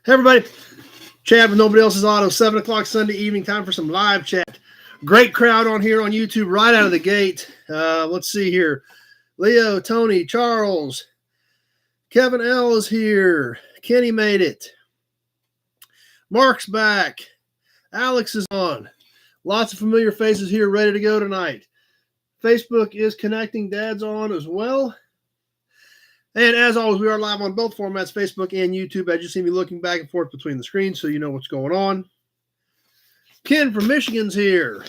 Hey everybody, Chad with Nobody Else's Auto, 7 o'clock Sunday evening, time for some live chat. Great crowd on here on YouTube right out of the gate. Let's see here. Leo, Tony, Charles, Kevin L is here. Kenny made it. Mark's back. Alex is on. Lots of familiar faces here ready to go tonight. Facebook is connecting. Dad's on as well. And as always, we are live on both formats, Facebook and YouTube. As you see me looking back and forth between the screens so you know what's going on. Ken from Michigan's here.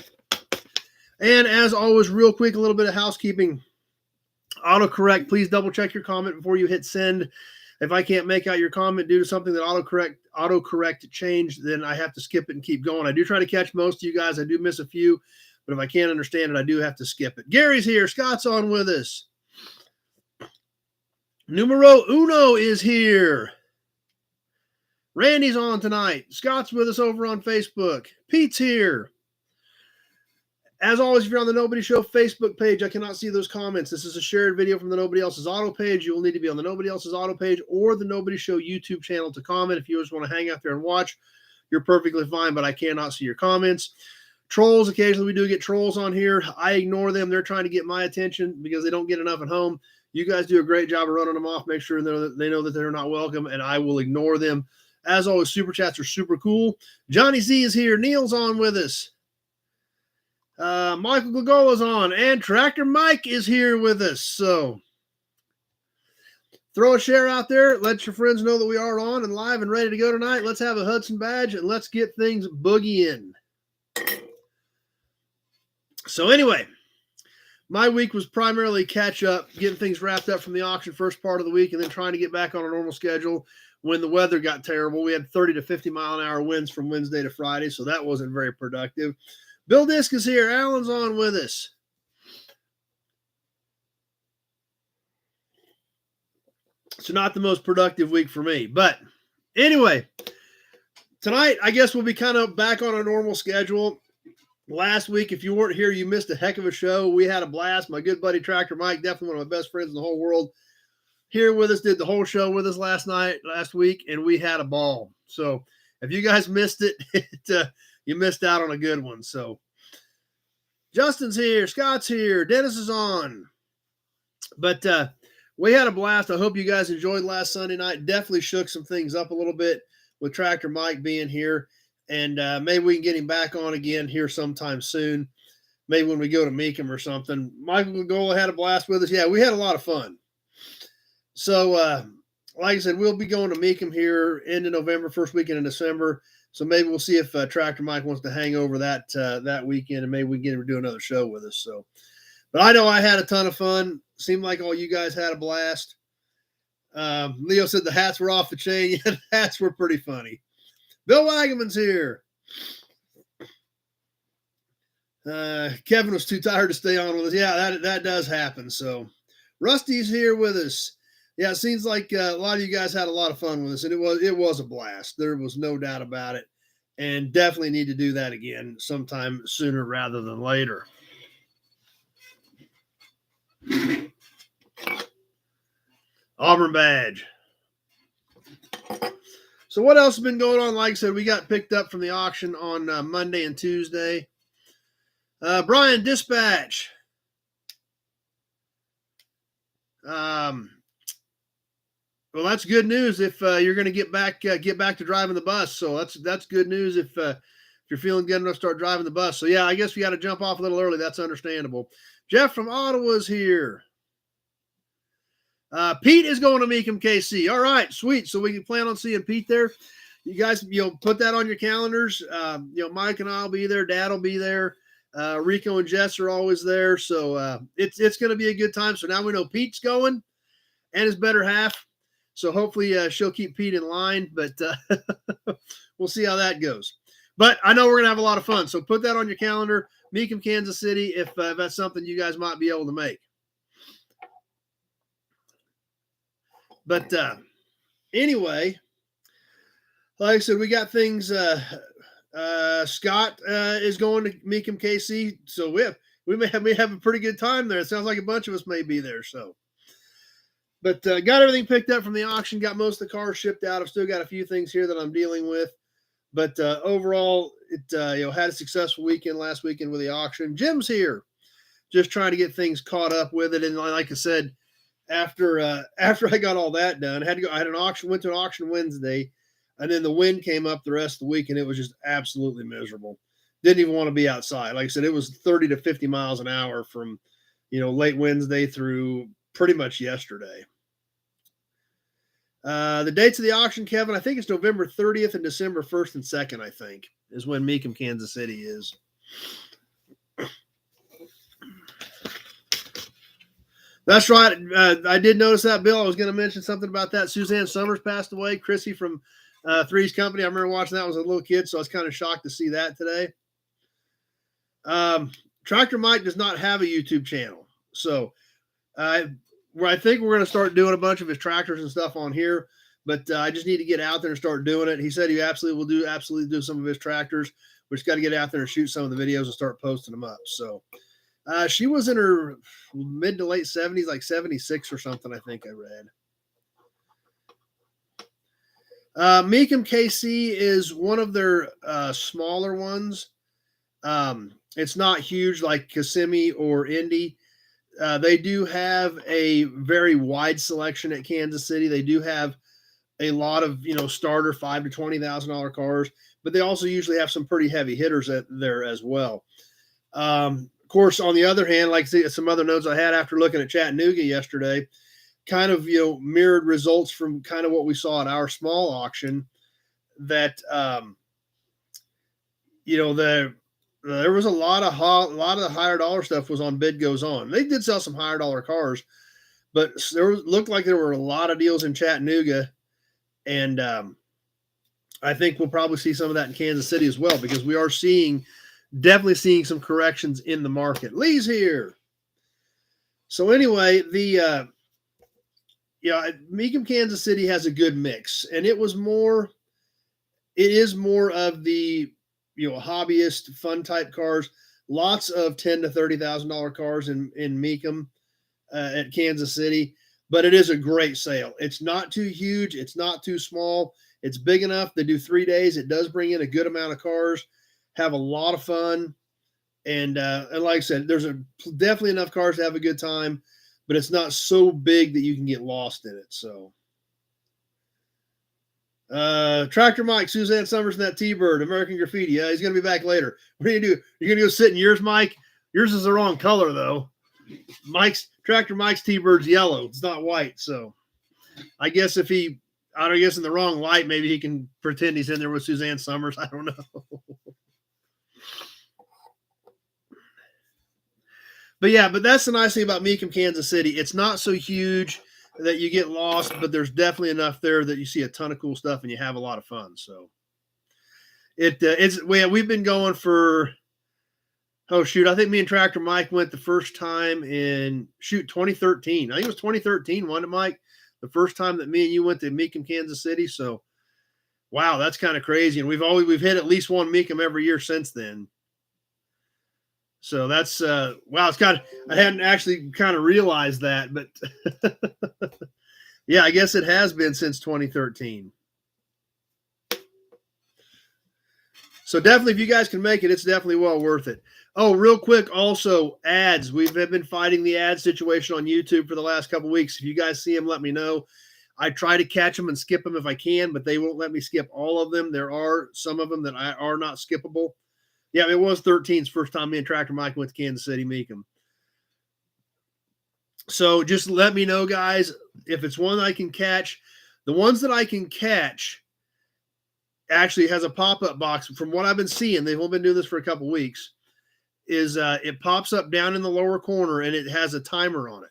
And as always, real quick, a little bit of housekeeping. Autocorrect, please double check your comment before you hit send. If I can't make out your comment due to something that autocorrect changed, then I have to skip it and keep going. I do try to catch most of you guys. I do miss a few, but if I can't understand it, I do have to skip it. Gary's here. Scott's on with us. Numero uno is here. Randy's on tonight. Scott's with us over on Facebook. Pete's here. As always, if you're on the Nobody Show Facebook page, I cannot see those comments. This is a shared video from the Nobody Else's Auto page. You will need to be on the Nobody Else's Auto page or the Nobody Show YouTube channel to comment. If you just want to hang out there and watch, you're perfectly fine, but I cannot see your comments. Trolls, occasionally we do get trolls on here. I ignore them. They're trying to get my attention because they don't get enough at home. You guys do a great job of running them off. Make sure they know that they're not welcome, and I will ignore them. As always, Super Chats are super cool. Johnny Z is here. Neil's on with us. Michael Glagola's on, and Tractor Mike is here with us. So throw a share out there. Let your friends know that we are on and live and ready to go tonight. Let's have a Hudson badge, and let's get things boogieing. So anyway, my week was primarily catch up, getting things wrapped up from the auction first part of the week, and then trying to get back on a normal schedule when the weather got terrible. We had 30 to 50 mile an hour winds from Wednesday to Friday, so that wasn't very productive. Bill Disk is here. Alan's on with us. So not the most productive week for me. But anyway, tonight I guess we'll be kind of back on a normal schedule. Last week, if you weren't here, you missed a heck of a show. We had a blast. My good buddy Tractor Mike, definitely one of my best friends in the whole world, here with us, did the whole show with us last week, and we had a ball. So if you guys missed it, you missed out on a good one. So Justin's here. Scott's here. Dennis is on. But we had a blast. I hope you guys enjoyed last Sunday night. Definitely shook some things up a little bit with Tractor Mike being here. And maybe we can get him back on again here sometime soon. Maybe when we go to Meekum or something. Michael Gagola had a blast with us. Yeah, we had a lot of fun. So, like I said, we'll be going to Meekum here end of November, first weekend in December. So maybe we'll see if Tractor Mike wants to hang over that weekend, and maybe we can get him to do another show with us. So, but I know I had a ton of fun. Seemed like all you guys had a blast. Leo said the hats were off the chain. Yeah, the hats were pretty funny. Bill Wagaman's here. Kevin was too tired to stay on with us. Yeah, that does happen. So Rusty's here with us. Yeah, it seems like a lot of you guys had a lot of fun with us, and it was a blast. There was no doubt about it, and definitely need to do that again sometime sooner rather than later. Auburn badge. So what else has been going on? Like I said, we got picked up from the auction on Monday and Tuesday. Brian Dispatch. Well, that's good news if you're going to get back to driving the bus. So that's good news if you're feeling good enough to start driving the bus. So yeah, I guess we got to jump off a little early. That's understandable. Jeff from Ottawa's here. Pete is going to Meekum, KC. All right, sweet. So we can plan on seeing Pete there. You guys, put that on your calendars. Mike and I'll be there. Dad will be there. Rico and Jess are always there. So it's going to be a good time. So now we know Pete's going and his better half. So hopefully she'll keep Pete in line, but we'll see how that goes. But I know we're going to have a lot of fun. So put that on your calendar. Meekum, Kansas City, if that's something you guys might be able to make. But anyway, like I said, we got things. Scott is going to Meekum, KC, so we may have a pretty good time there. It sounds like a bunch of us may be there. So But got everything picked up from the auction, got most of the cars shipped out. I've still got a few things here that I'm dealing with. But overall, it had a successful weekend last weekend with the auction. Jim's here, just trying to get things caught up with it. And like I said, after I got all that done, I had an auction, went to an auction Wednesday, and then the wind came up the rest of the week, and it was just absolutely miserable. Didn't even want to be outside. Like I said, it was 30 to 50 miles an hour from late Wednesday through pretty much yesterday. The dates of the auction, Kevin, I think it's November 30th and December 1st and 2nd, I think, is when Mecum, Kansas City is. That's right. I did notice that, Bill. I was going to mention something about that. Suzanne Summers passed away. Chrissy from Three's Company. I remember watching that when I was a little kid, so I was kind of shocked to see that today. Tractor Mike does not have a YouTube channel. So I think we're going to start doing a bunch of his tractors and stuff on here, but I just need to get out there and start doing it. He said he absolutely will do some of his tractors. We just got to get out there and shoot some of the videos and start posting them up. So she was in her mid to late 70s, like 76 or something, I think I read. Mecum KC is one of their smaller ones. It's not huge like Kissimmee or Indy. They do have a very wide selection at Kansas City. They do have a lot of, starter $5,000 to $20,000 cars, but they also usually have some pretty heavy hitters there as well. Of course, on the other hand, like some other notes I had after looking at Chattanooga yesterday, kind of, mirrored results from kind of what we saw at our small auction that, there was a lot of the higher dollar stuff was on Bid Goes On. They did sell some higher dollar cars, but looked like there were a lot of deals in Chattanooga, and I think we'll probably see some of that in Kansas City as well, because we are definitely seeing some corrections in the market. Lee's here. So anyway, Mecum, Kansas City has a good mix, and it is more of the hobbyist fun type cars. Lots of $10,000 to $30,000 cars in Mecum at Kansas City, but it is a great sale. It's not too huge. It's not too small. It's big enough. They do 3 days. It does bring in a good amount of cars, have a lot of fun. And like I said, there's definitely enough cars to have a good time, but it's not so big that you can get lost in it. So Tractor Mike, Suzanne Summers, and that T-Bird, American Graffiti. Yeah, he's going to be back later. What are you going to do? You're going to go sit in yours, Mike? Yours is the wrong color, though. Tractor Mike's T-Bird's yellow. It's not white. So I guess in the wrong light, maybe he can pretend he's in there with Suzanne Summers. I don't know. But that's the nice thing about Mecum, Kansas City. It's not so huge that you get lost, but there's definitely enough there that you see a ton of cool stuff and you have a lot of fun. So we've been going for, I think me and Tractor Mike went the first time in 2013. I think it was 2013, wasn't it, Mike? The first time that me and you went to Mecum, Kansas City. So wow, that's kind of crazy. And we've hit at least one Mecum every year since then. So that's wow. I hadn't actually kind of realized that, but yeah, I guess it has been since 2013. So definitely, if you guys can make it, it's definitely well worth it. Oh, real quick, also ads. We've been fighting the ad situation on YouTube for the last couple of weeks. If you guys see them, let me know. I try to catch them and skip them if I can, but they won't let me skip all of them. There are some of them that are not skippable. Yeah, it was 13's first time me and Tractor Mike went to Kansas City, Mecum. So just let me know, guys, if it's one I can catch. The ones that I can catch actually has a pop-up box. From what I've been seeing, they've only been doing this for a couple weeks, is it pops up down in the lower corner, and it has a timer on it.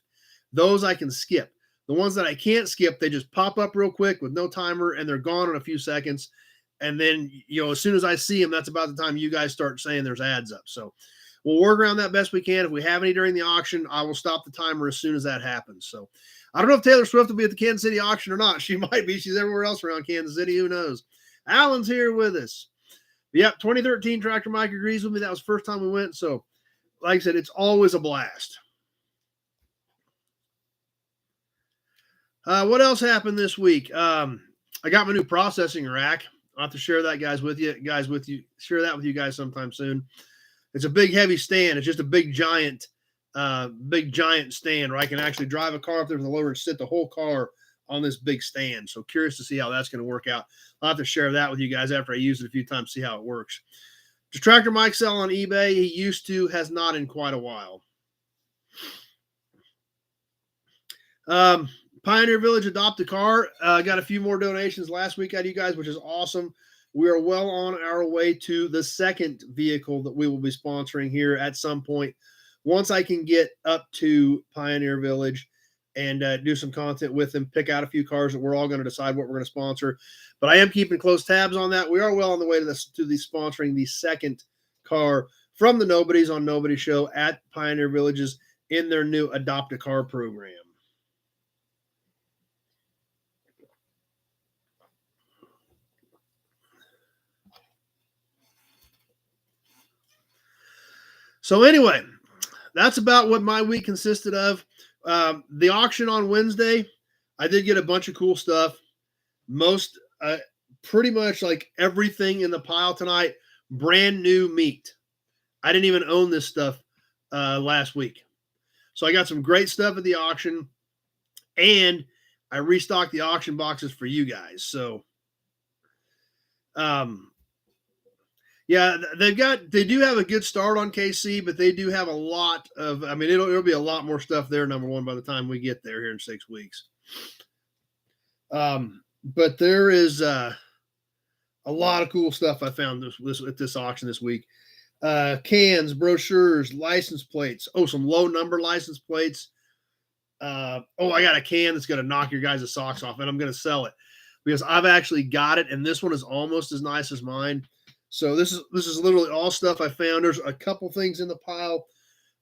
Those I can skip. The ones that I can't skip, they just pop up real quick with no timer, and they're gone in a few seconds. And then, as soon as I see them, that's about the time you guys start saying there's ads up. So we'll work around that best we can. If we have any during the auction, I will stop the timer as soon as that happens. So I don't know if Taylor Swift will be at the Kansas City auction or not. She might be. She's everywhere else around Kansas City. Who knows? Alan's here with us. Yep, 2013 Tractor Mike agrees with me. That was the first time we went. So like I said, it's always a blast. What else happened this week? I got my new processing rack. I'll have to share that share that with you guys sometime soon. It's a big, heavy stand. It's just a big giant stand where I can actually drive a car up there with the loader and sit the whole car on this big stand. So curious to see how that's going to work out. I'll have to share that with you guys after I use it a few times, see how it works. Does Tractor Mike sell on eBay? He used to, has not in quite a while. Pioneer Village Adopt a Car. Got a few more donations last week out of you guys, which is awesome. We are well on our way to the second vehicle that we will be sponsoring here at some point. Once I can get up to Pioneer Village and do some content with them, pick out a few cars that we're all going to decide what we're going to sponsor. But I am keeping close tabs on that. We are well on the way to the sponsoring the second car from the Nobodies on Nobody Show at Pioneer Villages in their new Adopt a Car program. So anyway, that's about what my week consisted of. The auction on Wednesday, I did get a bunch of cool stuff. Pretty much like everything in the pile tonight, brand new meat. I didn't even own this stuff last week. So I got some great stuff at the auction, and I restocked the auction boxes for you guys. So, yeah, they do have a good start on KC, but they do have a lot of, it'll be a lot more stuff there, number one, by the time we get there here in 6 weeks. But there is a lot of cool stuff I found at this auction this week. Cans, brochures, license plates. Oh, some low number license plates. I got a can that's going to knock your guys' socks off, and I'm going to sell it because I've actually got it, and this one is almost as nice as mine. So this is literally all stuff I found. There's a couple things in the pile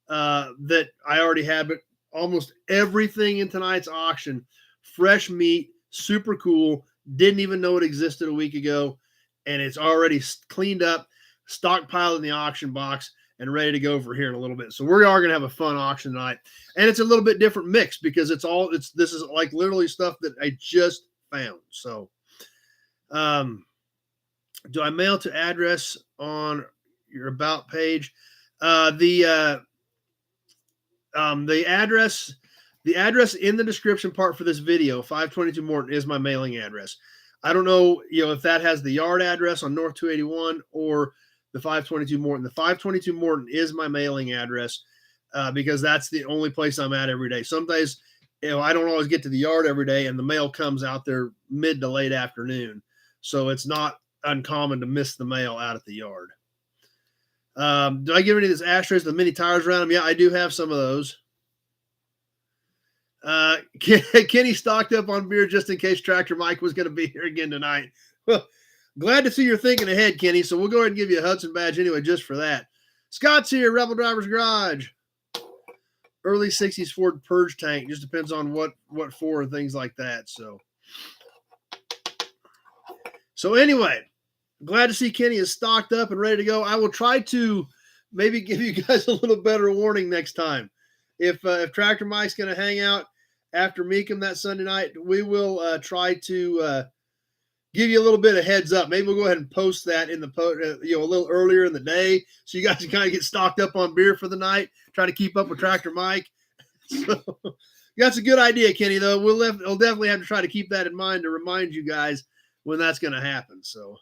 that I already had, but almost everything in tonight's auction, fresh meat, super cool. Didn't even know it existed a week ago, and it's already cleaned up, stockpiled in the auction box, and ready to go for here in a little bit. So we are going to have a fun auction tonight, and it's a little bit different mix because this is like literally stuff that I just found. So, do I mail to address on your about page? The address in the description part for this video, 522 Morton, is my mailing address. I don't know, if that has the yard address on North 281 or the 522 Morton. The 522 Morton is my mailing address because that's the only place I'm at every day. Some days, I don't always get to the yard every day, and the mail comes out there mid to late afternoon. So it's not uncommon to miss the mail out at the yard. Do I give any of these ashtrays with the mini tires around them? Yeah, I do have some of those. Kenny stocked up on beer just in case Tractor Mike was going to be here again tonight. Well, glad to see you're thinking ahead, Kenny. So we'll go ahead and give you a Hudson badge anyway, just for that. Scott's here, Rebel Driver's Garage. Early 60s Ford Purge tank. Just depends on what for and things like that. So anyway, glad to see Kenny is stocked up and ready to go. I will try to maybe give you guys a little better warning next time. If Tractor Mike's going to hang out after Meekum that Sunday night, we will try to give you a little bit of heads up. Maybe we'll go ahead and post that in the a little earlier in the day, so you guys can kind of get stocked up on beer for the night. Try to keep up with Tractor Mike. So that's a good idea, Kenny. Though we'll definitely have to try to keep that in mind to remind you guys when that's going to happen. So.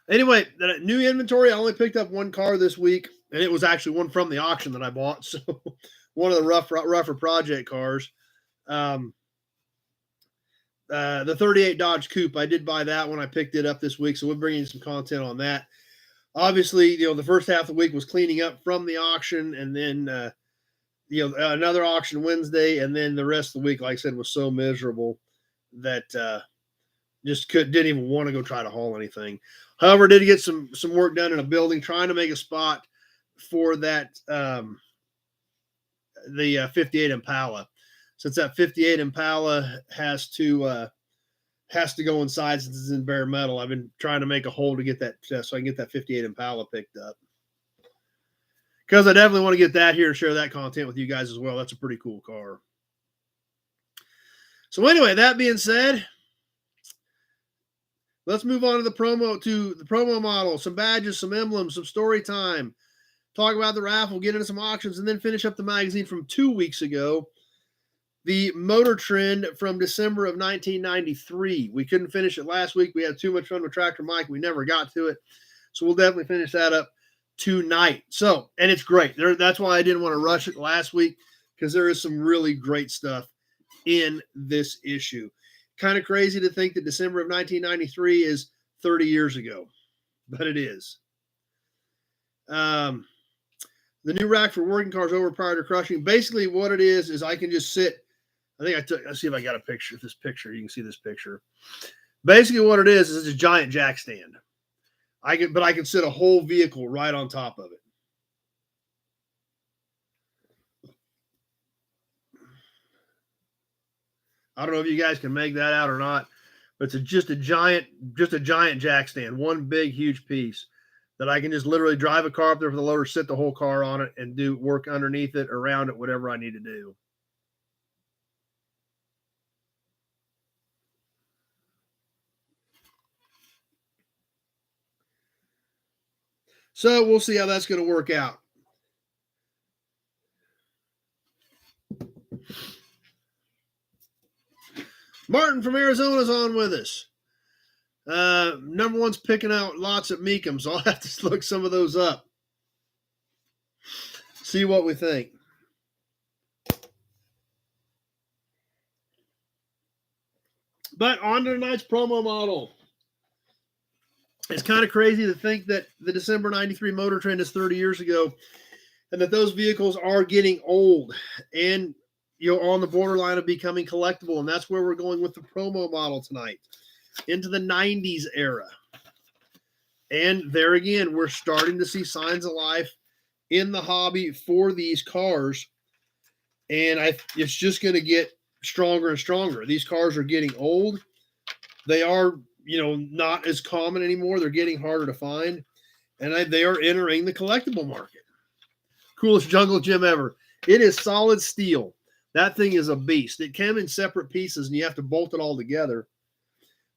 Anyway, the new inventory, I only picked up one car this week, and it was actually one from the auction that I bought. So one of the rougher project cars. The 38 Dodge Coupe, I did buy that one. I picked it up this week, so we're bringing some content on that. Obviously, the first half of the week was cleaning up from the auction, and then, another auction Wednesday, and then the rest of the week, like I said, was so miserable that didn't even want to go try to haul anything. However, did get some work done in a building, trying to make a spot for that the 58 Impala. Since that 58 Impala has to has to go inside since it's in bare metal. I've been trying to make a hole to get that so I can get that 58 Impala picked up. Because I definitely want to get that here and share that content with you guys as well. That's a pretty cool car. So anyway, that being said, let's move on to the promo model, some badges, some emblems, some story time. Talk about the raffle, get into some auctions, and then finish up the magazine from 2 weeks ago. The motor trend from December of 1993. We couldn't finish it last week. We had too much fun with Tractor Mike. We never got to it. So we'll definitely finish that up tonight. So, and it's great. That's why I didn't want to rush it last week, because there is some really great stuff in this issue. Kind of crazy to think that December of 1993 is 30 years ago, but it is. The new rack for working cars over prior to crushing. Basically what it is I can just sit. Let's see if I got a picture. This picture, you can see this picture. Basically what it is it's a giant jack stand. I can sit a whole vehicle right on top of it. I don't know if you guys can make that out or not, but it's just a giant jack stand, one big, huge piece that I can just literally drive a car up there with the loader, sit the whole car on it, and do work underneath it, around it, whatever I need to do. So we'll see how that's going to work out. Martin from Arizona is on with us. Number one's picking out lots at Meekum, so I'll have to look some of those up. See what we think. But on to tonight's promo model. It's kind of crazy to think that the December 93 motor trend is 30 years ago, and that those vehicles are getting old and on the borderline of becoming collectible. And that's where we're going with the promo model tonight, into the 90s era. And there again, we're starting to see signs of life in the hobby for these cars. And it's just going to get stronger and stronger. These cars are getting old. They are, not as common anymore. They're getting harder to find. And they are entering the collectible market. Coolest jungle gym ever. It is solid steel. That thing is a beast. It came in separate pieces, and you have to bolt it all together.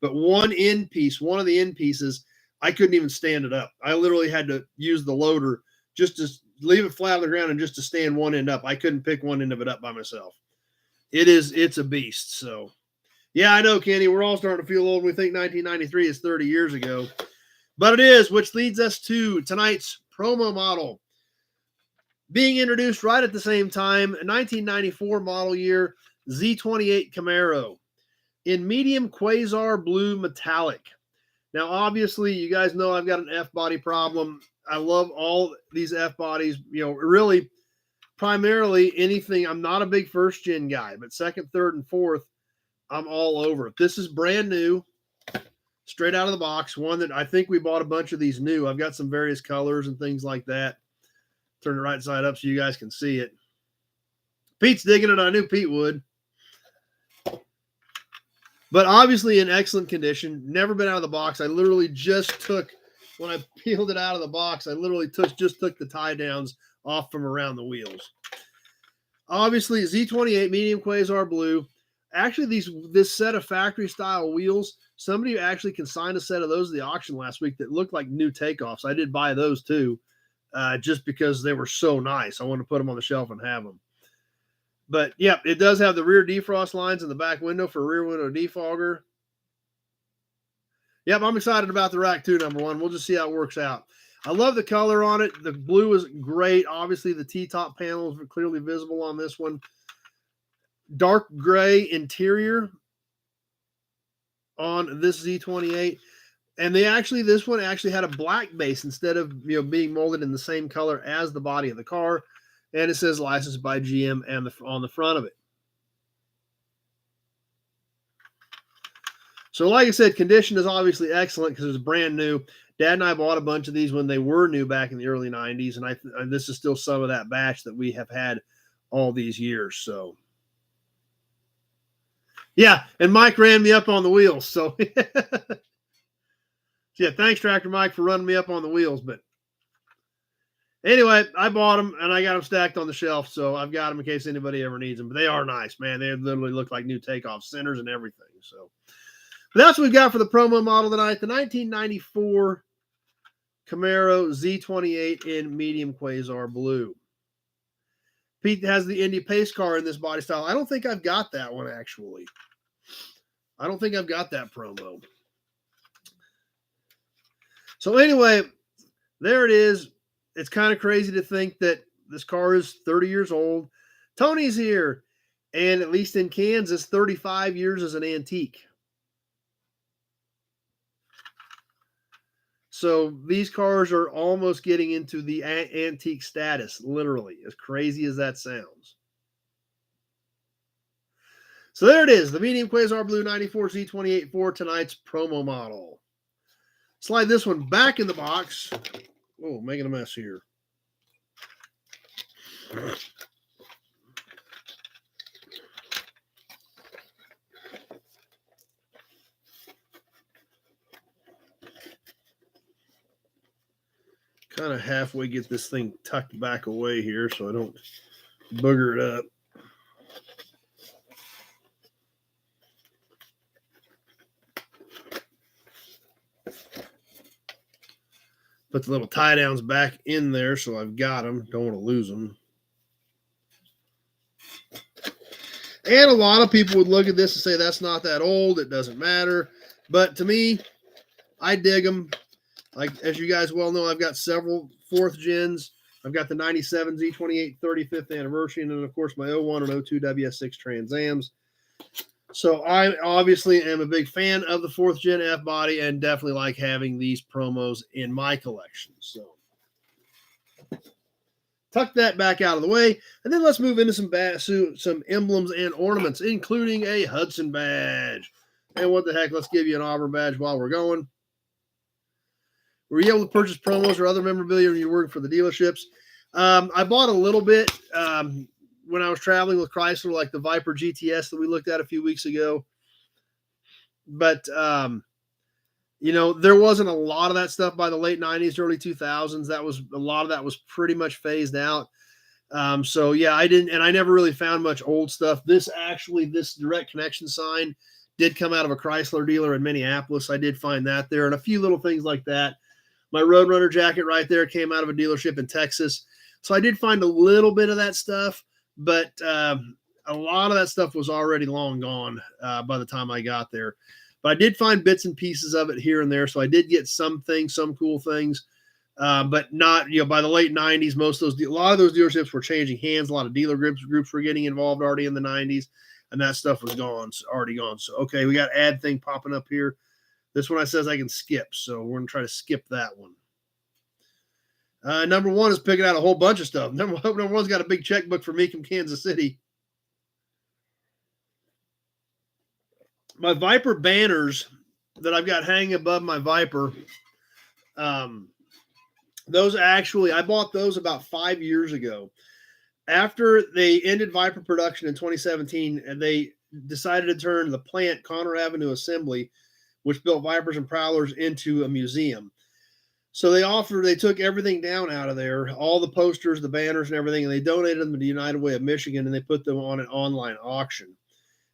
But one of the end pieces, I couldn't even stand it up. I literally had to use the loader just to leave it flat on the ground and just to stand one end up. I couldn't pick one end of it up by myself. It's a beast. So, yeah, I know, Kenny, we're all starting to feel old. We think 1993 is 30 years ago. But it is, which leads us to tonight's promo model. Being introduced right at the same time, a 1994 model year Z28 Camaro in medium quasar blue metallic. Now, obviously, you guys know I've got an F-body problem. I love all these F-bodies, really primarily anything. I'm not a big first-gen guy, but second, third, and fourth, I'm all over it. This is brand new, straight out of the box, one that I think we bought a bunch of these new. I've got some various colors and things like that. Turn it right side up so you guys can see it. Pete's digging it. I knew Pete would. But obviously in excellent condition. Never been out of the box. I literally just took, when I peeled it out of the box, I literally just took the tie downs off from around the wheels. Obviously Z28 medium quasar blue. Actually, this set of factory style wheels, somebody actually consigned a set of those at the auction last week that looked like new takeoffs. I did buy those too. Just because they were so nice. I wanted to put them on the shelf and have them. But, yeah, it does have the rear defrost lines in the back window for rear window defogger. Yep, I'm excited about the rack too, number one. We'll just see how it works out. I love the color on it. The blue is great. Obviously, the T-top panels are clearly visible on this one. Dark gray interior on this Z28. And this one actually had a black base instead of being molded in the same color as the body of the car, and it says licensed by GM on the front of it. So, like I said, condition is obviously excellent because it's brand new. Dad and I bought a bunch of these when they were new back in the early '90s, and this is still some of that batch that we have had all these years. So, Yeah, and Mike ran me up on the wheels. So, yeah, thanks, Tractor Mike, for running me up on the wheels. But anyway, I bought them, and I got them stacked on the shelf, so I've got them in case anybody ever needs them. But they are nice, man. They literally look like new takeoff centers and everything. So, but that's what we've got for the promo model tonight. The 1994 Camaro Z28 in medium Quasar blue. Pete has the Indy Pace car in this body style. I don't think I've got that one, actually. I don't think I've got that promo. So anyway, there it is. It's kind of crazy to think that this car is 30 years old. Tony's here, and at least in Kansas, 35 years as an antique. So these cars are almost getting into the antique status, literally, as crazy as that sounds. So there it is, the medium Quasar Blue 94 Z28 for tonight's promo model. Slide this one back in the box. Oh, making a mess here. Kind of halfway get this thing tucked back away here so I don't booger it up. Put the little tie downs back in there so I've got them. Don't want to lose them. And a lot of people would look at this and say that's not that old. It doesn't matter. But to me, I dig them. Like, as you guys well know, I've got several fourth gens. I've got the 97 Z28 35th anniversary, and then, of course, my 01 and 02 WS6 Trans Ams. So I obviously am a big fan of the fourth gen F body and definitely like having these promos in my collection. So tuck that back out of the way, and then let's move into some emblems and ornaments, including a Hudson badge. And what the heck, let's give you an Auburn badge while we're going. Were you able to purchase promos or other memorabilia when you're working for the dealerships? I bought a little bit when I was traveling with Chrysler, like the Viper GTS that we looked at a few weeks ago. But, you know, there wasn't a lot of that stuff by the late 90s, early 2000s. A lot of that was pretty much phased out. So, yeah, I never really found much old stuff. This direct connection sign did come out of a Chrysler dealer in Minneapolis. I did find that there and a few little things like that. My Roadrunner jacket right there came out of a dealership in Texas. So I did find a little bit of that stuff, but a lot of that stuff was already long gone by the time I got there. But I did find bits and pieces of it here and there. So I did get some things, some cool things, but not, you know, by the late 90s, a lot of those dealerships were changing hands. A lot of dealer groups were getting involved already in the 90s, and that stuff was already gone. So, okay, we got ad thing popping up here. This one I says I can skip, so we're going to try to skip that one. Number one is picking out a whole bunch of stuff. Number one's got a big checkbook for me from Kansas City. My Viper banners that I've got hanging above my Viper, those actually, I bought those about 5 years ago. After they ended Viper production in 2017, and they decided to turn the plant, Conner Avenue Assembly, which built Vipers and Prowlers, into a museum. So they took everything down out of there, all the posters, the banners and everything, and they donated them to the United Way of Michigan, and they put them on an online auction.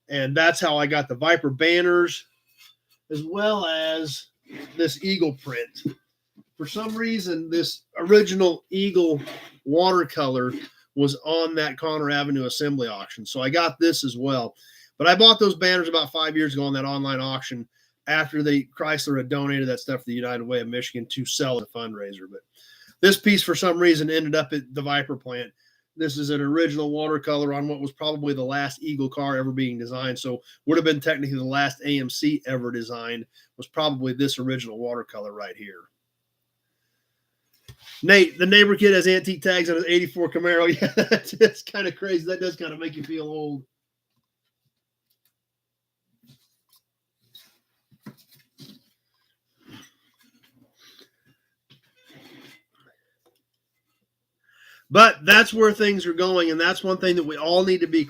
And that's how I got the Viper banners, as well as this eagle print. For some reason, this original eagle watercolor was on that Conner Avenue Assembly auction. So I got this as well. But I bought those banners about 5 years ago on that online auction, after Chrysler had donated that stuff to the United Way of Michigan to sell at a fundraiser. But this piece, for some reason, ended up at the Viper plant. This is an original watercolor on what was probably the last Eagle car ever being designed. So would have been technically the last AMC ever designed, was probably this original watercolor right here. Nate, the neighbor kid has antique tags on his 84 Camaro. Yeah, that's kind of crazy. That does kind of make you feel old. But that's where things are going, and that's one thing that we all need to be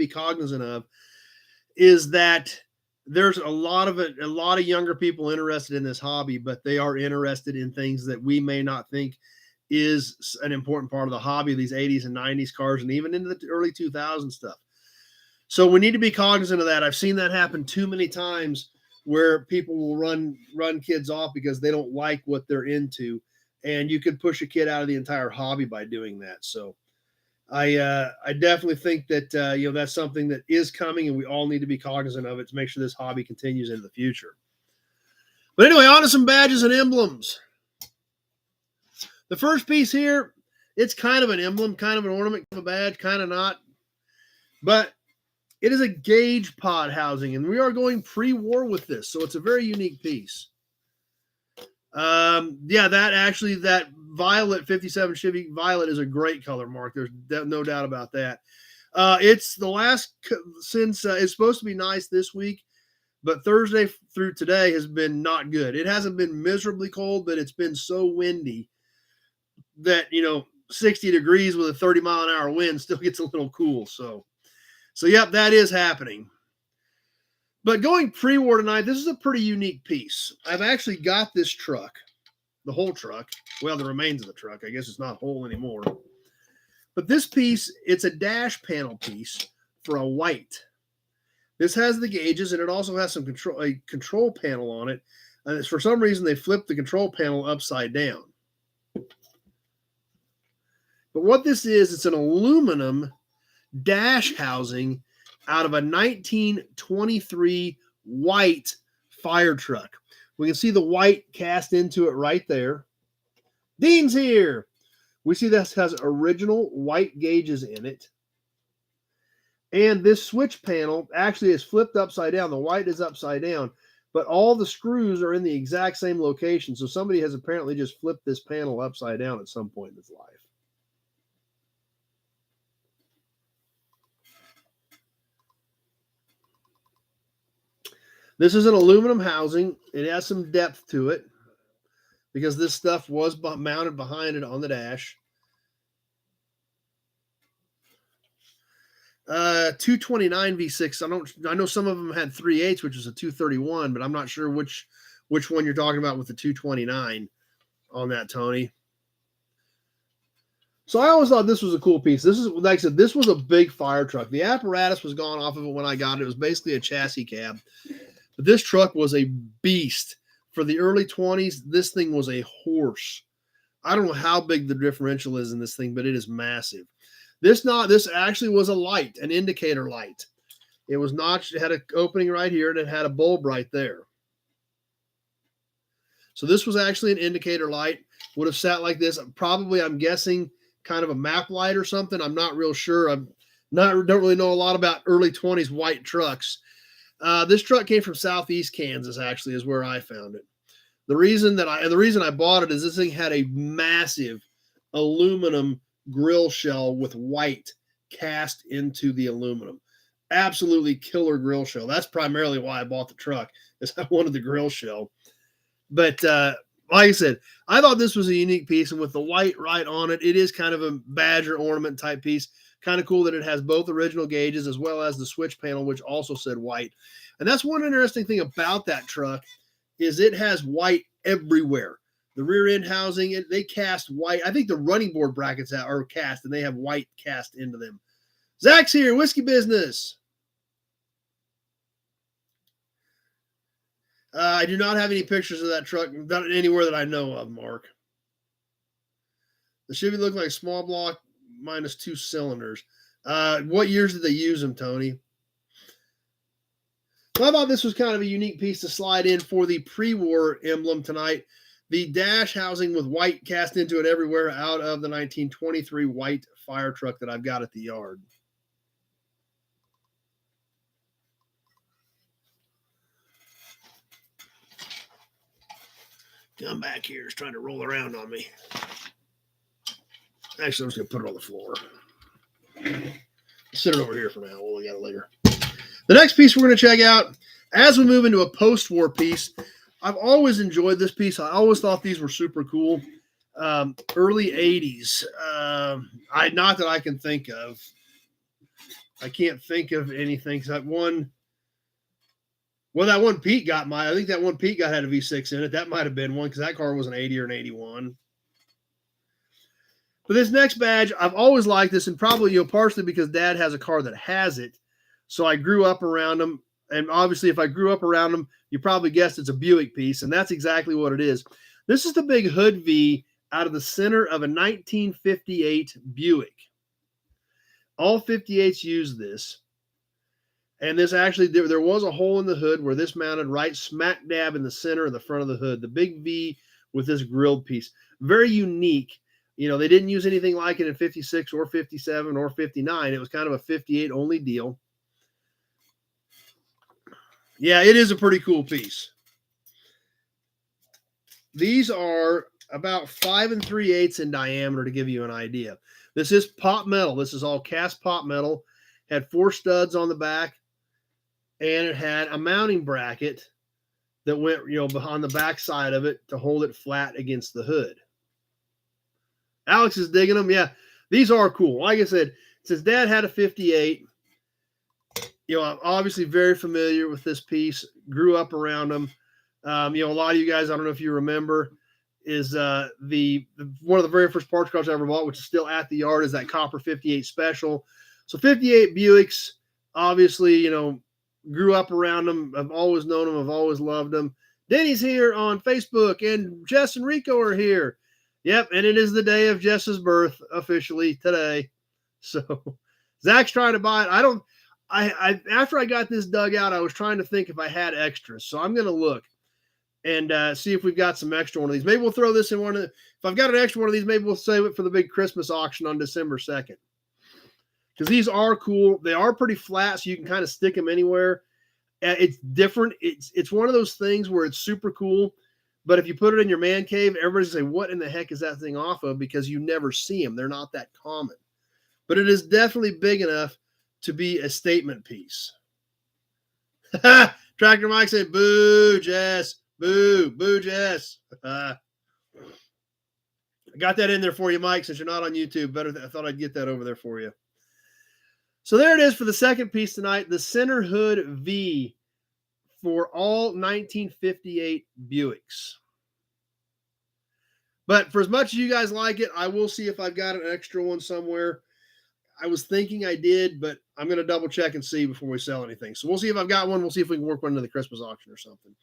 cognizant of, is that there's a lot of younger people interested in this hobby, but they are interested in things that we may not think is an important part of the hobby, these 80s and 90s cars, and even into the early 2000s stuff. So we need to be cognizant of that. I've seen that happen too many times where people will run kids off because they don't like what they're into, and you could push a kid out of the entire hobby by doing that. So I definitely think that that's something that is coming, and we all need to be cognizant of it to make sure this hobby continues into the future. But anyway, on to some badges and emblems. The first piece here, it's kind of an emblem, kind of an ornament, kind of a badge, kind of not, but it is a gauge pod housing, and we are going pre-war with this, so it's a very unique piece. That violet 57 Chevy Violet is a great color, Mark. There's no doubt about that. It's the last since it's supposed to be nice this week, but Thursday through today has been not good. It hasn't been miserably cold, but it's been so windy that 60 degrees with a 30-mile-an-hour wind still gets a little cool. So yep, that is happening. But going pre-war tonight, this is a pretty unique piece. I've actually got this truck, the whole truck. Well, the remains of the truck. I guess it's not whole anymore. But this piece, it's a dash panel piece for a white. This has the gauges, and it also has a control panel on it. And for some reason, they flipped the control panel upside down. But what this is, it's an aluminum dash housing out of a 1923 white fire truck. We can see the white cast into it right there. Dean's here. We see this has original white gauges in it. And this switch panel actually is flipped upside down. The white is upside down, but all the screws are in the exact same location. So somebody has apparently just flipped this panel upside down at some point in its life. This is an aluminum housing. It has some depth to it because this stuff was mounted behind it on the dash. 229 V6. I know some of them had 3/8, which is a 231, but I'm not sure which one you're talking about with the 229 on that, Tony. So I always thought this was a cool piece. This is, like I said, this was a big fire truck. The apparatus was gone off of it when I got it. It was basically a chassis cab. But this truck was a beast. For the early 20s, this thing was a horse. I don't know how big the differential is in this thing, but it is massive. This actually was a light, an indicator light. It was notched. It had an opening right here, and it had a bulb right there. So this was actually an indicator light. Would have sat like this. Probably, I'm guessing, kind of a map light or something. I'm not real sure. Don't really know a lot about early 20s white trucks. This truck came from Southeast Kansas, actually, is where I found it. The reason I bought it is this thing had a massive aluminum grill shell with white cast into the aluminum. Absolutely killer grill shell. That's primarily why I bought the truck, is I wanted the grill shell. But like I said, I thought this was a unique piece, and with the white right on it, it is kind of a badge or ornament type piece. Kind of cool that it has both original gauges as well as the switch panel, which also said white. And that's one interesting thing about that truck is it has white everywhere. The rear end housing, they cast white. I think the running board brackets are cast, and they have white cast into them. Zach's here, Whiskey Business. I do not have any pictures of that truck anywhere that I know of, Mark. The Chevy looked like small block minus 2 cylinders. What years did they use them, Tony? So I thought this was kind of a unique piece to slide in for the pre-war emblem tonight. The dash housing with white cast into it everywhere out of the 1923 white fire truck that I've got at the yard. Come back here. It's trying to roll around on me. Actually, I'm just going to put it on the floor. Sit it over here for now. We'll look at it later. The next piece we're going to check out, as we move into a post-war piece, I've always enjoyed this piece. I always thought these were super cool. Early 80s. Not that I can think of. I can't think of anything except one. Well, that one Pete got I think that one Pete got had a V6 in it. That might have been one because that car was an 80 or an 81. But this next badge, I've always liked this, and probably, partially because Dad has a car that has it. So I grew up around them. And obviously, if I grew up around them, you probably guessed it's a Buick piece, and that's exactly what it is. This is the big hood V out of the center of a 1958 Buick. All 58s use this. And this actually, there was a hole in the hood where this mounted right smack dab in the center of the front of the hood. The big V with this grilled piece. Very unique. They didn't use anything like it in 56 or 57 or 59. It was kind of a 58 only deal. Yeah, it is a pretty cool piece. These are about 5 3/8 in diameter to give you an idea. This is pot metal. This is all cast pot metal. Had 4 studs on the back, and it had a mounting bracket that went, behind the back side of it to hold it flat against the hood. Alex is digging them. Yeah, these are cool. Like I said, since Dad had a 58, I'm obviously very familiar with this piece. Grew up around them. A lot of you guys, I don't know if you remember, is the one of the very first parts cars I ever bought, which is still at the yard, is that copper 58 special. So 58 Buicks, obviously, grew up around them. I've always known them. I've always loved them. Denny's here on Facebook, and Jess and Rico are here. Yep, and it is the day of Jess's birth officially today. So Zach's trying to buy it. I after I got this dug out, I was trying to think if I had extras. So I'm going to look and see if we've got some extra one of these. Maybe we'll throw this in one of the, if I've got an extra one of these, maybe we'll save it for the big Christmas auction on December 2nd. Because these are cool. They are pretty flat, so you can kind of stick them anywhere. It's different. It's one of those things where it's super cool, but if you put it in your man cave, everybody's going to say, what in the heck is that thing off of? Because you never see them. They're not that common. But it is definitely big enough to be a statement piece. Tractor Mike said, boo, Jess. Boo, boo, Jess. I got that in there for you, Mike, since you're not on YouTube. I thought I'd get that over there for you. So there it is for the second piece tonight, the center hood V for all 1958 Buicks. But for as much as you guys like it, I will see if I've got an extra one somewhere. I was thinking I did, but I'm going to double check and see before we sell anything. So we'll see if I've got one. We'll see if we can work one into the Christmas auction or something.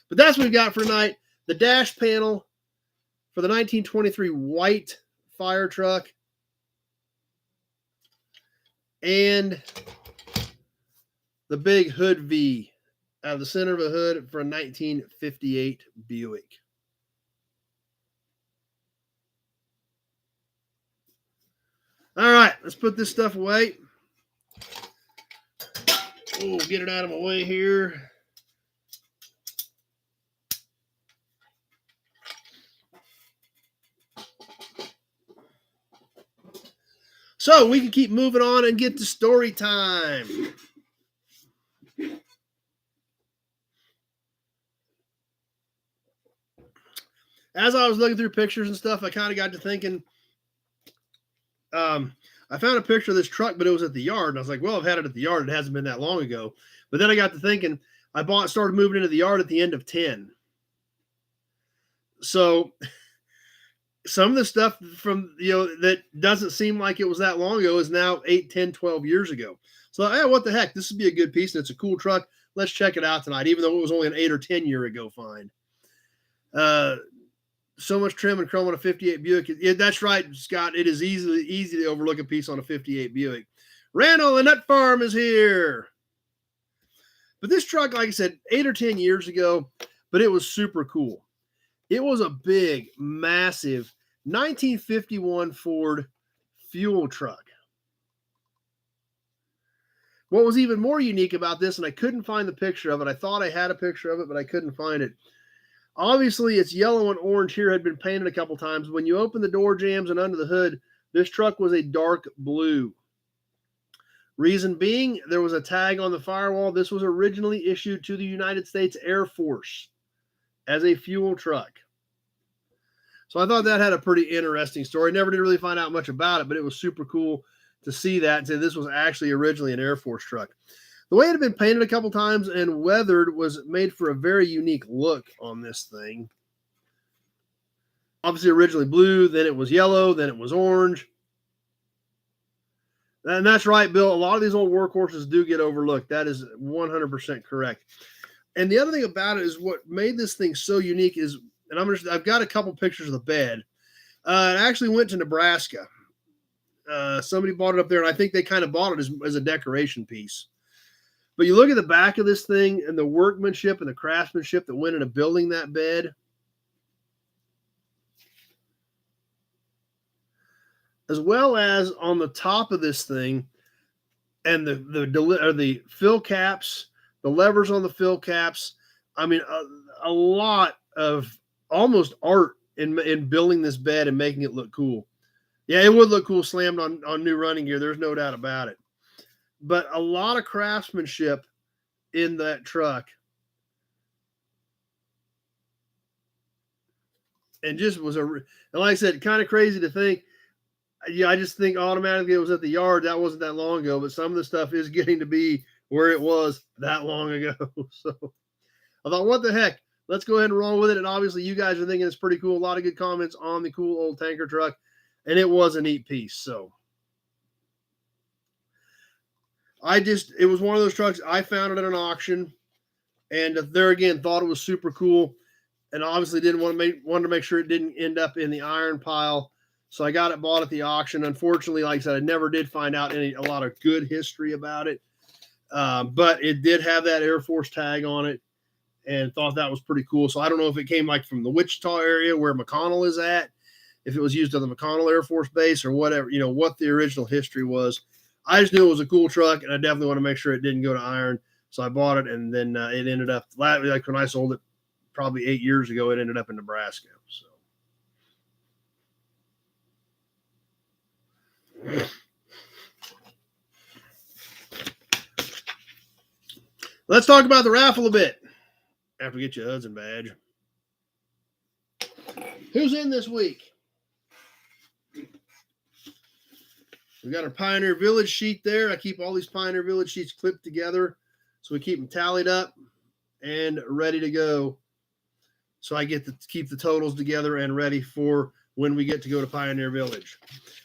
But that's what we've got for tonight. The dash panel for the 1923 white fire truck. And the big hood V out of the center of a hood for a 1958 Buick. All right, let's put this stuff away. Oh, get it out of my way here. So we can keep moving on and get to story time. As I was looking through pictures and stuff, I kind of got to thinking, I found a picture of this truck, but it was at the yard. And I was like, well, I've had it at the yard. It hasn't been that long ago. But then I got to thinking, started moving into the yard at the end of 10. So some of the stuff from, that doesn't seem like it was that long ago is now 8, 10, 12 years ago. So, hey, what the heck? This would be a good piece, and it's a cool truck. Let's check it out tonight, even though it was only an 8 or 10 year ago find. So much trim and chrome on a 58 Buick. Yeah, that's right, Scott. It is easy to overlook a piece on a 58 Buick. Randall, the Nut Farm is here. But this truck, like I said, 8 or 10 years ago, but it was super cool. It was a big, massive 1951 Ford fuel truck. What was even more unique about this, and I couldn't find the picture of it. I thought I had a picture of it, but I couldn't find it. Obviously, it's yellow and orange here, had been painted a couple times. When you open the door jambs and under the hood, this truck was a dark blue. Reason being, there was a tag on the firewall. This was originally issued to the United States Air Force as a fuel truck. So I thought that had a pretty interesting story. Never did really find out much about it, but it was super cool to see that and say this was actually originally an Air Force truck. The way it had been painted a couple times and weathered was made for a very unique look on this thing. Obviously originally blue, then it was yellow, then it was orange. And that's right, Bill. A lot of these old workhorses do get overlooked. That is 100% correct. And the other thing about it is what made this thing so unique is, and I've got a couple pictures of the bed. It actually went to Nebraska. Somebody bought it up there, and I think they kind of bought it as a decoration piece. But you look at the back of this thing and the workmanship and the craftsmanship that went into building that bed. As well as on the top of this thing and the fill caps, the levers on the fill caps. I mean, a lot of almost art in building this bed and making it look cool. Yeah, it would look cool slammed on new running gear. There's no doubt about it. But a lot of craftsmanship in that truck. And just was and like I said, kind of crazy to think. Yeah, I just think automatically it was at the yard. That wasn't that long ago, but some of the stuff is getting to be where it was that long ago. So I thought, what the heck? Let's go ahead and roll with it. And obviously you guys are thinking it's pretty cool. A lot of good comments on the cool old tanker truck. And it was a neat piece. So it was one of those trucks. I found it at an auction. And there again, thought it was super cool. And obviously wanted to make sure it didn't end up in the iron pile. So I got it bought at the auction. Unfortunately, like I said, I never did find out a lot of good history about it. But it did have that Air Force tag on it and thought that was pretty cool. So I don't know if it came like from the Wichita area where McConnell is at, if it was used at the McConnell Air Force Base or whatever, what the original history was. I just knew it was a cool truck, and I definitely want to make sure it didn't go to iron. So I bought it, and then it ended up, like when I sold it probably 8 years ago, it ended up in Nebraska. So. Let's talk about the raffle a bit after we get your Hudson badge. Who's in this week? We got our Pioneer Village sheet there. I keep all these Pioneer Village sheets clipped together so we keep them tallied up and ready to go. So I get to keep the totals together and ready for when we get to go to Pioneer Village.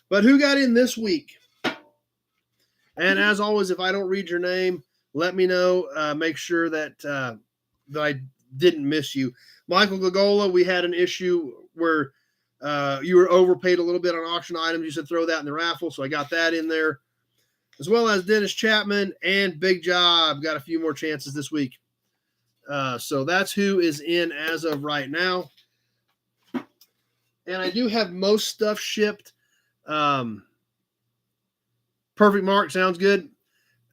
But who got in this week? And as always, if I don't read your name, let me know. Make sure that I didn't miss you. Michael Gagola, we had an issue where you were overpaid a little bit on auction items. You said throw that in the raffle, so I got that in there. As well as Dennis Chapman and Big Job. Got a few more chances this week. So that's who is in as of right now. And I do have most stuff shipped. Perfect Mark, sounds good.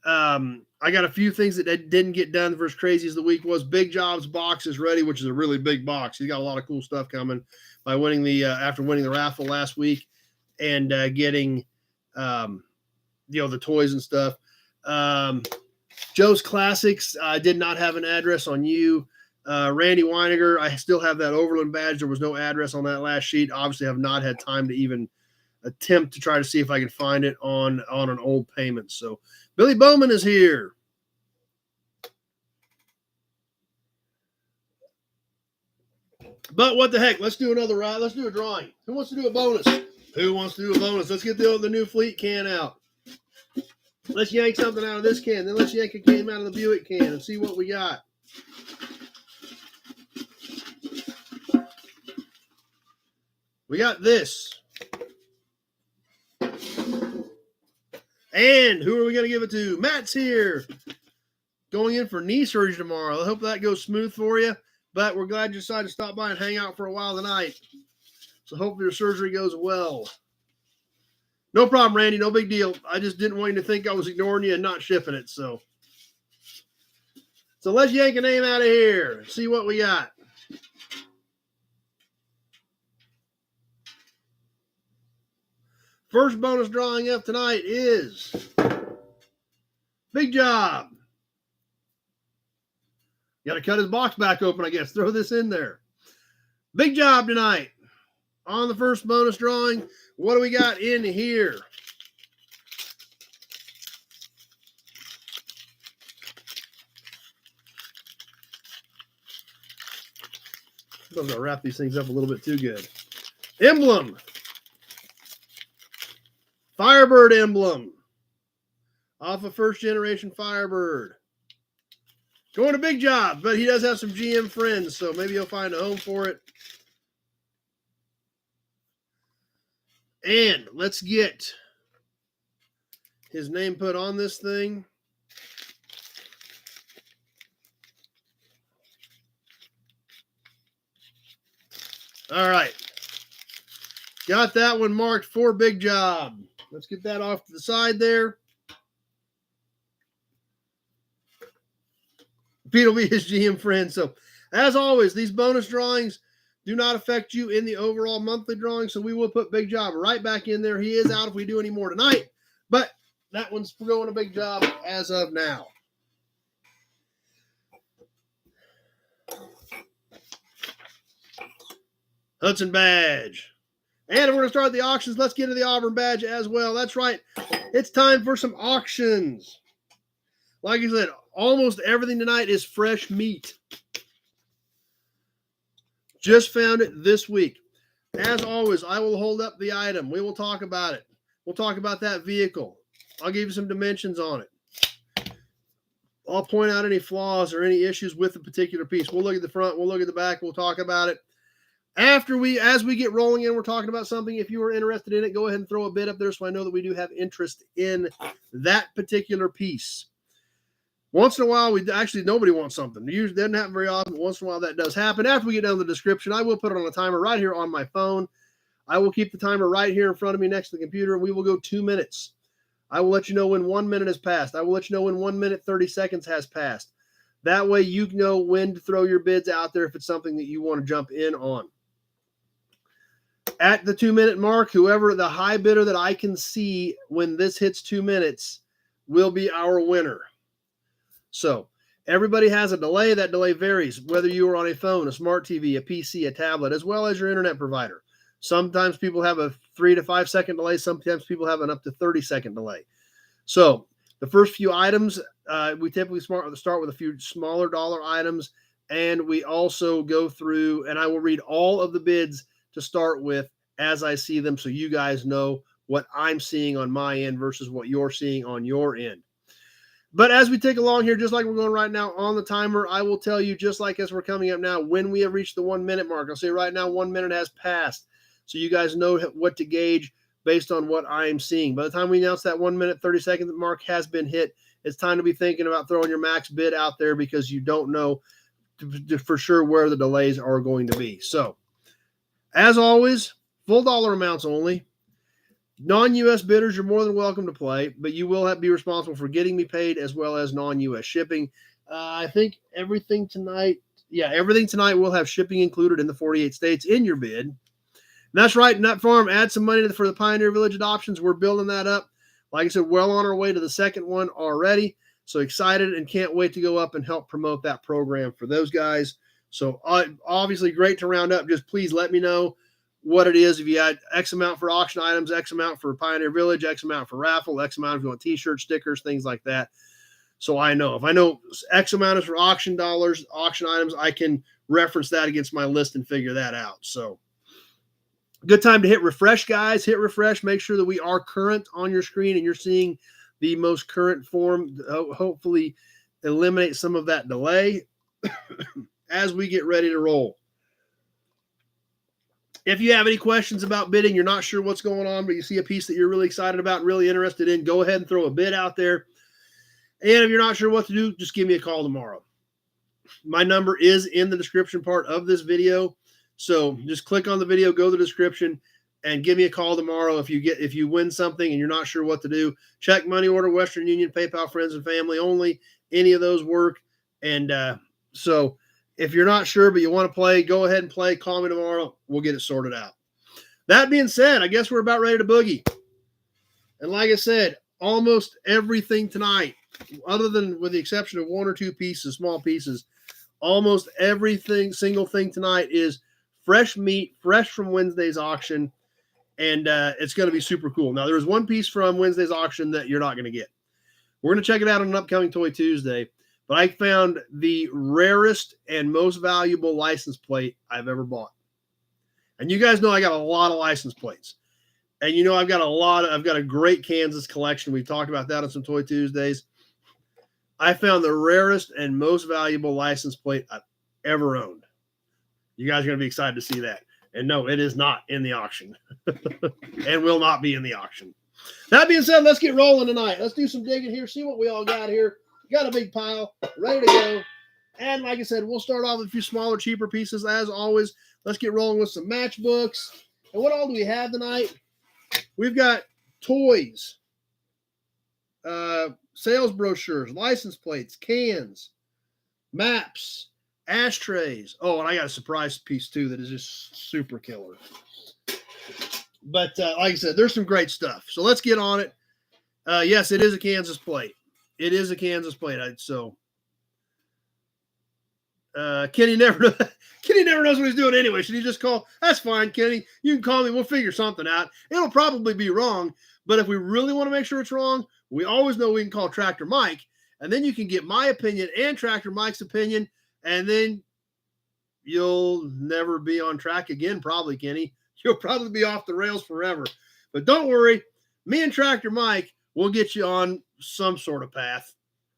I got a few things that didn't get done for as crazy as the week was. Big Job's box is ready, which is a really big box. He's got a lot of cool stuff coming by winning after winning the raffle last week and getting the toys and stuff. Joe's Classics, I did not have an address on you. Randy Weiniger, I still have that Overland badge. There was no address on that last sheet. Obviously, I have not had time to even attempt to try to see if I can find it on an old payment. So Billy Bowman is here. But what the heck? Let's do another ride. Let's do a drawing. Who wants to do a bonus? Who wants to do a bonus? Let's get the new fleet can out. Let's yank something out of this can. Then let's yank a can out of the Buick can and see what we got. We got this. And who are we going to give it to? Matt's here. Going in for knee surgery tomorrow. I hope that goes smooth for you. But we're glad you decided to stop by and hang out for a while tonight. So hopefully your surgery goes well. No problem, Randy. No big deal. I just didn't want you to think I was ignoring you and not shipping it. So let's yank a name out of here. See what we got. First bonus drawing up tonight is Big Job. Got to cut his box back open, I guess. Throw this in there. Big Job tonight. On the first bonus drawing, what do we got in here? Sometimes I'll wrap these things up a little bit too good. Emblem. Firebird emblem. Off of first generation Firebird. Going to big job, but he does have some GM friends, so maybe he'll find a home for it. And let's get his name put on this thing. All right. Got that one marked for big job. Let's get that off to the side there. Pete will be his GM friend. So, as always, these bonus drawings do not affect you in the overall monthly drawing. So, we will put Big Job right back in there. He is out if we do any more tonight. But that one's going to Big Job as of now. Hudson badge. And we're going to start the auctions. Let's get to the Auburn badge as well. That's right. It's time for some auctions. Like I said, almost everything tonight is fresh meat. Just found it this week. As always, I will hold up the item. We will talk about it. We'll talk about that vehicle. I'll give you some dimensions on it. I'll point out any flaws or any issues with the particular piece. We'll look at the front. We'll look at the back. We'll talk about it. As we get rolling in, we're talking about something. If you are interested in it, go ahead and throw a bid up there so I know that we do have interest in that particular piece. Once in a while, nobody wants something. It usually doesn't happen very often, but once in a while that does happen. After we get down to the description, I will put it on a timer right here on my phone. I will keep the timer right here in front of me next to the computer, and we will go 2 minutes. I will let you know when 1 minute has passed. I will let you know when 1 minute, 30 seconds has passed. That way you know when to throw your bids out there if it's something that you want to jump in on. At the 2 minute mark, whoever the high bidder that I can see when this hits 2 minutes will be our winner. So everybody has a delay. That delay varies, whether you are on a phone, a smart TV, a PC, a tablet, as well as your internet provider. Sometimes people have a 3 to 5 second delay. Sometimes people have an up to 30-second delay. So the first few items, we typically start with a few smaller dollar items, and we also go through, and I will read all of the bids to start with as I see them, so you guys know what I'm seeing on my end versus what you're seeing on your end. But as we take along here, just like we're going right now on the timer, I will tell you, just like as we're coming up now, when we have reached the 1 minute mark. I'll say right now 1 minute has passed, so you guys know what to gauge based on what I am seeing. By the time we announce that 1 minute, 30-second mark has been hit, it's time to be thinking about throwing your max bid out there because you don't know for sure where the delays are going to be. So, as always, full dollar amounts only. Non-U.S. bidders, you're more than welcome to play, but you will be responsible for getting me paid as well as non-U.S. shipping. I think everything tonight will have shipping included in the 48 states in your bid. And that's right, Nut Farm, add some money for the Pioneer Village adoptions. We're building that up. Like I said, well on our way to the second one already. So excited and can't wait to go up and help promote that program for those guys. So obviously great to round up. Just please let me know what it is. If you had X amount for auction items, X amount for Pioneer Village, X amount for Raffle, X amount if you want t-shirts, stickers, things like that. So I know. If I know X amount is for auction dollars, auction items, I can reference that against my list and figure that out. So good time to hit refresh, guys. Hit refresh. Make sure that we are current on your screen and you're seeing the most current form. Hopefully eliminate some of that delay as we get ready to roll. If you have any questions about bidding, you're not sure what's going on, but you see a piece that you're really excited about and really interested in, go ahead and throw a bid out there. And if you're not sure what to do, just give me a call tomorrow. My number is in the description part of this video. So just click on the video, go to the description, and give me a call tomorrow if you win something and you're not sure what to do. Check, money order, Western Union, PayPal, friends and family only. Any of those work. And so if you're not sure but you want to play, go ahead and play. Call me tomorrow. We'll get it sorted out. That being said, I guess we're about ready to boogie. And like I said, almost everything tonight, other than with the exception of one or two pieces, small pieces, almost everything, single thing tonight is fresh meat, fresh from Wednesday's auction. And it's going to be super cool. Now, there's one piece from Wednesday's auction that you're not going to get. We're going to check it out on an upcoming Toy Tuesday. but I found the rarest and most valuable license plate I've ever bought. And you guys know I got a lot of license plates. And you know I've got a great Kansas collection. We talked about that on some Toy Tuesdays. I found the rarest and most valuable license plate I've ever owned. You guys are going to be excited to see that. And no, it is not in the auction and will not be in the auction. That being said, let's get rolling tonight. Let's do some digging here, see what we all got here. Got a big pile, ready to go. And like I said, we'll start off with a few smaller, cheaper pieces as always. Let's get rolling with some matchbooks. And what all do we have tonight? We've got toys, sales brochures, license plates, cans, maps, ashtrays. Oh, and I got a surprise piece too that is just super killer. But like I said, there's some great stuff. So let's get on it. Yes, it is a Kansas plate. It is a Kansas plate. Kenny never knows what he's doing anyway. Should he just call? That's fine, Kenny. You can call me. We'll figure something out. It'll probably be wrong. But if we really want to make sure it's wrong, we always know we can call Tractor Mike. And then you can get my opinion and Tractor Mike's opinion. And then you'll never be on track again, probably, Kenny. You'll probably be off the rails forever. But don't worry. Me and Tractor Mike will get you on some sort of path.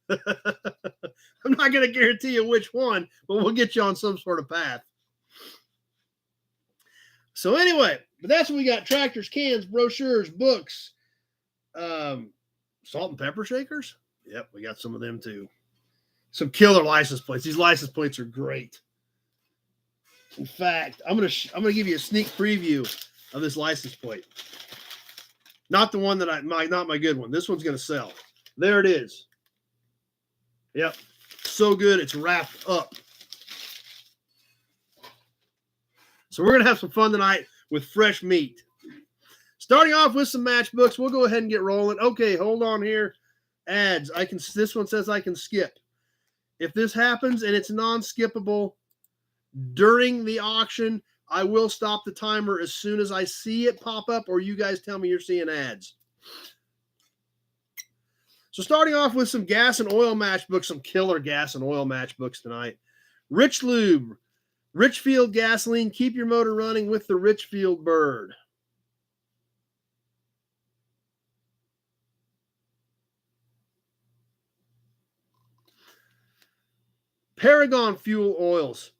I'm not going to guarantee you which one, but we'll get you on some sort of path. So anyway, but that's what we got. Tractors, cans, brochures, books, salt and pepper shakers. Yep, we got some of them too. Some killer license plates. These license plates are great. In fact, I'm gonna give you a sneak preview of this license plate. Not the one that not my good one. This one's gonna sell. There it is. Yep, so good it's wrapped up. So we're gonna have some fun tonight with fresh meat. Starting off with some matchbooks, we'll go ahead and get rolling. Okay, hold on here. Ads. This one says I can skip. If this happens and it's non-skippable during the auction, I will stop the timer as soon as I see it pop up or you guys tell me you're seeing ads. So starting off with some gas and oil matchbooks, some killer gas and oil matchbooks tonight. Rich Lube, Richfield gasoline, keep your motor running with the Richfield Bird. Paragon fuel oils.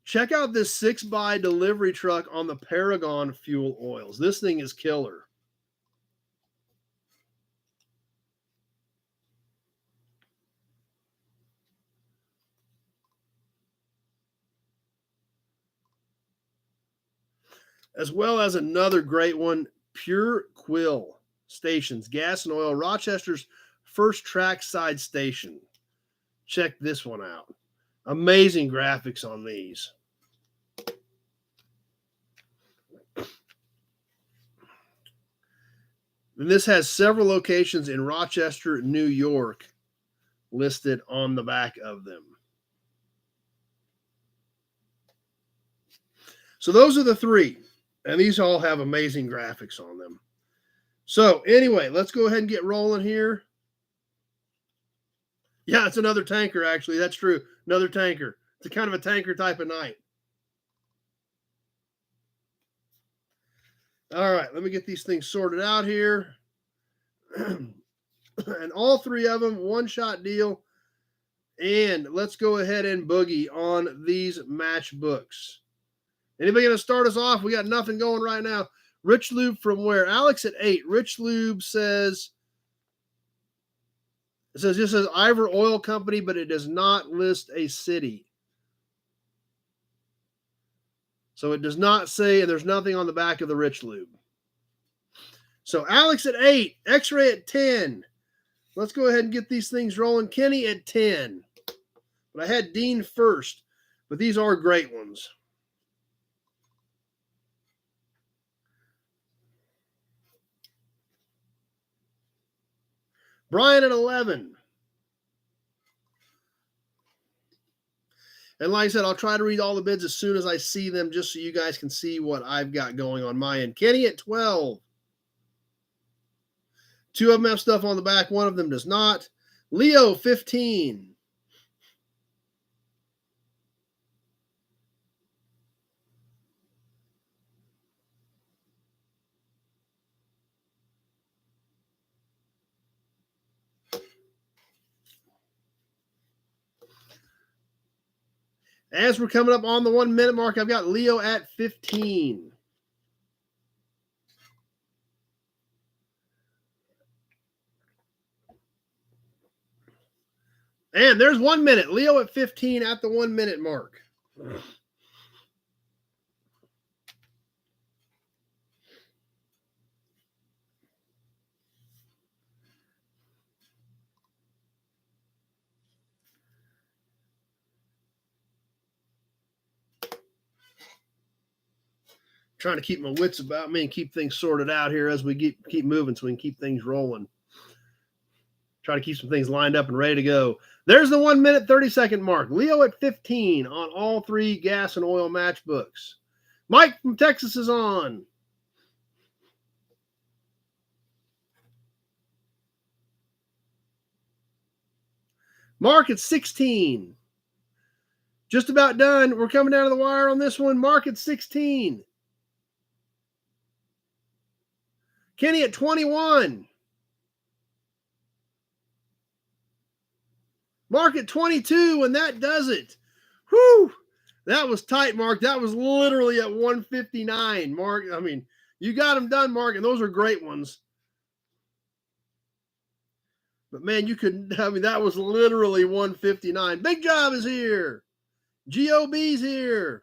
Check out this 6x delivery truck on the Paragon fuel oils. This thing is killer. As well as another great one, Pure Quill Stations, gas and oil, Rochester's first trackside station. Check this one out. Amazing graphics on these. And this has several locations in Rochester, New York, listed on the back of them. So those are the three. And these all have amazing graphics on them. So anyway, let's go ahead and get rolling here. Yeah, it's another tanker, actually. That's true. Another tanker. It's a kind of a tanker type of night. All right, let me get these things sorted out here. And all three of them, one-shot deal. And let's go ahead and boogie on these matchbooks. Anybody going to start us off? We got nothing going right now. Rich Lube from where? Alex at 8. Rich Lube says, this says Ivor Oil Company, but it does not list a city. So it does not say, and there's nothing on the back of the Rich Lube. So Alex at 8, X-Ray at 10. Let's go ahead and get these things rolling. Kenny at 10. But I had Dean first, but these are great ones. Brian at 11. And like I said, I'll try to read all the bids as soon as I see them, just so you guys can see what I've got going on my end. Kenny at 12. Two of them have stuff on the back. One of them does not. Leo, 15. As we're coming up on the 1 minute mark, I've got Leo at 15. And there's 1 minute. Leo at 15 at the 1 minute mark. Trying to keep my wits about me and keep things sorted out here as we keep moving so we can keep things rolling. Try to keep some things lined up and ready to go. There's the 1 minute, 30-second mark. Leo at 15 on all 3 gas and oil matchbooks. Mike from Texas is on. Mark at 16. Just about done. We're coming down to the wire on this one. Mark at 16. Kenny at 21. Mark at 22, and that does it. Whew. That was tight, Mark. That was literally at 159. Mark, I mean, you got them done, Mark, and those are great ones. But, man, that was literally 159. Big Job is here. GOB's here.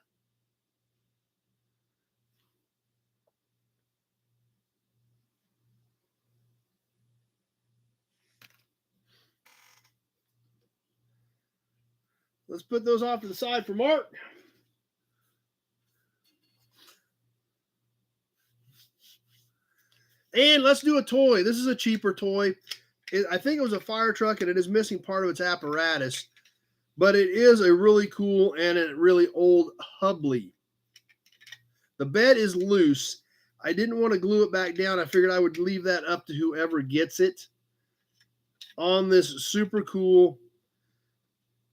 Let's put those off to the side for Mark. And let's do a toy. This is a cheaper toy. I think it was a fire truck, and it is missing part of its apparatus. But it is a really cool and a really old Hubley. The bed is loose. I didn't want to glue it back down. I figured I would leave that up to whoever gets it on this super cool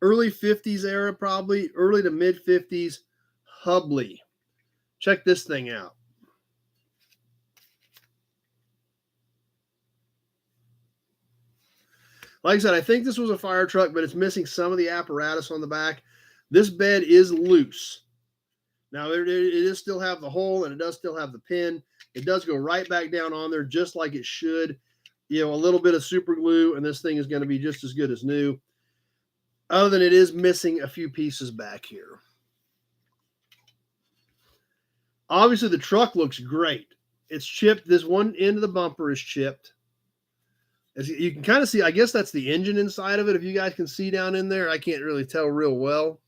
early 50s era, probably early to mid 50s Hubley. Check this thing out. Like I said, I think this was a fire truck, but it's missing some of the apparatus on the back. This bed is loose. Now, it does still have the hole, and it does still have the pin. It does go right back down on there just like it should. You know, a little bit of super glue, and this thing is going to be just as good as new. Other than it is missing a few pieces back here. Obviously, the truck looks great. It's chipped. This one end of the bumper is chipped. As you can kind of see, I guess that's the engine inside of it. If you guys can see down in there, I can't really tell real well.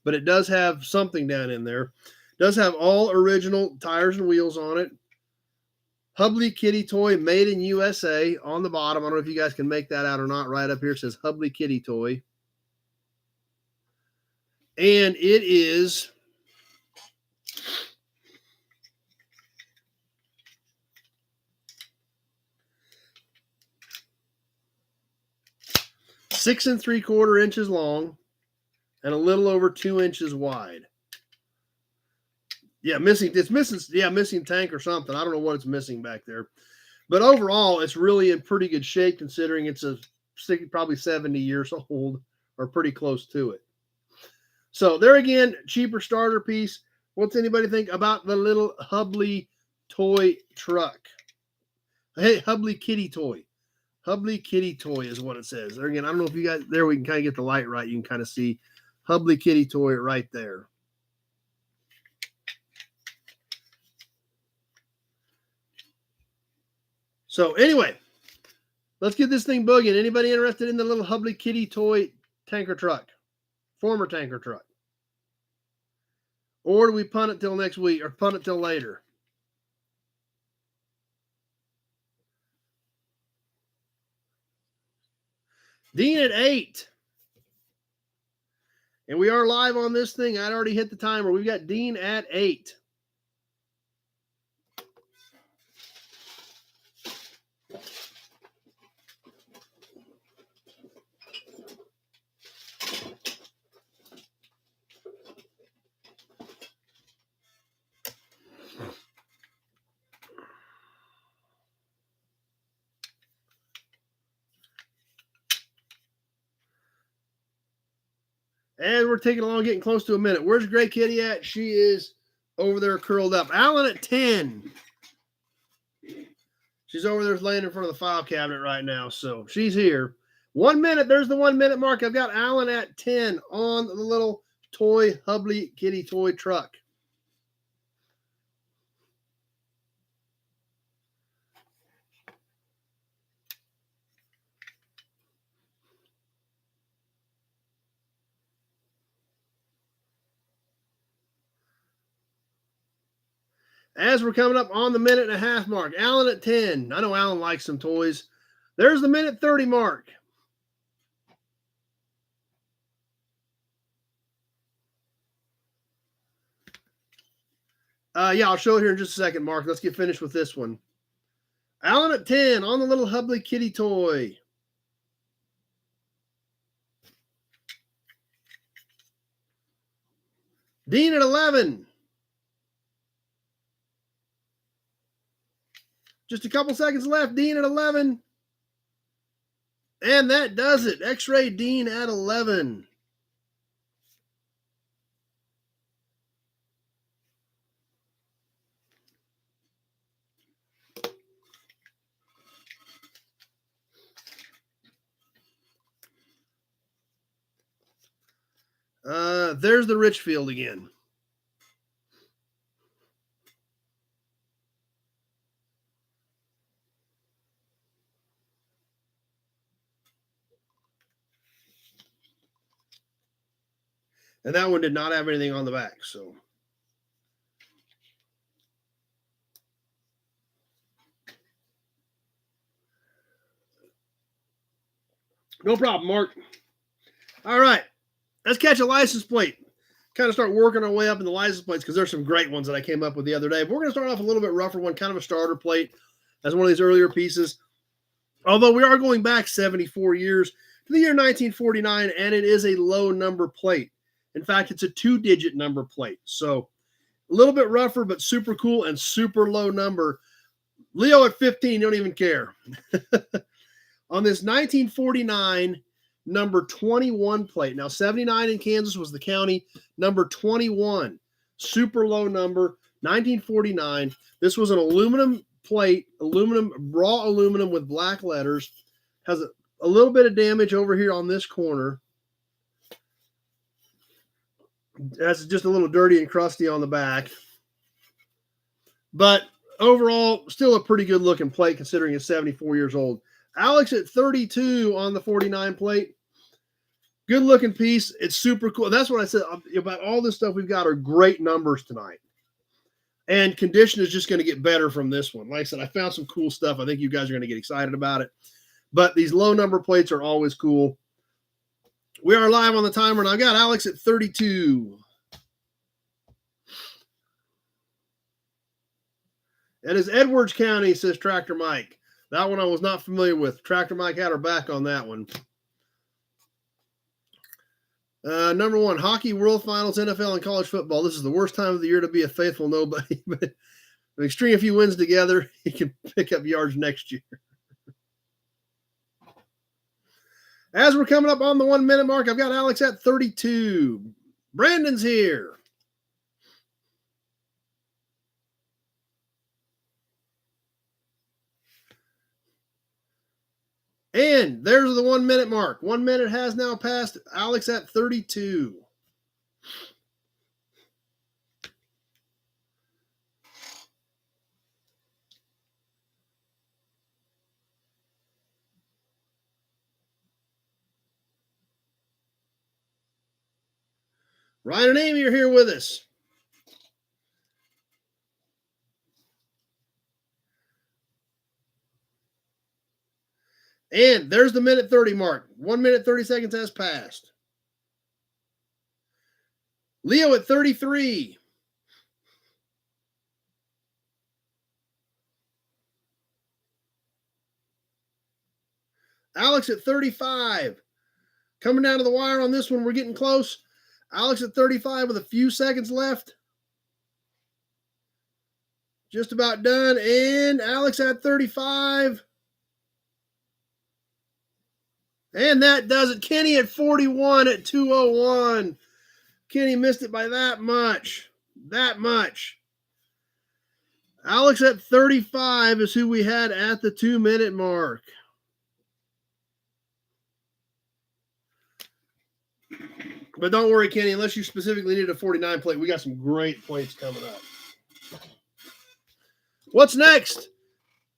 But it does have something down in there. It does have all original tires and wheels on it. Hubley Kitty Toy, made in USA on the bottom. I don't know if you guys can make that out or not. Right up here it says Hubley Kitty Toy. And it is six and 3/4 inches long and a little over 2 inches wide. Yeah, missing tank or something. I don't know what it's missing back there. But overall, it's really in pretty good shape considering it's probably 70 years old or pretty close to it. So there again, cheaper starter piece. What's anybody think about the little Hubley toy truck? Hey, Hubley Kitty Toy. Hubley Kitty Toy is what it says. There again, I don't know if you guys, there we can kind of get the light right. You can kind of see Hubley Kitty Toy right there. So anyway, let's get this thing boogieing. Anybody interested in the little Hubley Kitty Toy tanker truck? Former tanker truck? Or do we punt it till next week or punt it till later? Dean at 8. And we are live on this thing. I'd already hit the timer. We've got Dean at 8. And we're taking along, getting close to a minute. Where's Gray Kitty at? She is over there curled up. Alan at 10. She's over there laying in front of the file cabinet right now, so she's here. 1 minute. There's the 1 minute mark. I've got Alan at 10 on the little toy Hubley Kitty toy truck. As we're coming up on the minute and a half mark, Alan at 10. I know Alan likes some toys. There's the minute 30 mark. Yeah, I'll show it here in just a second, Mark. Let's get finished with this one. Alan at 10 on the little Hubley Kitty toy. Dean at 11. Just a couple seconds left. Dean at 11. And that does it. X-Ray Dean at 11. There's the Richfield again. And that one did not have anything on the back, so. No problem, Mark. All right. Let's catch a license plate. Kind of start working our way up in the license plates because there's some great ones that I came up with the other day. But we're going to start off a little bit rougher one, kind of a starter plate. That's one of these earlier pieces. Although we are going back 74 years to the year 1949, and it is a low number plate. In fact, it's a 2-digit number plate. So a little bit rougher, but super cool and super low number. Leo at 15, don't even care. On this 1949 number 21 plate. Now, 79 in Kansas was the county. Number 21, super low number, 1949. This was an aluminum plate, raw aluminum with black letters. Has a little bit of damage over here on this corner. That's just a little dirty and crusty on the back. But overall, still a pretty good looking plate considering it's 74 years old. Alex at 32 on the 49 plate. Good looking piece. It's super cool. That's what I said about all this stuff we've got are great numbers tonight. And condition is just going to get better from this one. Like I said, I found some cool stuff. I think you guys are going to get excited about it. But these low number plates are always cool. We are live on the timer, and I've got Alex at 32. That is Edwards County, says Tractor Mike. That one I was not familiar with. Tractor Mike had her back on that one. Number one, hockey, World Finals, NFL, and college football. This is the worst time of the year to be a faithful nobody. But if string a few wins together, he can pick up yards next year. As we're coming up on the 1 minute mark, I've got Alex at 32. Brandon's here. And there's the 1 minute mark. 1 minute has now passed. Alex at 32. Ryan and Amy are here with us. And there's the minute 30 mark. 1 minute, 30 seconds has passed. Leo at 33. Alex at 35. Coming down to the wire on this one. We're getting close. Alex at 35 with a few seconds left. Just about done. And Alex at 35. And that does it. Kenny at 41 at 201. Kenny missed it by that much. That much. Alex at 35 is who we had at the 2-minute mark. But don't worry, Kenny, unless you specifically needed a 49 plate, we got some great plates coming up. What's next?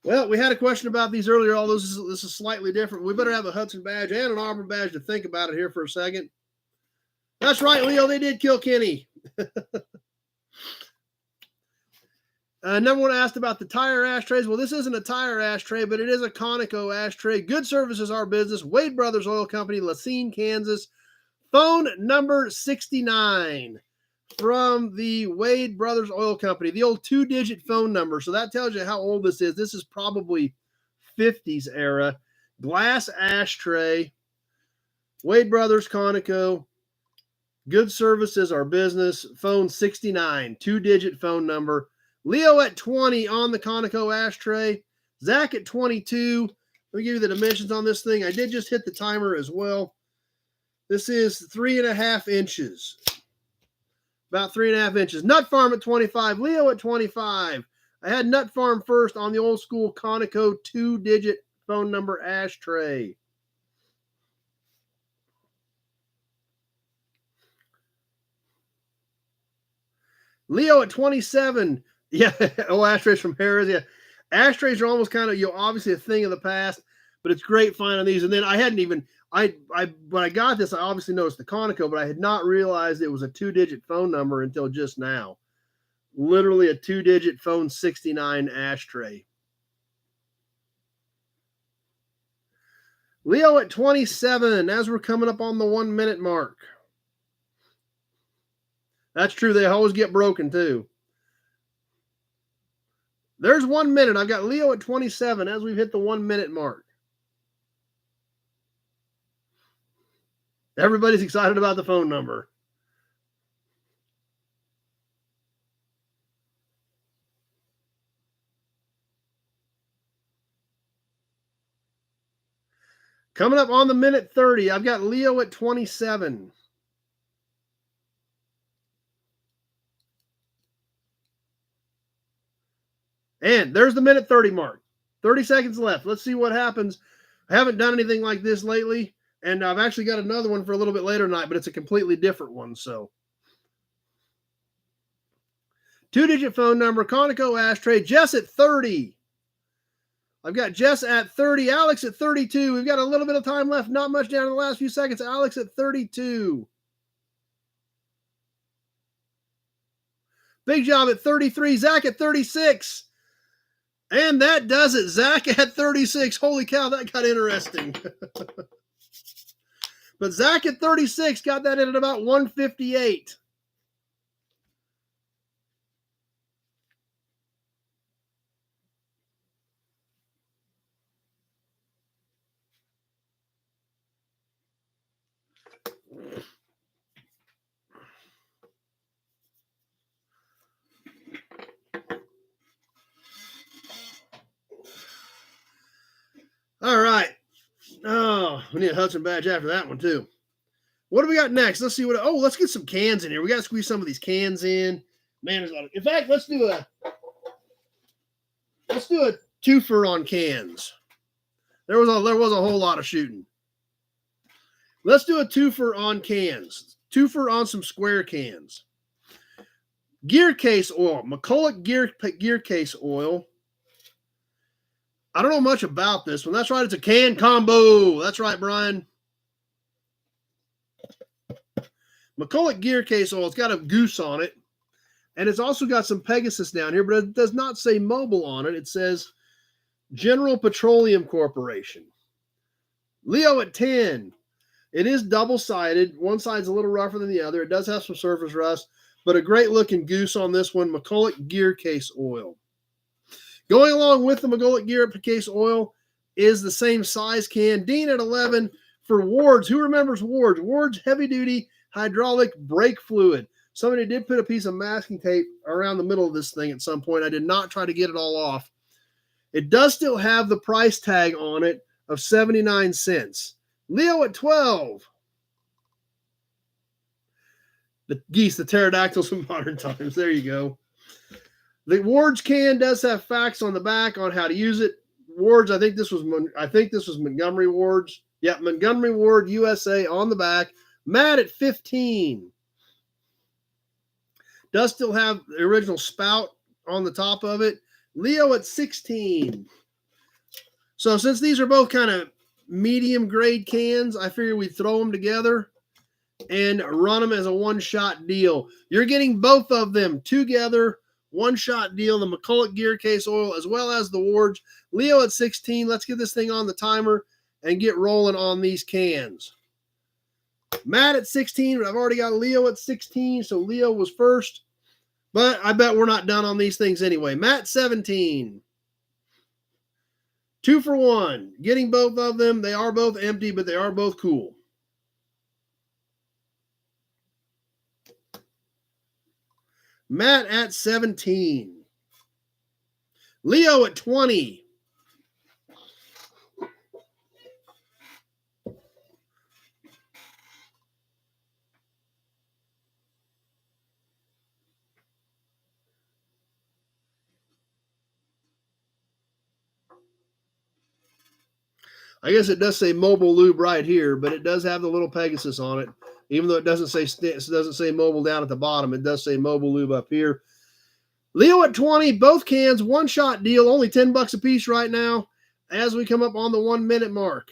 Well, we had a question about these earlier. Although this is slightly different. We better have a Hudson badge and an Auburn badge to think about it here for a second. That's right, Leo. They did kill Kenny. Number one asked about the tire ashtrays. Well, this isn't a tire ashtray, but it is a Conoco ashtray. Good Service is our business. Wade Brothers Oil Company, Lacine, Kansas. Phone number 69 from the Wade Brothers Oil Company, the old 2-digit phone number. So that tells you how old this is. This is probably 50s era. Glass ashtray. Wade Brothers, Conoco. Good Service is our business. Phone 69, 2-digit phone number. Leo at 20 on the Conoco ashtray. Zach at 22. Let me give you the dimensions on this thing. I did just hit the timer as well. This is 3.5 inches. About 3.5 inches. Nut Farm at 25. Leo at 25. I had Nut Farm first on the old school Conoco 2-digit phone number ashtray. Leo at 27. Yeah, ashtrays from Harris. Yeah, ashtrays are almost kind of, obviously a thing of the past, but it's great finding these. And then I hadn't even, when I got this, I obviously noticed the Conoco, but I had not realized it was a 2-digit phone number until just now. Literally a 2-digit phone 69 ashtray. Leo at 27, as we're coming up on the 1-minute mark. That's true. They always get broken too. There's 1 minute. I've got Leo at 27 as we've hit the 1-minute mark. Everybody's excited about the phone number. Coming up on the minute 30, I've got Leo at 27. And there's the minute 30 mark. 30 seconds left. Let's see what happens. I haven't done anything like this lately, and I've actually got another one for a little bit later tonight, but it's a completely different one. So 2-digit phone number, Conoco ashtray, Jess at 30. I've got Jess at 30, Alex at 32. We've got a little bit of time left, not much down in the last few seconds. Alex at 32. Big Job at 33, Zach at 36. And that does it. Zach at 36. Holy cow, that got interesting. But Zach at 36 got that in at about 158. All right. Oh, we need a Hudson badge after that one too. What do we got next? Let's see what. Oh, let's get some cans in here. We got to squeeze some of these cans in. Man, there's a lot of. In fact, let's do a twofer on cans. There was a whole lot of shooting. Let's do a twofer on cans. Twofer on some square cans. Gear case oil. McCulloch gear case oil. I don't know much about this one. That's right. It's a can combo. That's right, Brian. McCulloch gear case oil. It's got a goose on it. And it's also got some Pegasus down here, but it does not say Mobil on it. It says General Petroleum Corporation. Leo at 10. It is double-sided. One side's a little rougher than the other. It does have some surface rust, but a great-looking goose on this one. McCulloch gear case oil. Going along with the McCulloch gear case oil is the same size can. Dean at 11 for Ward's. Who remembers Ward's? Ward's heavy-duty hydraulic brake fluid. Somebody did put a piece of masking tape around the middle of this thing at some point. I did not try to get it all off. It does still have the price tag on it of 79 cents. Leo at 12. The geese, the pterodactyls of modern times. There you go. The Ward's can does have facts on the back on how to use it. Ward's, I think this was Montgomery Ward's. Yeah, Montgomery Ward USA on the back. Matt at 15. Does still have the original spout on the top of it. Leo at 16. So since these are both kind of medium grade cans, I figure we'd throw them together and run them as a one-shot deal. You're getting both of them together, one-shot deal, the McCulloch gear case oil as well as the Ward's. Leo at 16. Let's get this thing on the timer and get rolling on these cans. Matt at 16, but I've already got Leo at 16, so Leo was first. But I bet we're not done on these things anyway. Matt 17. 2 for 1. Getting both of them. They are both empty, but they are both cool. Matt at 17. Leo at 20. I guess it does say mobile lube right here, but it does have the little Pegasus on it. Even though it doesn't say mobile down at the bottom, it does say mobile lube up here. Leo at 20, both cans, one-shot deal, only $10 a piece right now as we come up on the 1 minute mark.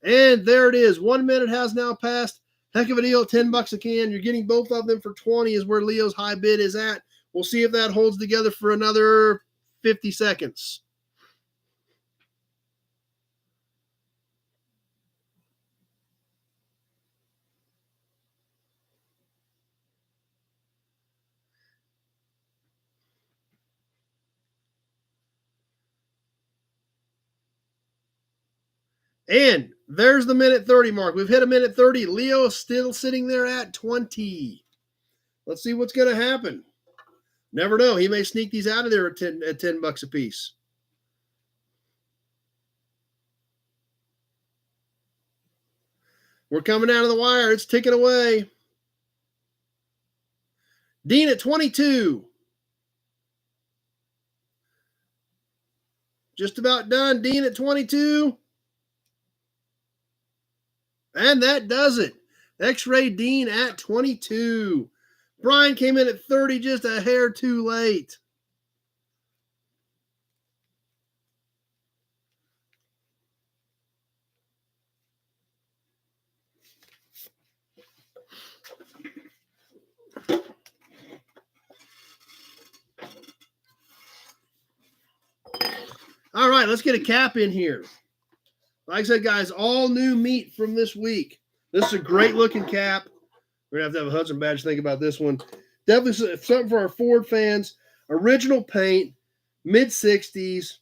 And there it is. 1 minute has now passed. Heck of a deal, $10 a can. You're getting both of them for 20 is where Leo's high bid is at. We'll see if that holds together for another 50 seconds. And there's the minute 30 mark. We've hit a minute 30. Leo is still sitting there at 20. Let's see what's going to happen. Never know. He may sneak these out of there at $10 a piece. We're coming down to the wire. It's ticking away. Dean at 22. Just about done. Dean at 22. And that does it. X-Ray Dean at 22. Brian came in at 30, just a hair too late. All right, let's get a cap in here. Like I said, guys, all new meat from this week. This is a great looking cap. We're going to have a Hudson badge. Think about this one. Definitely something for our Ford fans. Original paint, mid-60s,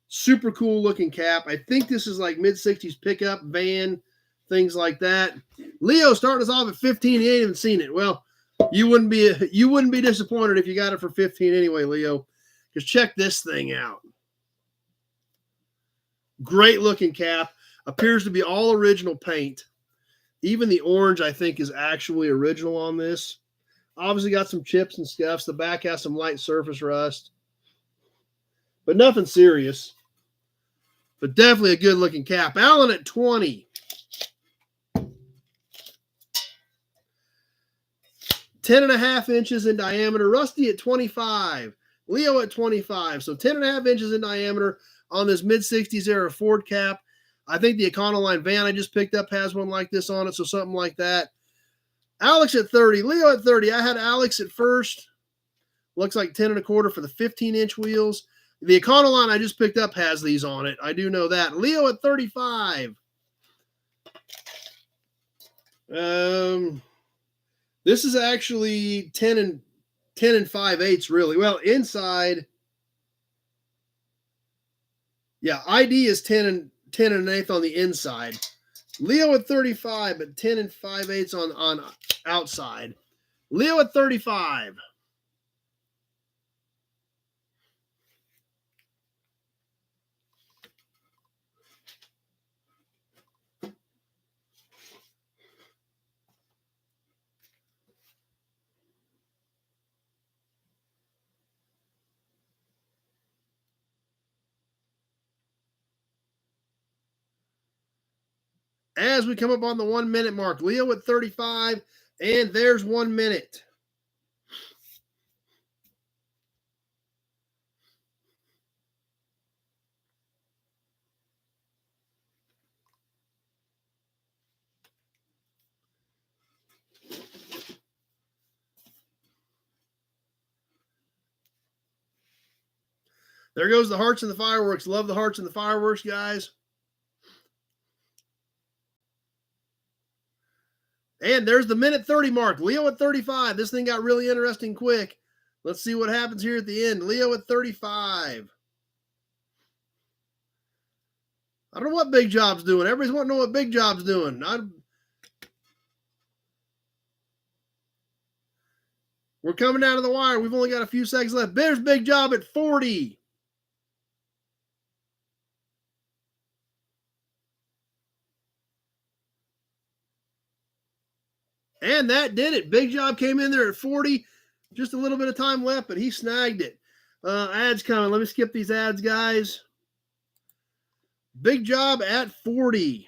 super cool looking cap. I think this is like mid-60s pickup, van, things like that. Leo starting us off at 15. He ain't even seen it. Well, you wouldn't be disappointed if you got it for 15 anyway, Leo. Just check this thing out. Great looking cap. Appears to be all original paint. Even the orange, I think, is actually original on this. Obviously got some chips and scuffs. The back has some light surface rust. But nothing serious. But definitely a good looking cap. Allen at 20. 10.5 inches in diameter. Rusty at 25. Leo at 25. So 10.5 inches in diameter on this mid-60s era Ford cap. I think the Econoline van I just picked up has one like this on it, so something like that. Alex at 30. Leo at 30. I had Alex at first. Looks like 10.25 for the 15-inch wheels. The Econoline I just picked up has these on it. I do know that. Leo at 35. This is actually 10 and 5/8 really. Well, inside, yeah, ID is 10 and 1/8 on the inside. Leo at 35, but 10 and 5/8 on outside. Leo at 35. As we come up on the 1 minute mark, Leo at 35, and there's 1 minute. There goes the hearts and the fireworks. Love the hearts and the fireworks, guys. And there's the minute 30 mark. Leo at 35. This thing got really interesting quick. Let's see what happens here at the end. Leo at 35. I don't know what Big Job's doing. Everybody's wanting to know what Big Job's doing. We're coming down to the wire. We've only got a few seconds left. There's Big Job at 40. And that did it. Big Job came in there at 40. Just a little bit of time left, but he snagged it. Ads coming. Let me skip these ads, guys. Big Job at 40.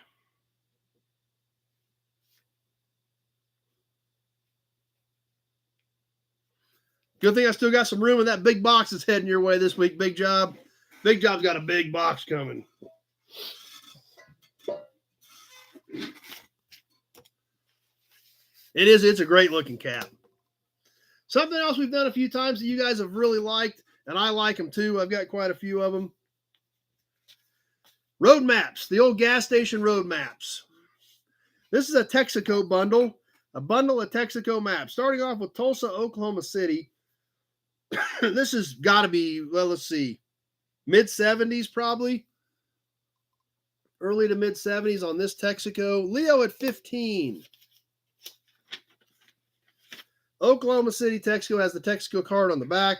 Good thing I still got some room in that big box that's heading your way this week, Big Job. Big Job's got a big box coming. It's a great looking cap. Something else we've done a few times that you guys have really liked, and I like them too. I've got quite a few of them. Road maps, the old gas station road maps. This is a Texaco bundle, a bundle of Texaco maps. Starting off with Tulsa, Oklahoma City. This has got to be, well, let's see, mid-70s probably. Early to mid-70s on this Texaco. Leo at 15. Oklahoma City Texaco has the Texaco card on the back.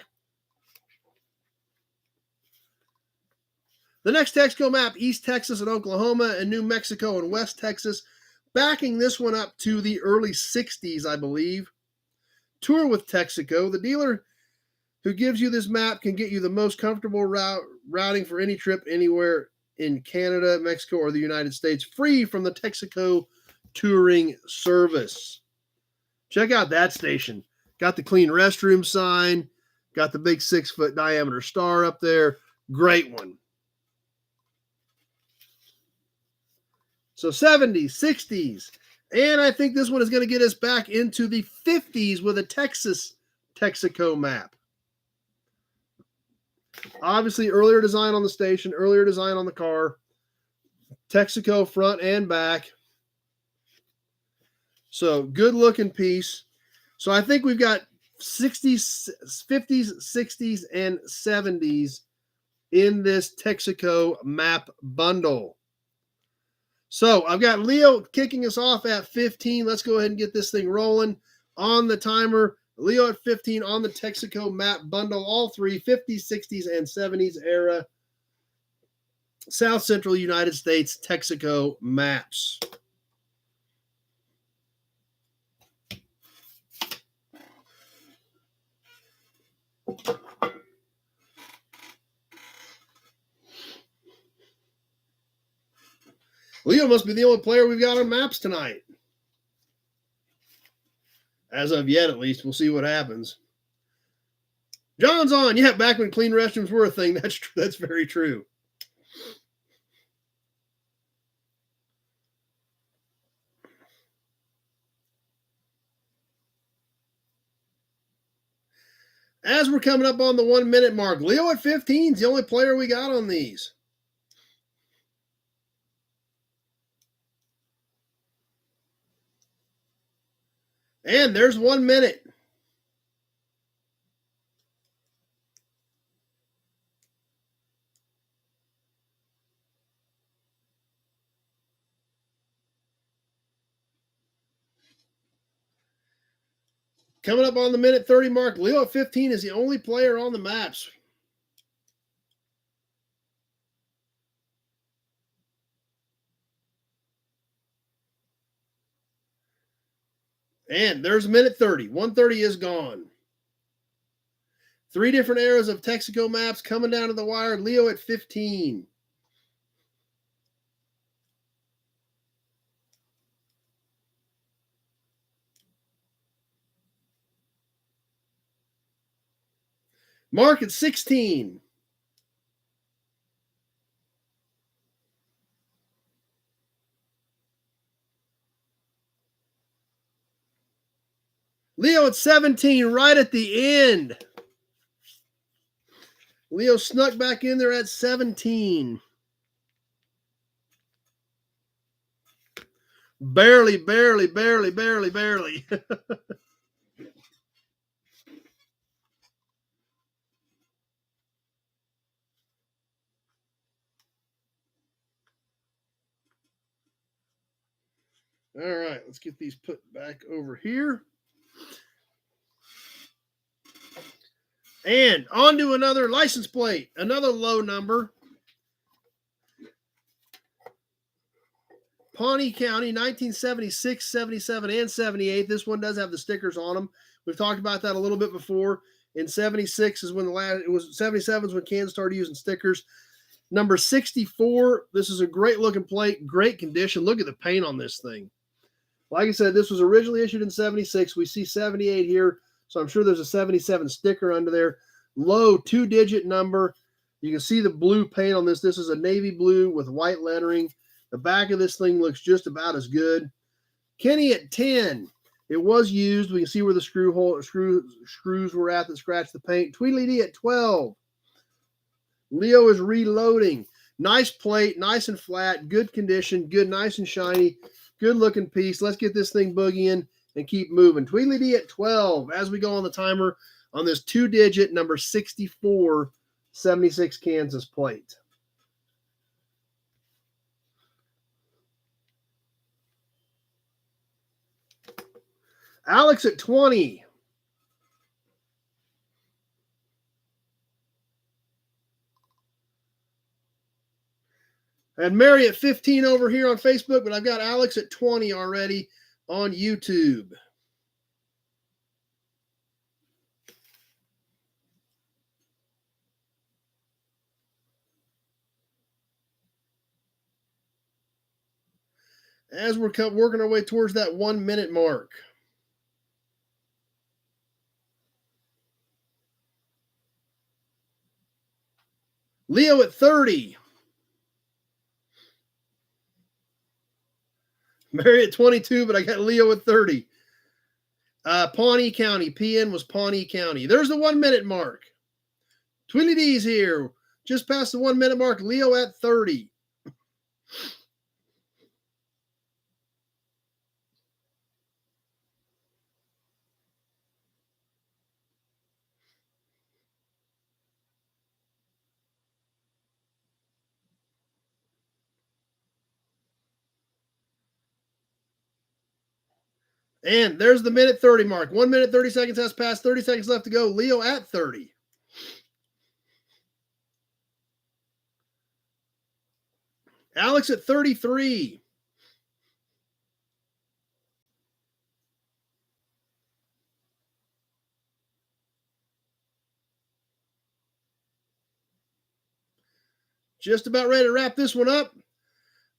The next Texaco map, East Texas and Oklahoma, and New Mexico and West Texas. Backing this one up to the early 60s, I believe. Tour with Texaco. The dealer who gives you this map can get you the most comfortable routing for any trip anywhere in Canada, Mexico, or the United States, free from the Texaco touring service. Check out that station. Got the clean restroom sign. Got the big 6-foot diameter star up there. Great one. So 70s, 60s. And I think this one is going to get us back into the 50s with a Texaco map. Obviously, earlier design on the station, earlier design on the car. Texaco front and back. So good looking piece. So I think we've got 60s, 50s, 60s, and 70s in this Texaco map bundle. So I've got Leo kicking us off at 15. Let's go ahead and get this thing rolling on the timer. Leo at 15 on the Texaco map bundle. All three, 50s, 60s, and 70s era South Central United States Texaco maps. Leo must be the only player we've got on maps tonight. As of yet, at least. We'll see what happens. John's on. Yeah, back when clean restrooms were a thing. That's very true. As we're coming up on the 1 minute mark, Leo at 15 is the only player we got on these. And there's 1 minute. Coming up on the minute 30 mark, Leo at 15 is the only player on the maps. And there's minute 30. 130 is gone. 3 different eras of Texaco maps coming down to the wire. Leo at 15. Mark at 16. Leo at 17, right at the end. Leo snuck back in there at 17. Barely, barely, barely, barely, barely. All right, let's get these put back over here. And on to another license plate, another low number. Pawnee County, 1976, 77, and 78. This one does have the stickers on them. We've talked about that a little bit before. In 76 is when it was 77 is when Kansas started using stickers. Number 64, this is a great looking plate, great condition. Look at the paint on this thing. Like I said, this was originally issued in 76. We see 78 here, so I'm sure there's a 77 sticker under there. Low 2-digit number. You can see the blue paint on this. This is a navy blue with white lettering. The back of this thing looks just about as good. Kenny at 10. It was used. We can see where the screws were at that scratched the paint. Tweedledee at 12. Leo is reloading. Nice plate, nice and flat, good condition, good, nice and shiny, good looking piece. Let's get this thing boogieing and keep moving. Tweedledee at 12 as we go on the timer on this 2-digit number 64 76 Kansas plate. Alex at 20. And Mary at 15 over here on Facebook, but I've got Alex at 20 already on YouTube. As we're working our way towards that 1 minute mark. Leo at 30. Mary at 22, but I got Leo at 30. Pawnee County. PN was Pawnee County. There's the 1 minute mark. Tweedledee's here. Just past the 1 minute mark. Leo at 30. And there's the minute 30 mark. 1 minute, 30 seconds has passed. 30 seconds left to go. Leo at 30. Alex at 33. Just about ready to wrap this one up.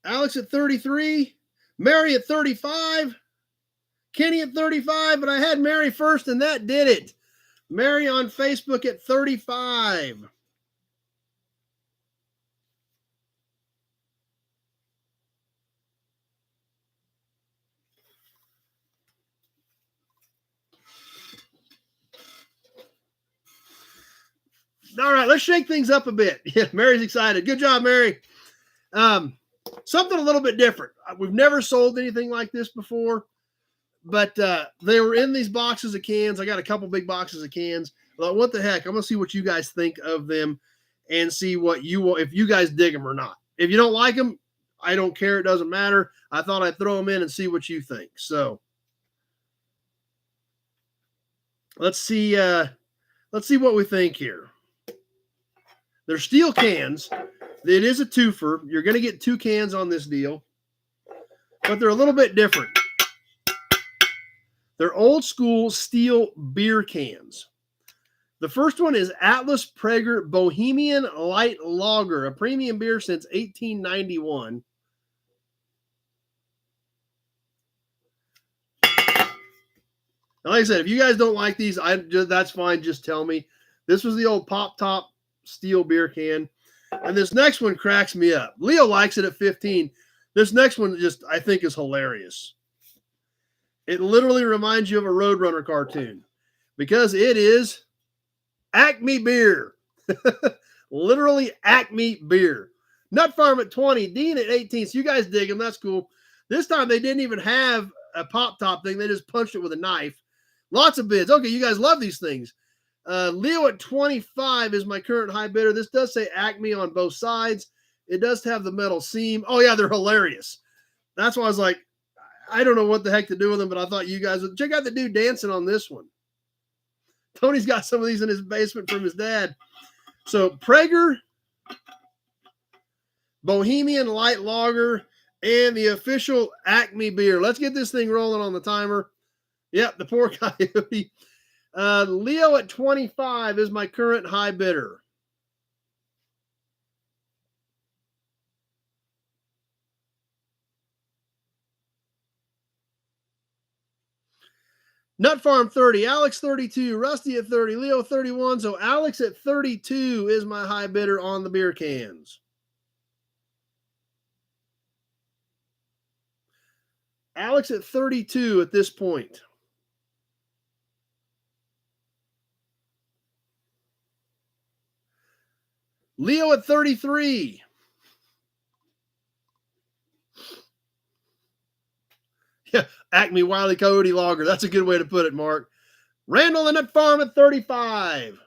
Alex at 33. Mary at 35. Kenny at 35, but I had Mary first, and that did it. Mary on Facebook at 35. All right, let's shake things up a bit. Yeah, Mary's excited. Good job, Mary. Something a little bit different. We've never sold anything like this before, but they were in these boxes of cans. I got a couple big boxes of cans. Well, what the heck? I'm going to see what you guys think of them and see what you will, if you guys dig them or not. If you don't like them, I don't care. It doesn't matter. I thought I'd throw them in and see what you think. So let's see what we think here. They're steel cans. It is a twofer. You're going to get 2 cans on this deal, but they're a little bit different. They're old school steel beer cans. The first one is Atlas Prager Bohemian Light Lager, a premium beer since 1891. Now, like I said, if you guys don't like these, that's fine. Just tell me. This was the old pop top steel beer can. And this next one cracks me up. Leo likes it at 15. This next one just, I think, is hilarious. It literally reminds you of a Roadrunner cartoon because it is Acme beer. Literally Acme beer. Nut Farm at 20, Dean at 18. So you guys dig them. That's cool. This time they didn't even have a pop top thing. They just punched it with a knife. Lots of bids. Okay, you guys love these things. Leo at 25 is my current high bidder. This does say Acme on both sides. It does have the metal seam. Oh, yeah, they're hilarious. That's why I was like, I don't know what the heck to do with them, but I thought you guys would. Check out the dude dancing on this one. Tony's got some of these in his basement from his dad. So Prager, Bohemian Light Lager, and the official Acme beer. Let's get this thing rolling on the timer. Yep, the poor coyote. Leo at 25 is my current high bidder. Nut Farm 30, Alex 32, Rusty at 30, Leo 31. So Alex at 32 is my high bidder on the beer cans. Alex at 32 at this point. Leo at 33. Yeah, Acme Wile E. Coyote Lager. That's a good way to put it, Mark. Randall and Nut Farm at 35.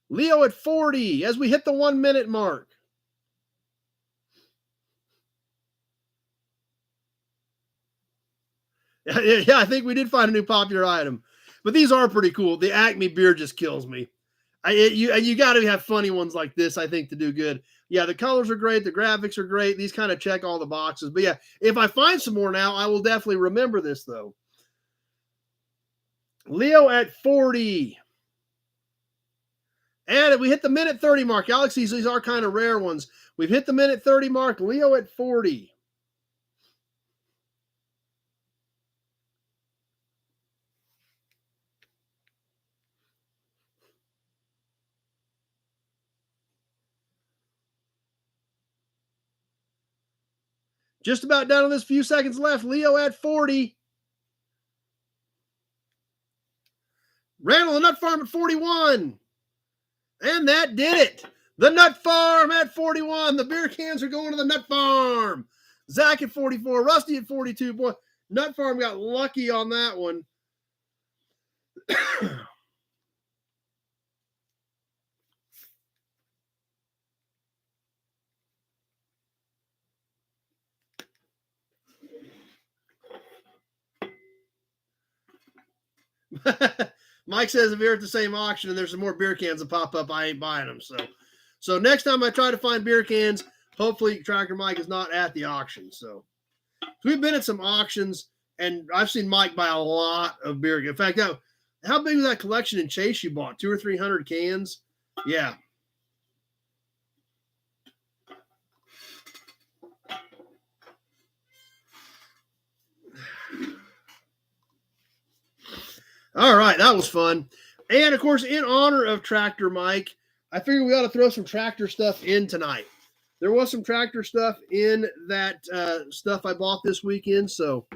Leo at 40 as we hit the 1 minute mark. Yeah, I think we did find a new popular item. But these are pretty cool. The Acme beer just kills me. You got to have funny ones like this, I think, to do good. Yeah, the colors are great. The graphics are great. These kind of check all the boxes. But yeah, if I find some more now, I will definitely remember this, though. Leo at 40. And we hit the minute 30 mark. Alex, these are kind of rare ones. We've hit the minute 30 mark. Leo at 40. Just about done on this, few seconds left. Leo at 40. Randall, the Nut Farm at 41. And that did it. The Nut Farm at 41. The beer cans are going to the Nut Farm. Zach at 44. Rusty at 42. Boy, Nut Farm got lucky on that one. Mike says if you're at the same auction and there's some more beer cans that pop up, I ain't buying them. So next time I try to find beer cans, hopefully Tractor Mike is not at the auction. So we've been at some auctions, and I've seen Mike buy a lot of beer. In fact, how big was that collection in Chase you bought? 200 or 300 cans? Yeah. All right, that was fun. And, of course, in honor of Tractor Mike, I figured we ought to throw some tractor stuff in tonight. There was some tractor stuff in that stuff I bought this weekend, so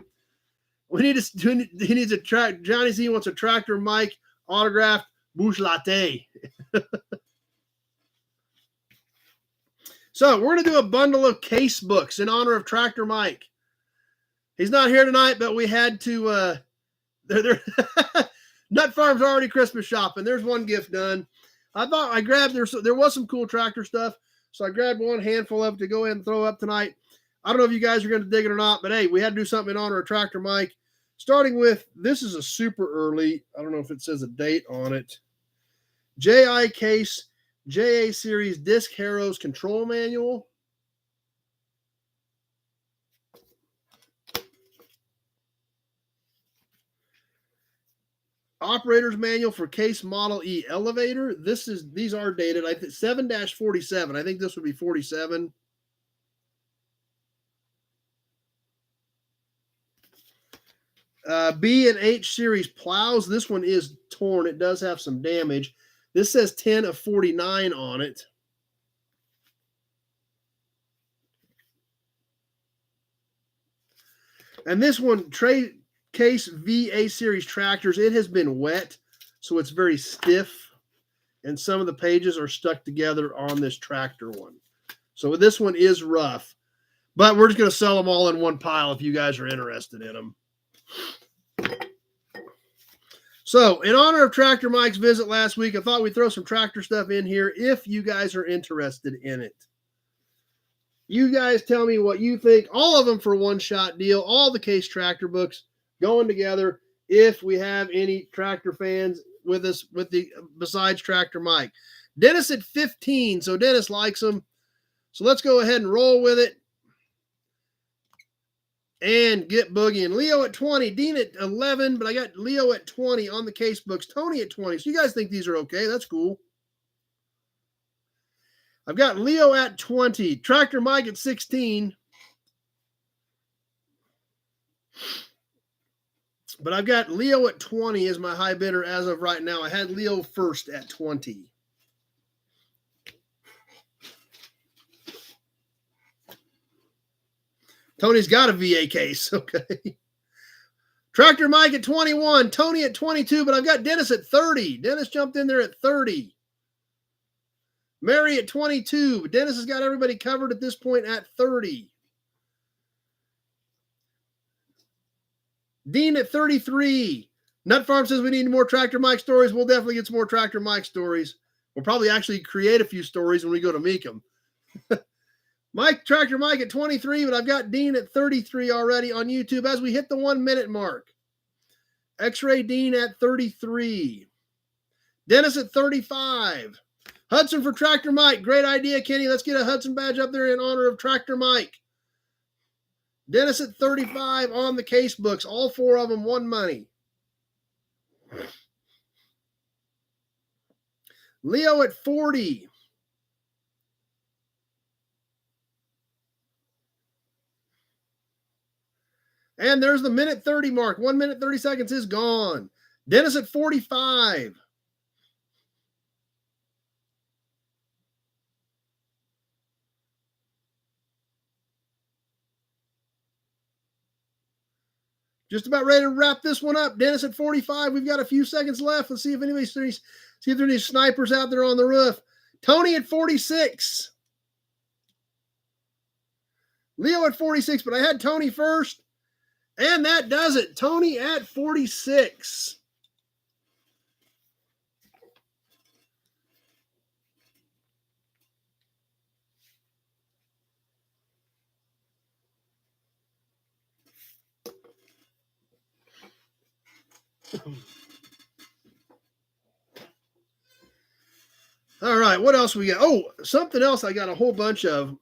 Johnny Z wants a Tractor Mike autographed Bush Latte. So we're going to do a bundle of case books in honor of Tractor Mike. He's not here tonight, but we had to Nut Farm's already Christmas shopping. There's one gift done. I thought I grabbed there was some cool tractor stuff, so I grabbed one handful of it to go ahead and throw up tonight. I don't know if you guys are going to dig it or not, but hey, we had to do something in honor of Tractor Mike. Starting with, this is a super early, I don't know if it says a date on it, JI Case JA Series Disc Harrows Control Manual. Operator's Manual for Case Model E Elevator. These are dated. I think 7-47. I think this would be 47. B and H series plows. This one is torn. It does have some damage. This says 10 of 49 on it. And this one, Case VA series tractors, it has been wet, so it's very stiff. And some of the pages are stuck together on this tractor one. So this one is rough. But we're just going to sell them all in one pile if you guys are interested in them. So, in honor of Tractor Mike's visit last week, I thought we'd throw some tractor stuff in here if you guys are interested in it. You guys tell me what you think. All of them for one-shot deal. All the Case tractor books going together if we have any tractor fans with us besides Tractor Mike. Dennis at 15, so Dennis likes them. So let's go ahead and roll with it and get boogieing. Leo at 20, Dean at 11, but I got Leo at 20 on the Case books, Tony at 20. So you guys think these are okay? That's cool. I've got Leo at 20, Tractor Mike at 16. But I've got Leo at 20 as my high bidder as of right now. I had Leo first at 20. Tony's got a VA case. Okay. Tractor Mike at 21. Tony at 22, but I've got Dennis at 30. Dennis jumped in there at 30. Mary at 22. But Dennis has got everybody covered at this point at 30. Dean at 33. Nut Farm says we need more Tractor Mike stories. We'll definitely get some more Tractor Mike stories. We'll probably actually create a few stories when we go to meet them. Tractor Mike at 23, but I've got Dean at 33 already on YouTube as we hit the 1 minute mark. X-Ray Dean at 33. Dennis at 35. Hudson for Tractor Mike. Great idea, Kenny. Let's get a Hudson badge up there in honor of Tractor Mike. Dennis at 35 on the Case books. All four of them won money. Leo at 40. And there's the minute 30 mark. 1 minute, 30 seconds is gone. Dennis at 45. Just about ready to wrap this one up. Dennis at 45. We've got a few seconds left. Let's see if anybody sees, see if there are any snipers out there on the roof. Tony at 46. Leo at 46, but I had Tony first. And that does it. Tony at 46. All right, what else we got? Oh, something else I got a bunch of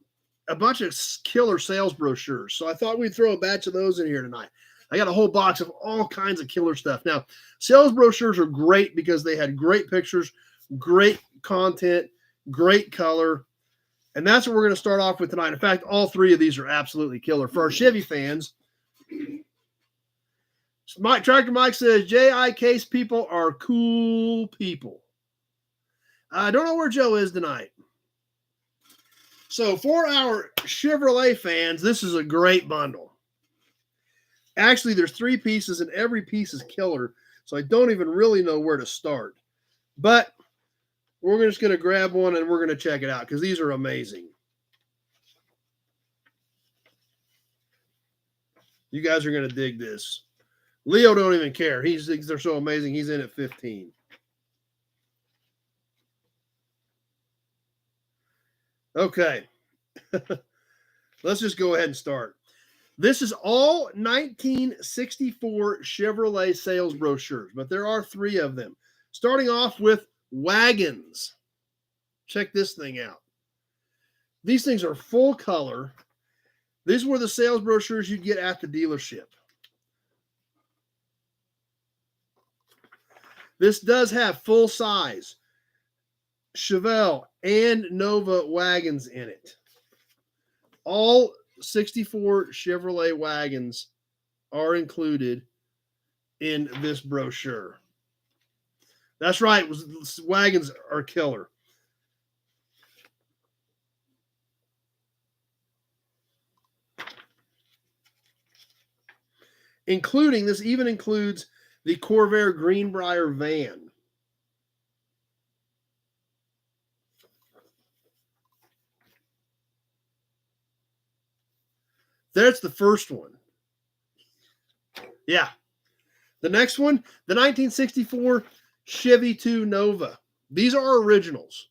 killer sales brochures. So I thought we'd throw a batch of those in here tonight. I got a whole box of all kinds of killer stuff. Now, sales brochures are great because they had great pictures, great content, great color. And that's what we're going to start off with tonight. In fact, all three of these are absolutely killer. For our Chevy fans, Tractor Mike says, J.I. Case people are cool people. I don't know where Joe is tonight. So for our Chevrolet fans, this is a great bundle. Actually, there's 3 pieces, and every piece is killer, so I don't even really know where to start. But we're just going to grab one, and we're going to check it out, because these are amazing. You guys are going to dig this. Leo don't even care. He thinks they're so amazing, he's in at 15. Okay. Let's just go ahead and start. This is all 1964 Chevrolet sales brochures, but there are 3 of them. Starting off with wagons. Check this thing out. These things are full color. These were the sales brochures you'd get at the dealership. This does have full size Chevelle and Nova wagons in it. All 64 Chevrolet wagons are included in this brochure. That's right. Wagons are killer. This even includes the Corvair Greenbrier van. That's the first one. Yeah. The next one, the 1964 Chevy 2 Nova. These are originals.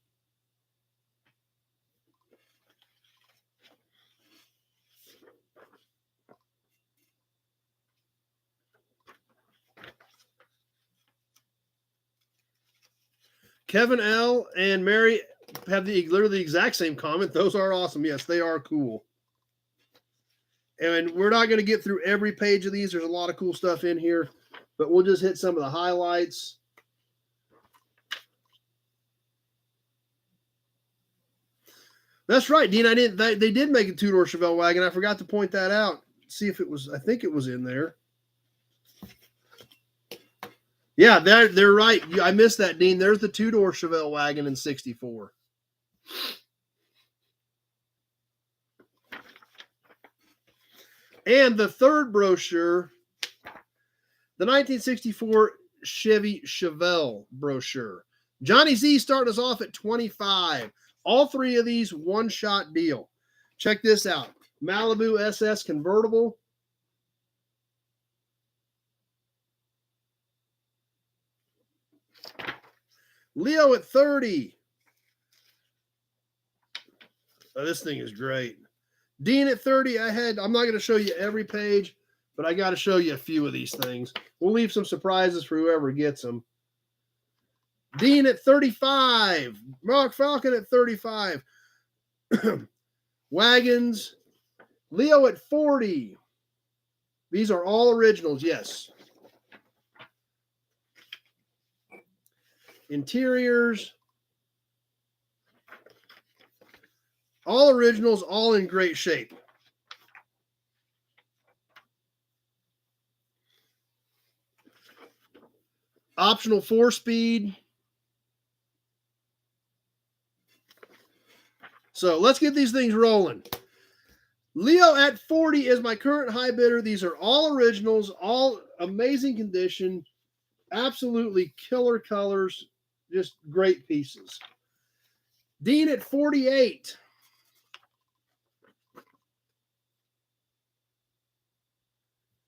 Kevin L. and Mary have literally the exact same comment. Those are awesome. Yes, they are cool. And we're not going to get through every page of these. There's a lot of cool stuff in here, but we'll just hit some of the highlights. That's right, Dean. They did make a two-door Chevelle wagon. I forgot to point that out. See if it was. I think it was in there. Yeah, they're right. I missed that, Dean. There's the two-door Chevelle wagon in '64. And the third brochure, the 1964 Chevy Chevelle brochure. Johnny Z starting us off at 25. All three of these one-shot deal. Check this out. Malibu SS convertible. Leo at 30. Oh, this thing is great. Dean at 30. I'm not going to show you every page, but I got to show you a few of these things. We'll leave some surprises for whoever gets them. Dean at 35. Mark Falcon at 35. Wagons. Leo at 40. These are all originals, yes. Interiors. All originals, all in great shape. Optional 4-speed. So let's get these things rolling. Leo at 40 is my current high bidder. These are all originals, all amazing condition, absolutely killer colors, just great pieces. Dean at 48.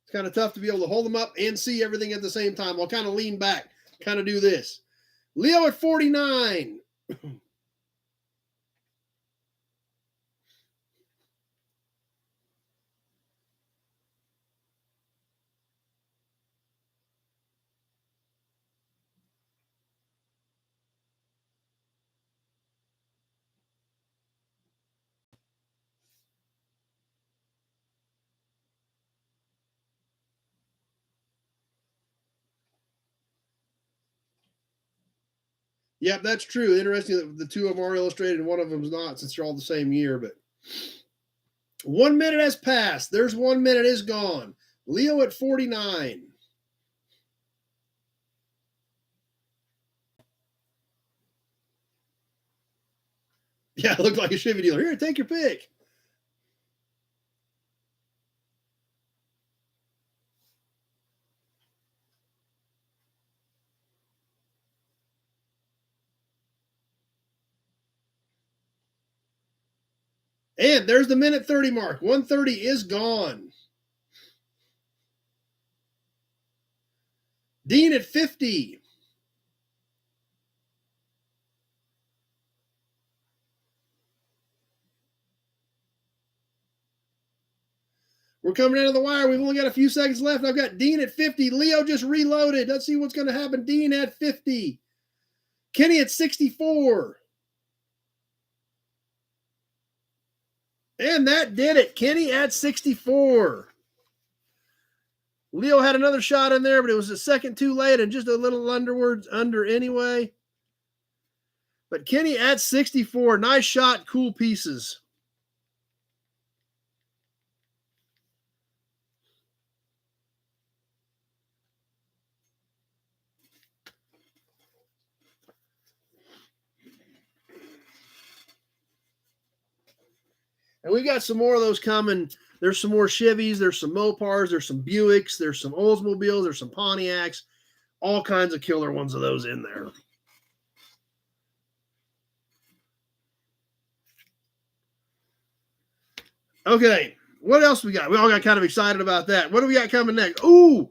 It's kind of tough to be able to hold them up and see everything at the same time. I'll kind of lean back, kind of do this. Leo at 49. Yep, that's true. Interesting that the two of them are illustrated and one of them's not, since they're all the same year. But 1 minute has passed. There's 1 minute is gone. Leo at 49. Yeah, it looked like a Chevy dealer. Here, take your pick. And there's the minute 30 mark. 1:30 is gone. Dean at 50. We're coming into the wire. We've only got a few seconds left. I've got Dean at 50. Leo just reloaded. Let's see what's going to happen. Dean at 50. Kenny at 64. And that did it. Kenny at 64. Leo had another shot in there, but it was a second too late and just a little under anyway. But Kenny at 64. Nice shot, cool pieces. And we got some more of those coming. There's some more Chevys. There's some Mopars. There's some Buicks. There's some Oldsmobiles. There's some Pontiacs. All kinds of killer ones of those in there. Okay, what else we got? We all got kind of excited about that. What do we got coming next? Ooh,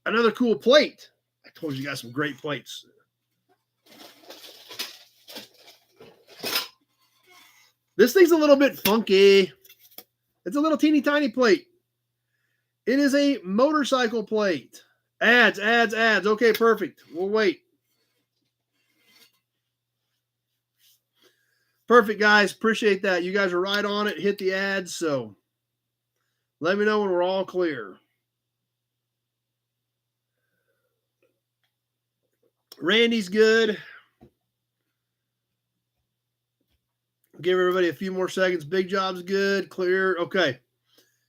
another cool plate. I told you guys some great plates. This thing's a little bit funky. It's a little teeny tiny plate. It is a motorcycle plate. Ads. Okay, perfect. We'll wait. Perfect, guys. Appreciate that. You guys are right on it. Hit the ads, so let me know when we're all clear. Randy's good. Give everybody a few more seconds. Big Job's good. Clear. Okay.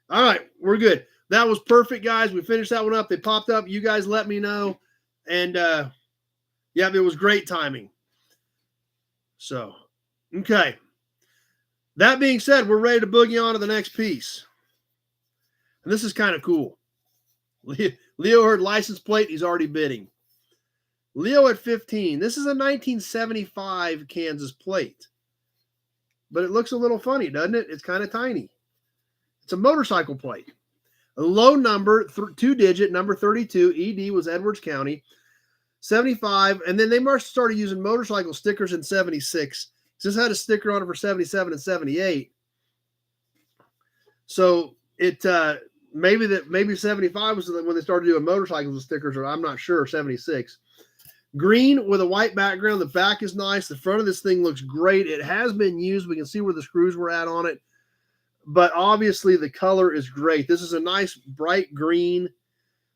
All right. We're good. That was perfect, guys. We finished that one up. They popped up. You guys let me know. And, yeah, it was great timing. So, okay. That being said, we're ready to boogie on to the next piece. And this is kind of cool. Leo heard license plate. He's already bidding. Leo at 15. This is a 1975 Kansas plate. But it looks a little funny, doesn't it? It's kind of tiny. It's a motorcycle plate. A low number, 2-digit, number 32. ED was Edwards County. 75. And then they started using motorcycle stickers in 76. This had a sticker on it for 77 and 78. So it maybe 75 was when they started doing motorcycles with stickers, or I'm not sure, 76. Green with a white background. The back is nice. The front of this thing looks great. It has been used. We can see where the screws were at on it. But obviously the color is great. This is a nice bright green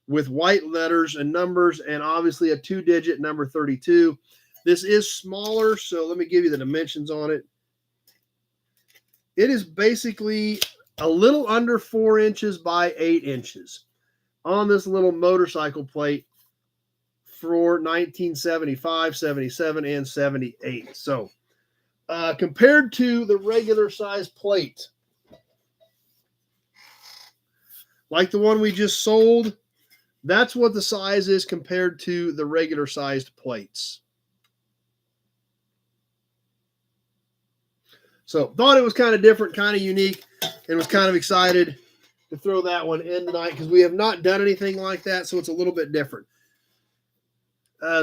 with white letters and numbers, and obviously a 2-digit number 32. This is smaller, so let me give you the dimensions on it. It is basically a little under 4 inches by 8 inches on this little motorcycle plate for 1975, 77, and 78. So compared to the regular size plate, like the one we just sold, that's what the size is compared to the regular sized plates. So thought it was kind of different, kind of unique, and was kind of excited to throw that one in tonight because we have not done anything like that, so it's a little bit different.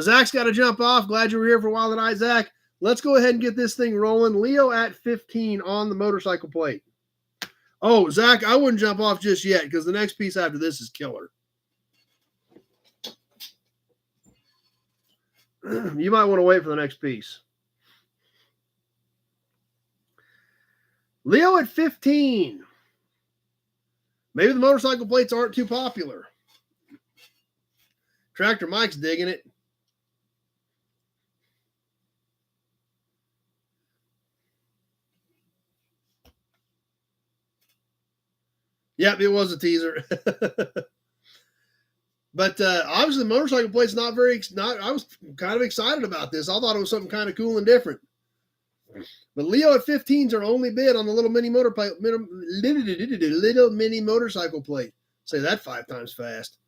Zach's got to jump off. Glad you were here for a while tonight, Zach. Let's go ahead and get this thing rolling. Leo at 15 on the motorcycle plate. Oh, Zach, I wouldn't jump off just yet because the next piece after this is killer. You might want to wait for the next piece. Leo at 15. Maybe the motorcycle plates aren't too popular. Tractor Mike's digging it. Yep, it was a teaser. But obviously, the motorcycle plate's not. I was kind of excited about this. I thought it was something kind of cool and different. But Leo at 15's our only bid on the little mini motorcycle plate. Say that 5 times fast.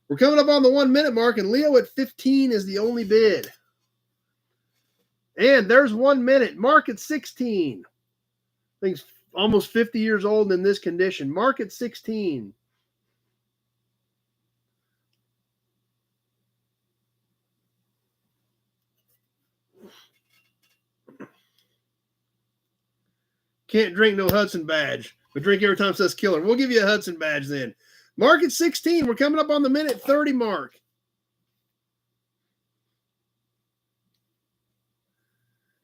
We're coming up on the 1 minute mark, and Leo at 15 is the only bid. And there's 1 minute. Mark at 16. I think it's almost 50 years old in this condition. Mark at 16. Can't drink no Hudson badge, but drink every time it says killer. We'll give you a Hudson badge then. Mark at 16. We're coming up on the minute 30 mark.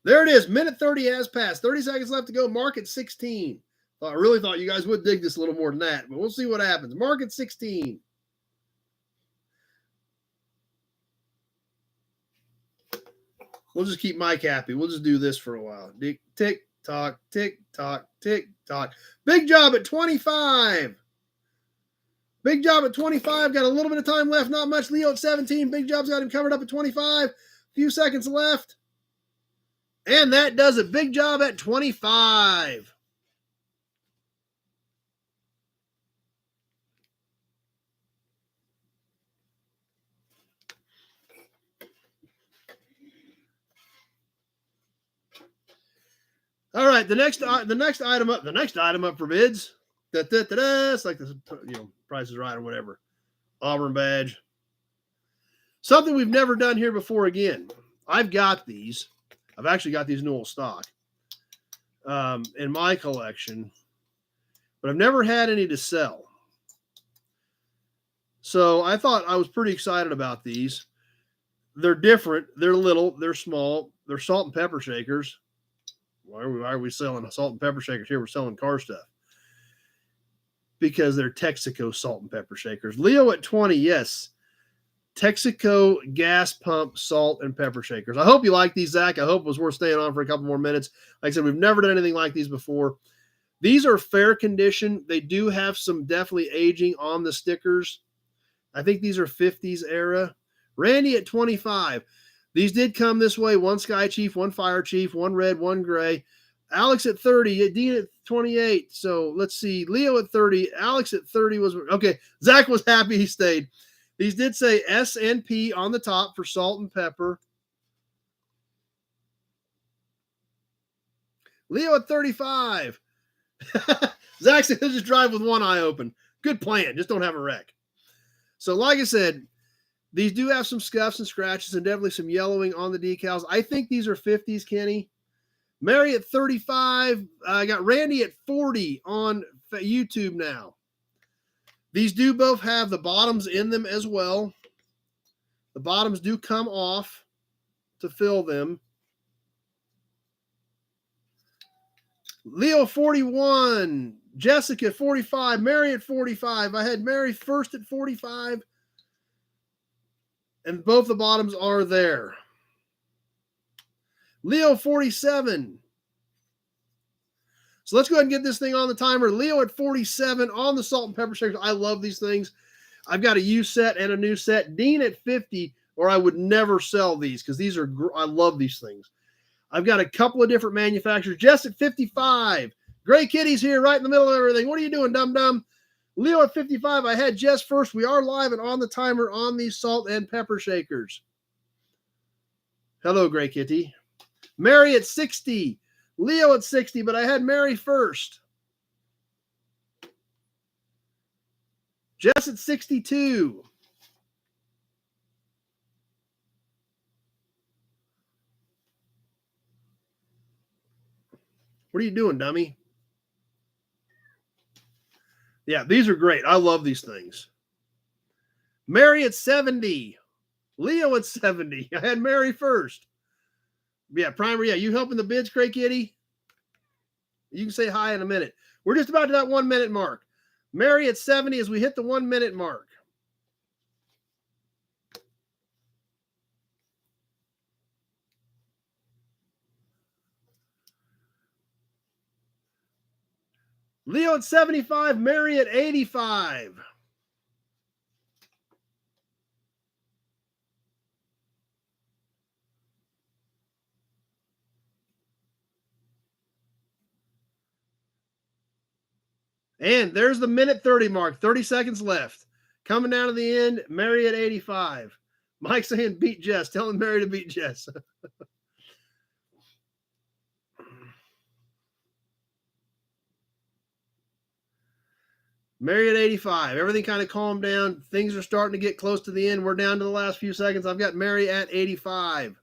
There it is. Minute 30 has passed. 30 seconds left to go. Mark at 16. I really thought you guys would dig this a little more than that, but we'll see what happens. Mark at 16. We'll just keep Mike happy. We'll just do this for a while. Tick, tock, tick, tock, tick, tock. Big Job at 25. Big Job at 25. Got a little bit of time left. Not much. Leo at 17. Big Job's got him covered up at 25. Few seconds left. And that does it. Big Job at 25. All right, the next item up for bids. It's like this, Price is Right or whatever. Auburn badge. Something we've never done here before. Again, I've got these. I've actually got these Newell stock in my collection, but I've never had any to sell. So I thought I was pretty excited about these. They're different. They're little. They're small. They're salt and pepper shakers. Why are we selling salt and pepper shakers here? We're selling car stuff. Because they're Texaco salt and pepper shakers. Leo at 20, yes. Texaco gas pump salt and pepper shakers. I hope you like these, Zach. I hope it was worth staying on for a couple more minutes. Like I said, we've never done anything like these before. These are fair condition. They do have some definitely aging on the stickers. I think these are 50s era. Randy at 25. These did come this way. One Sky Chief, one Fire Chief, one red, one gray. Alex at 30. Dean at 28. So let's see. Leo at 30. Alex at 30 was okay. Zach was happy he stayed. These did say S and P on the top for salt and pepper. Leo at 35. Zach said he'll just drive with one eye open. Good plan. Just don't have a wreck. So like I said, these do have some scuffs and scratches and definitely some yellowing on the decals. I think these are 50s, Kenny. Mary at 35. I got Randy at 40 on YouTube now. These do both have the bottoms in them as well. The bottoms do come off to fill them. Leo 41. Jessica 45. Mary at 45. I had Mary first at 45. And both the bottoms are there. Leo 47. So let's go ahead and get this thing on the timer. Leo at 47 on the salt and pepper shakers. I love these things. I've got a used set and a new set. Dean at 50, or I would never sell these because these are, I love these things. I've got a couple of different manufacturers. Jess at 55. Gray Kitty's here right in the middle of everything. What are you doing, dum-dum? Leo at 55. I had Jess first. We are live and on the timer on these salt and pepper shakers. Hello, Gray Kitty. Mary at 60. Leo at 60, but I had Mary first. Jess at 62. What are you doing, dummy? Yeah, these are great. I love these things. Mary at 70. Leo at 70. I had Mary first. Yeah, Primer. Yeah, you helping the bids, Cray Kitty? You can say hi in a minute. We're just about to that 1 minute mark. Mary at 70 as we hit the 1 minute mark. Leo at 75, Mary at 85. And there's the minute 30 mark. 30 seconds left. Coming down to the end, Mary at 85. Mike saying beat Jess. Telling Mary to beat Jess. Mary at 85. Everything kind of calmed down. Things are starting to get close to the end. We're down to the last few seconds. I've got Mary at 85.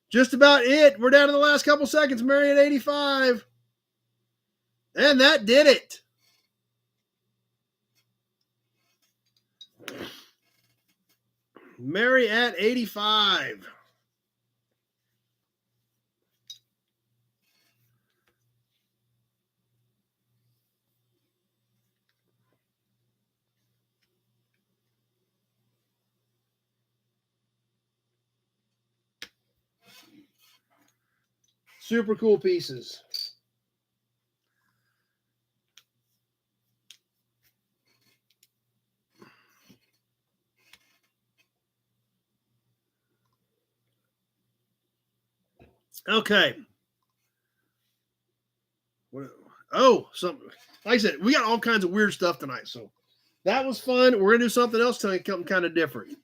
Just about it. We're down to the last couple seconds. Mary at 85. And that did it. Mary at 85. Super cool pieces. Okay. Oh, something. Like I said, we got all kinds of weird stuff tonight. So that was fun. We're going to do something else tonight, something kind of different.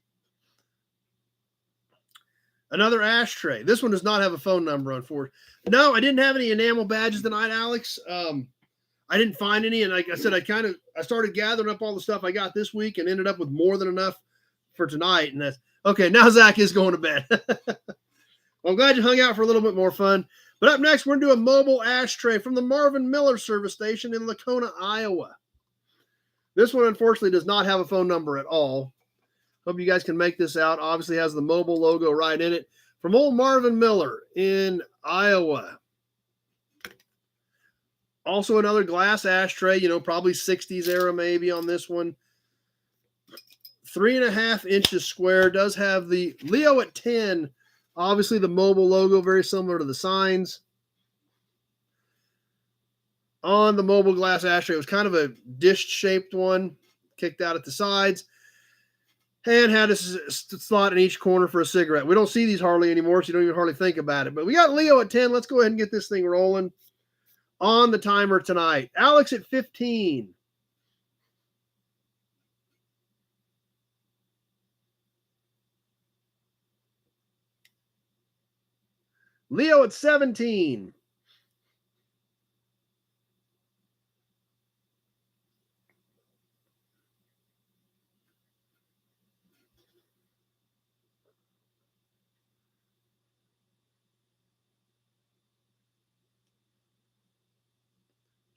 Another ashtray. This one does not have a phone number, unfortunately. No, I didn't have any enamel badges tonight, Alex. I didn't find any, and like I said, I started gathering up all the stuff I got this week and ended up with more than enough for tonight. And that's okay. Now Zach is going to bed. Well, I'm glad you hung out for a little bit more fun. But up next, we're going to do a mobile ashtray from the Marvin Miller service station in Lacona, Iowa. This one, unfortunately, does not have a phone number at all. Hope you guys can make this out. Obviously has the mobile logo right in it. From old Marvin Miller in Iowa. Also another glass ashtray, probably 60s era maybe on this one. 3.5 inches square. Does have the Leo at 10. Obviously the mobile logo, very similar to the signs. On the mobile glass ashtray, it was kind of a dish-shaped one, kicked out at the sides. And had a slot in each corner for a cigarette. We don't see these hardly anymore, so you don't even hardly think about it. But we got Leo at 10. Let's go ahead and get this thing rolling on the timer tonight. Alex at 15. Leo at 17.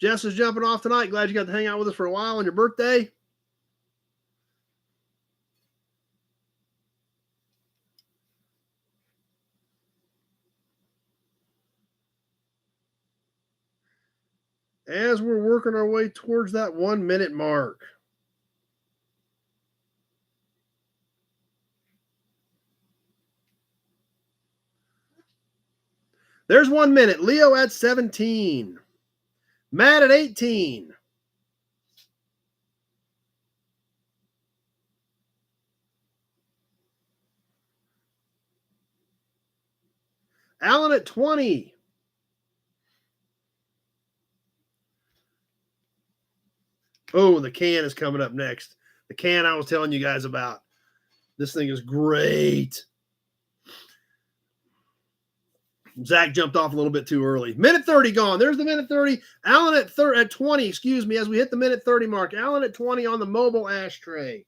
Jess is jumping off tonight. Glad you got to hang out with us for a while on your birthday. As we're working our way towards that 1 minute mark. There's 1 minute. Leo at 17. Matt at 18. Alan at 20. Oh, the can is coming up next. The can I was telling you guys about. This thing is great. Zach jumped off a little bit too early. Minute 30 gone. There's the minute 30. Alan at 20, excuse me, as we hit the minute 30 mark. Alan at 20 on the mobile ashtray.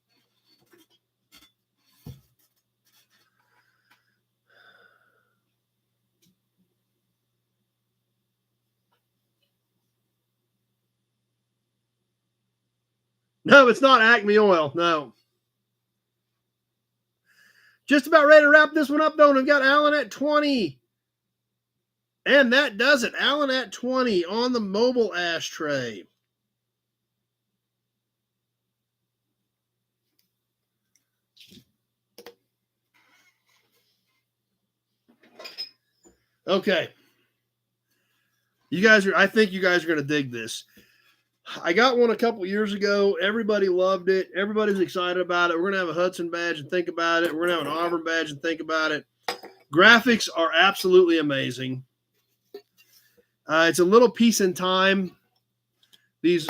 No, it's not Acme Oil. No. Just about ready to wrap this one up, though. And we've got Alan at 20. And that does it. Alan at 20 on the mobile ashtray. Okay. I think you guys are going to dig this. I got one a couple years ago. Everybody loved it. Everybody's excited about it. We're going to have a Hudson badge and think about it. We're going to have an Auburn badge and think about it. Graphics are absolutely amazing. It's a little piece in time. These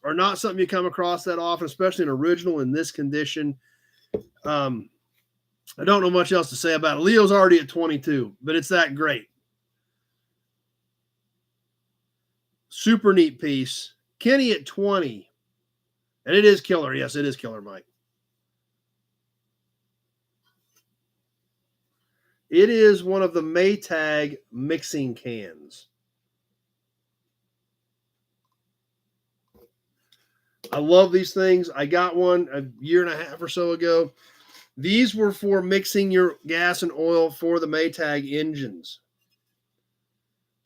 are not something you come across that often, especially an original in this condition. I don't know much else to say about it. Leo's already at 22, but it's that great. Super neat piece. Kenny at 20. And it is killer. Yes, it is killer, Mike. It is one of the Maytag mixing cans. I love these things. I got one a year and a half or so ago. These were for mixing your gas and oil for the Maytag engines.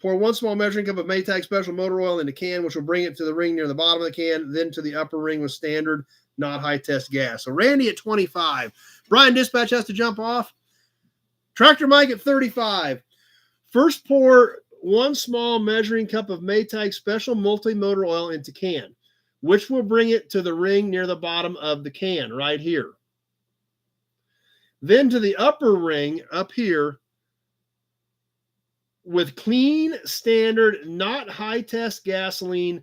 Pour one small measuring cup of Maytag special motor oil in the can, which will bring it to the ring near the bottom of the can, then to the upper ring with standard, not high-test gas. So Randy at 25. Brian Dispatch has to jump off. Tractor Mike at 35. First pour one small measuring cup of Maytag special multi-motor oil into can, which will bring it to the ring near the bottom of the can right here. Then to the upper ring up here with clean, standard, not high-test gasoline,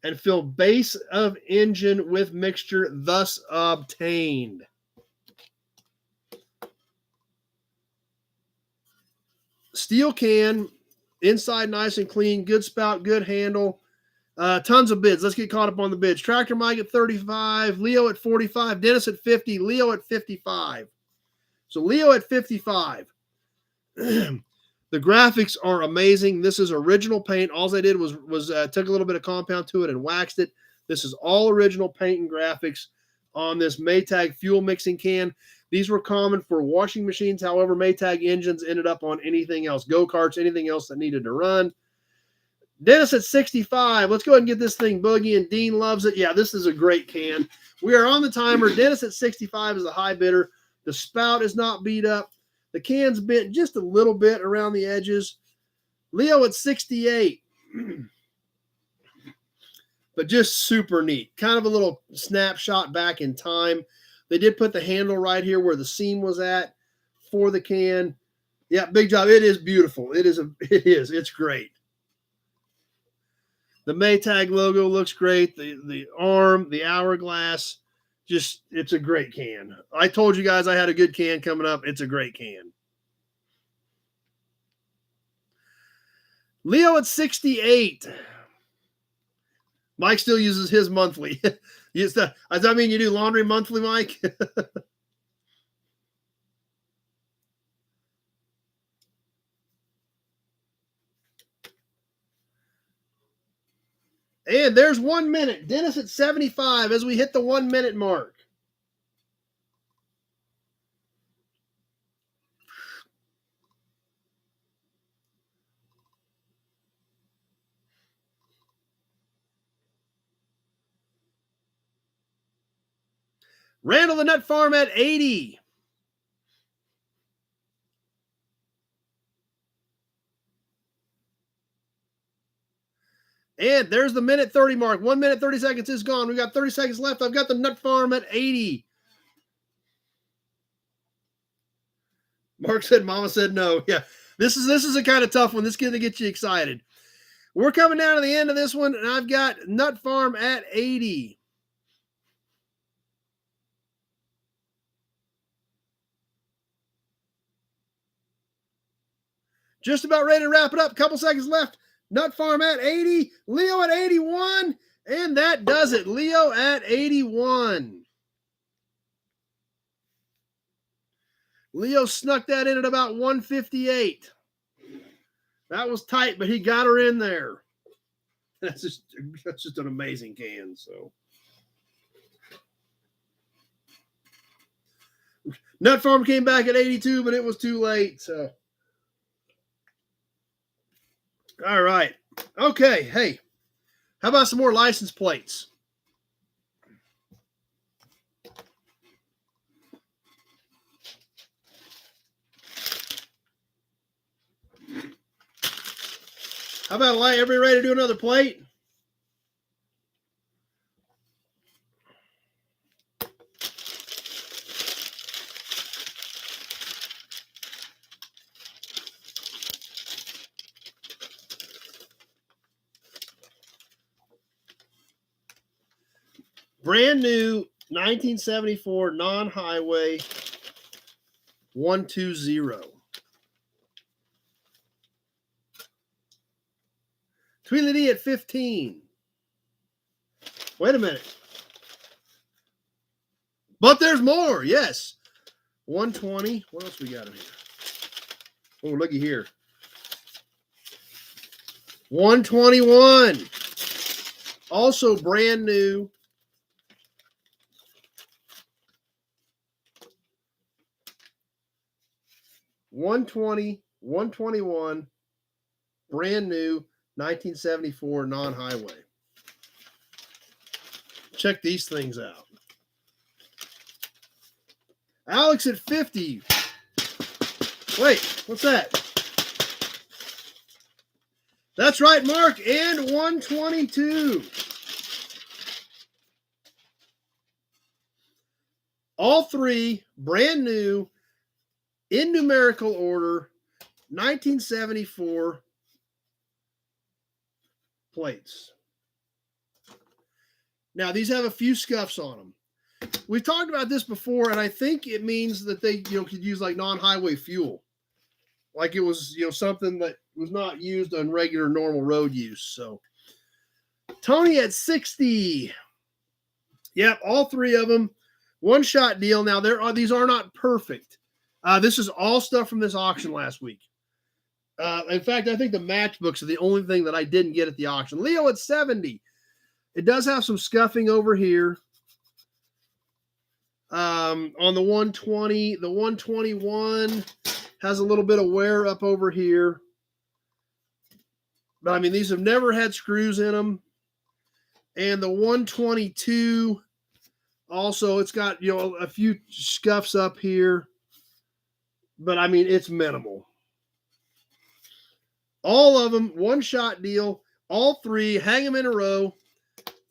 and fill base of engine with mixture thus obtained. Steel can, inside nice and clean, good spout, good handle. Tons of bids. Let's get caught up on the bids. Tractor Mike at 35, Leo at 45, Dennis at 50, Leo at 55. So Leo at 55. The graphics are amazing. This is original paint. All I did was took a little bit of compound to it and waxed it. This is all original paint and graphics on this Maytag fuel mixing can. These were common for washing machines. However, Maytag engines ended up on anything else, go-karts, anything else that needed to run. Dennis at 65. Let's go ahead and get this thing boogieing. Dean loves it. Yeah, this is a great can. We are on the timer. Dennis at 65 is a high bidder. The spout is not beat up. The can's bent just a little bit around the edges. Leo at 68. But just super neat. Kind of a little snapshot back in time. They did put the handle right here where the seam was at for the can. Yeah, big job. It is beautiful. It is. It's great. The Maytag logo looks great. The arm, the hourglass, just, it's a great can. I told you guys I had a good can coming up. It's a great can. Leo at 68. Mike still uses his monthly. Does that mean you do laundry monthly, Mike? And there's 1 minute. Dennis at 75 as we hit the 1 minute mark. Randall the Nut Farm at 80. And there's the minute 30 mark. 1 minute, 30 seconds is gone. We got 30 seconds left. I've got the Nut Farm at 80. Mark said, Mama said no. Yeah, this is a kind of tough one. This is going to get you excited. We're coming down to the end of this one, and I've got Nut Farm at 80. Just about ready to wrap it up. Couple seconds left. Nut Farm at 80. Leo at 81. And that does it. Leo at 81. Leo snuck that in at about 158. That was tight, but he got her in there. That's just an amazing can. So Nut Farm came back at 82, but it was too late. So all right. Okay. Hey, how about some more license plates? How about everybody ready to do another plate? Brand new 1974 non-highway 120. Tweedledee at 15. Wait a minute. But there's more. Yes. 120. What else we got in here? Oh, looky here. 121. Also brand new. $120, $121, brand new, 1974 non-highway. Check these things out. Alex at 50. Wait, what's that? That's right, Mark, and 122. All three brand new, in numerical order, 1974 plates. Now, these have a few scuffs on them. We've talked about this before, and I think it means that they could use like non-highway fuel like it was, something that was not used on regular normal road use. So Tony at 60. Yep, all three of them, one shot deal. Now these are not perfect. This is all stuff from this auction last week. In fact, I think the matchbooks are the only thing that I didn't get at the auction. Leo at 70. It does have some scuffing over here. On the 120, the 121 has a little bit of wear up over here. But I mean, these have never had screws in them. And the 122 also, it's got, a few scuffs up here. But I mean, it's minimal. All of them, one shot deal. All three, hang them in a row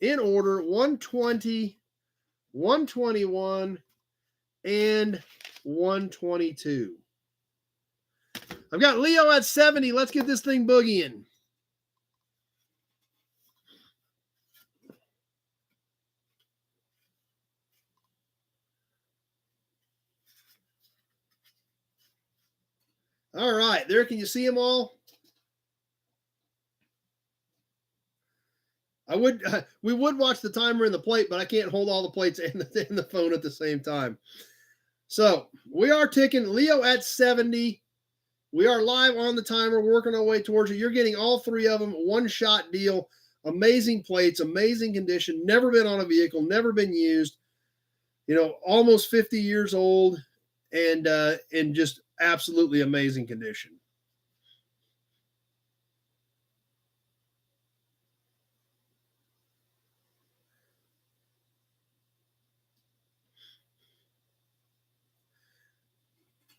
in order: 120, 121, and 122. I've got Leo at 70. Let's get this thing boogieing. All right, there. Can you see them all? We would watch the timer in the plate, but I can't hold all the plates and the phone at the same time. So we are ticking. Leo at 70. We are live on the timer, working our way towards you. You're getting all three of them, one shot deal. Amazing plates, amazing condition. Never been on a vehicle, never been used. Almost 50 years old, and in just absolutely amazing condition.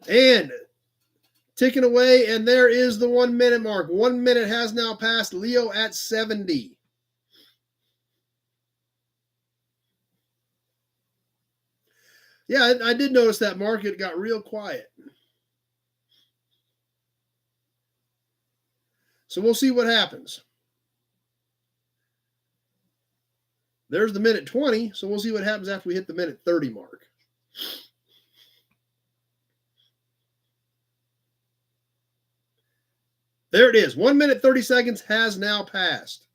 And ticking away, and there is the 1 minute mark. 1 minute has now passed. Leo at 70. Yeah, I did notice that market got real quiet. So we'll see what happens. There's the minute 20, so we'll see what happens after we hit the minute 30 mark. There it is. 1 minute, 30 seconds has now passed.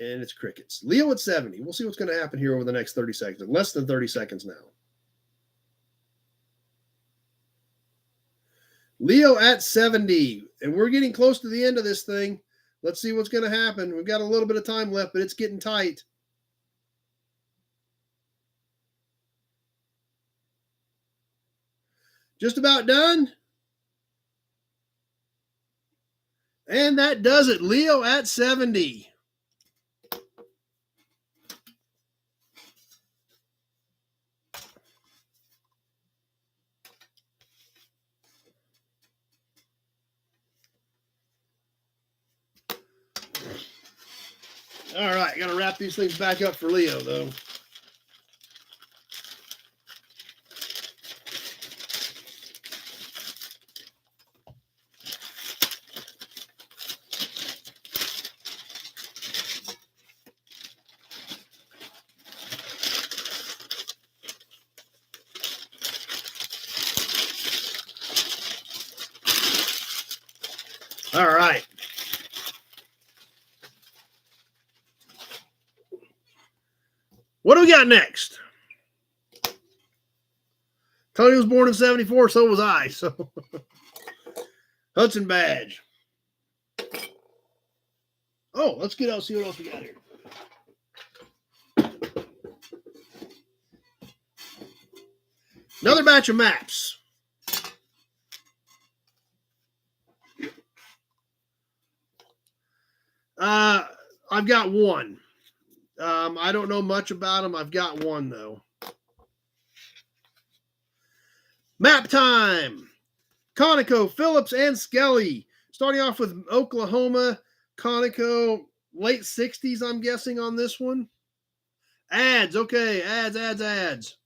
And it's crickets. Leo at 70. We'll see what's going to happen here over the next 30 seconds. Less than 30 seconds now. Leo at 70. And we're getting close to the end of this thing. Let's see what's going to happen. We've got a little bit of time left, but it's getting tight. Just about done. And that does it. Leo at 70. All right, got to wrap these things back up for Leo, though. All right. What do we got next? Tony was born in 74, so was I. So Hudson badge. Oh, let's get out, see what else we got here. Another batch of maps. I've got one. I don't know much about them. I've got one, though. Map time. Conoco, Phillips, and Skelly. Starting off with Oklahoma. Conoco, late 60s, I'm guessing, on this one. Ads. Okay, ads.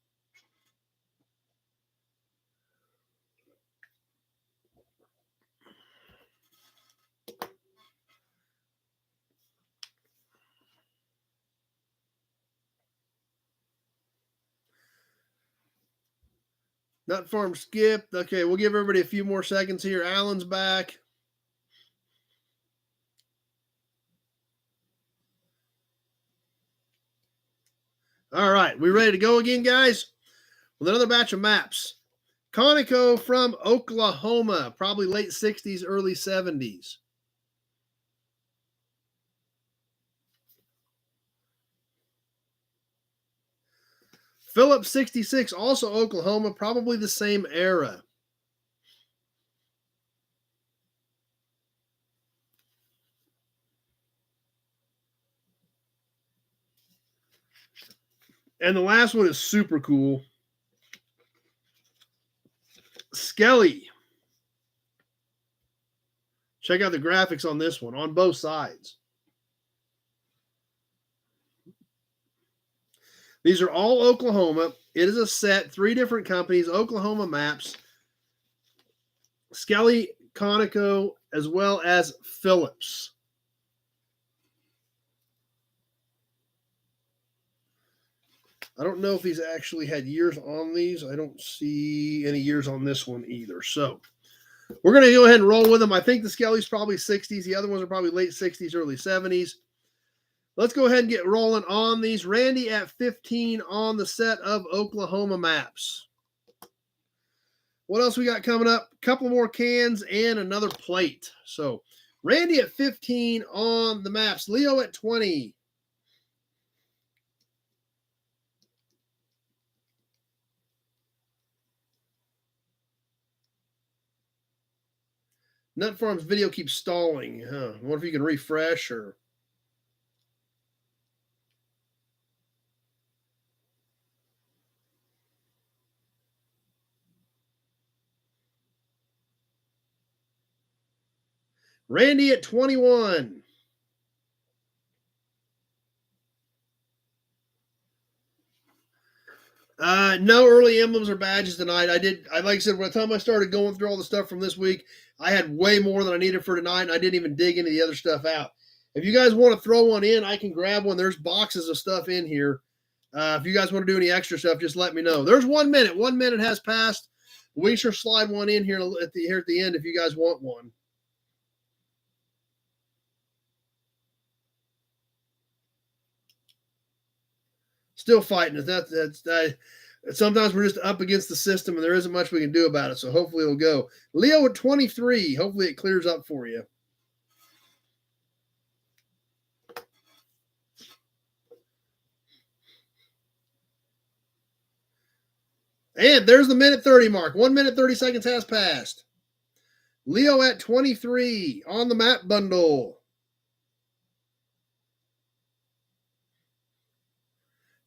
Nut Farm skipped. Okay, we'll give everybody a few more seconds here. Alan's back. All right, we ready to go again, guys? With another batch of maps. Conoco from Oklahoma, probably late 60s, early 70s. Phillips 66, also Oklahoma, probably the same era. And the last one is super cool. Skelly. Check out the graphics on this one, on both sides. These are all Oklahoma. It is a set, 3 different companies, Oklahoma maps. Skelly, Conoco, as well as Phillips. I don't know if he's actually had years on these. I don't see any years on this one either. So we're going to go ahead and roll with them. I think the Skelly's probably 60s. The other ones are probably late 60s, early 70s. Let's go ahead and get rolling on these. Randy at 15 on the set of Oklahoma maps. What else we got coming up? A couple more cans and another plate. So Randy at 15 on the maps. Leo at 20. Nut Farm's video keeps stalling. I wonder if you can refresh or... Randy at 21. No early emblems or badges tonight. Like I said, by the time I started going through all the stuff from this week, I had way more than I needed for tonight, and I didn't even dig into the other stuff out. If you guys want to throw one in, I can grab one. There's boxes of stuff in here. If you guys want to do any extra stuff, just let me know. There's 1 minute. 1 minute has passed. We sure slide one in here at the end if you guys want one. Still fighting it. Sometimes we're just up against the system and there isn't much we can do about it. So hopefully it'll go. Leo at 23. Hopefully it clears up for you. And there's the minute 30 mark. 1 minute, 30 seconds has passed. Leo at 23 on the map bundle.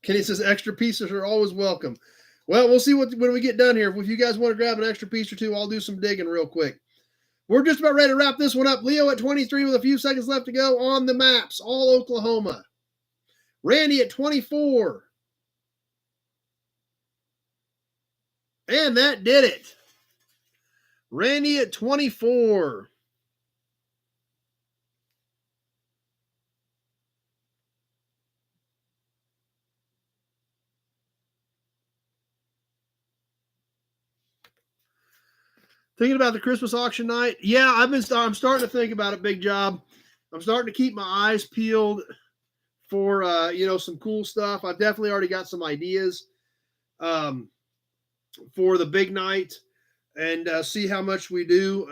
Kenny says extra pieces are always welcome. Well, we'll see when we get done here. If you guys want to grab an extra piece or two, I'll do some digging real quick. We're just about ready to wrap this one up. Leo at 23 with a few seconds left to go on the maps, all Oklahoma. Randy at 24. And that did it. Randy at 24. Thinking about the Christmas auction night? Yeah, I'm starting to think about it, Big Job. I'm starting to keep my eyes peeled for some cool stuff. I've definitely already got some ideas for the big night and see how much we do.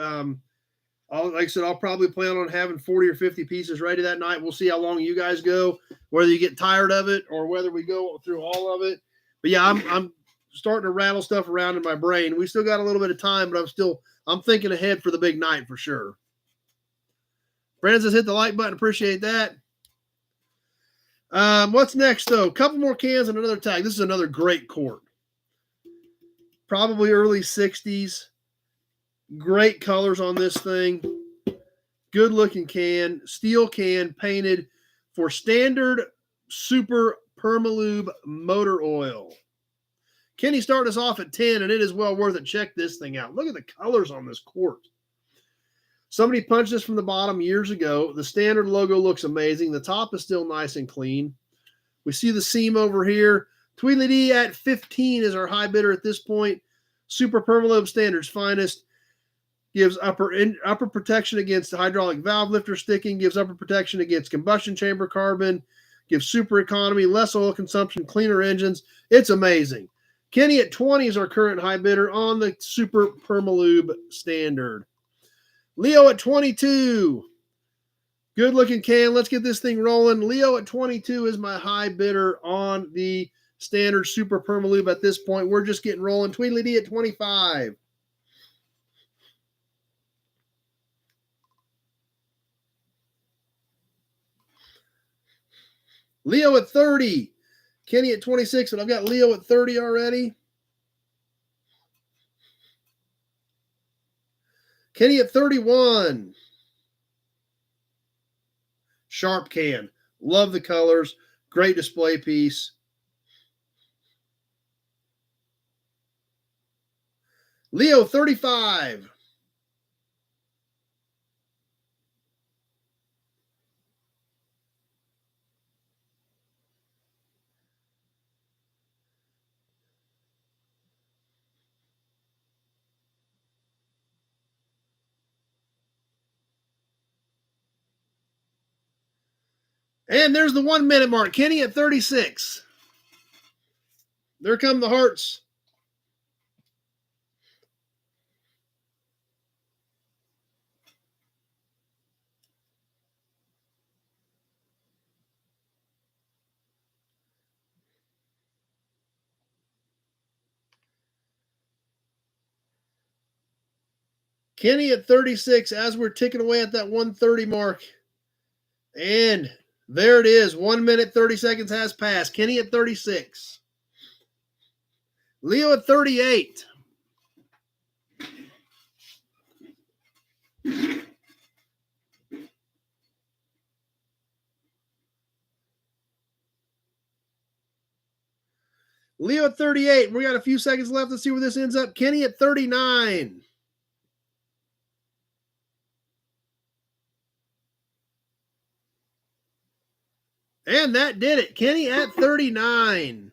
Like I said, I'll probably plan on having 40 or 50 pieces ready that night. We'll see how long you guys go, whether you get tired of it or whether we go through all of it. But yeah, I'm starting to rattle stuff around in my brain. We still got a little bit of time, but I'm thinking ahead for the big night for sure. Francis, hit the like button. Appreciate that. What's next though? A couple more cans and another tag. This is another great quart. Probably early 60s. Great colors on this thing. Good looking can. Steel can painted for standard super permalube motor oil. Kenny started us off at 10, and it is well worth it. Check this thing out. Look at the colors on this quart. Somebody punched this from the bottom years ago. The standard logo looks amazing. The top is still nice and clean. We see the seam over here. Tweedledee at 15 is our high bidder at this point. Super Permalube Standards Finest. Gives upper protection against the hydraulic valve lifter sticking. Gives upper protection against combustion chamber carbon. Gives super economy, less oil consumption, cleaner engines. It's amazing. Kenny at 20 is our current high bidder on the Super Permalube Standard. Leo at 22. Good looking can. Let's get this thing rolling. Leo at 22 is my high bidder on the Standard Super Permalube at this point. We're just getting rolling. Tweedledee at 25. Leo at 30. Kenny at 26, and I've got Leo at 30 already. Kenny at 31. Sharp can. Love the colors. Great display piece. Leo 35. And there's the 1 minute mark. Kenny at 36. There come the hearts. Kenny at 36 as we're ticking away at that 130 mark. And there it is. 1 minute, 30 seconds has passed. Kenny at 36. Leo at 38. Leo at 38. We got a few seconds left. Let's see where this ends up. Kenny at 39. And that did it. Kenny at 39.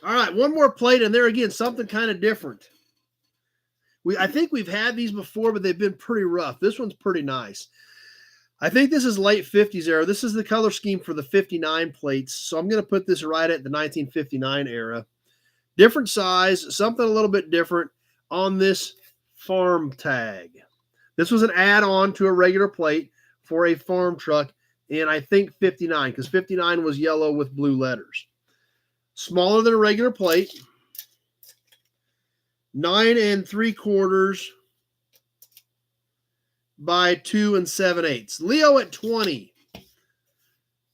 All right, one more plate, and there again, something kind of different. I think we've had these before, but they've been pretty rough. This one's pretty nice. I think this is late 50s era. This is the color scheme for the 59 plates. So I'm going to put this right at the 1959 era. Different size, something a little bit different on this farm tag. This was an add-on to a regular plate for a farm truck in, I think, 59, because 59 was yellow with blue letters. Smaller than a regular plate. 9 3/4 by 2 7/8. Leo at 20.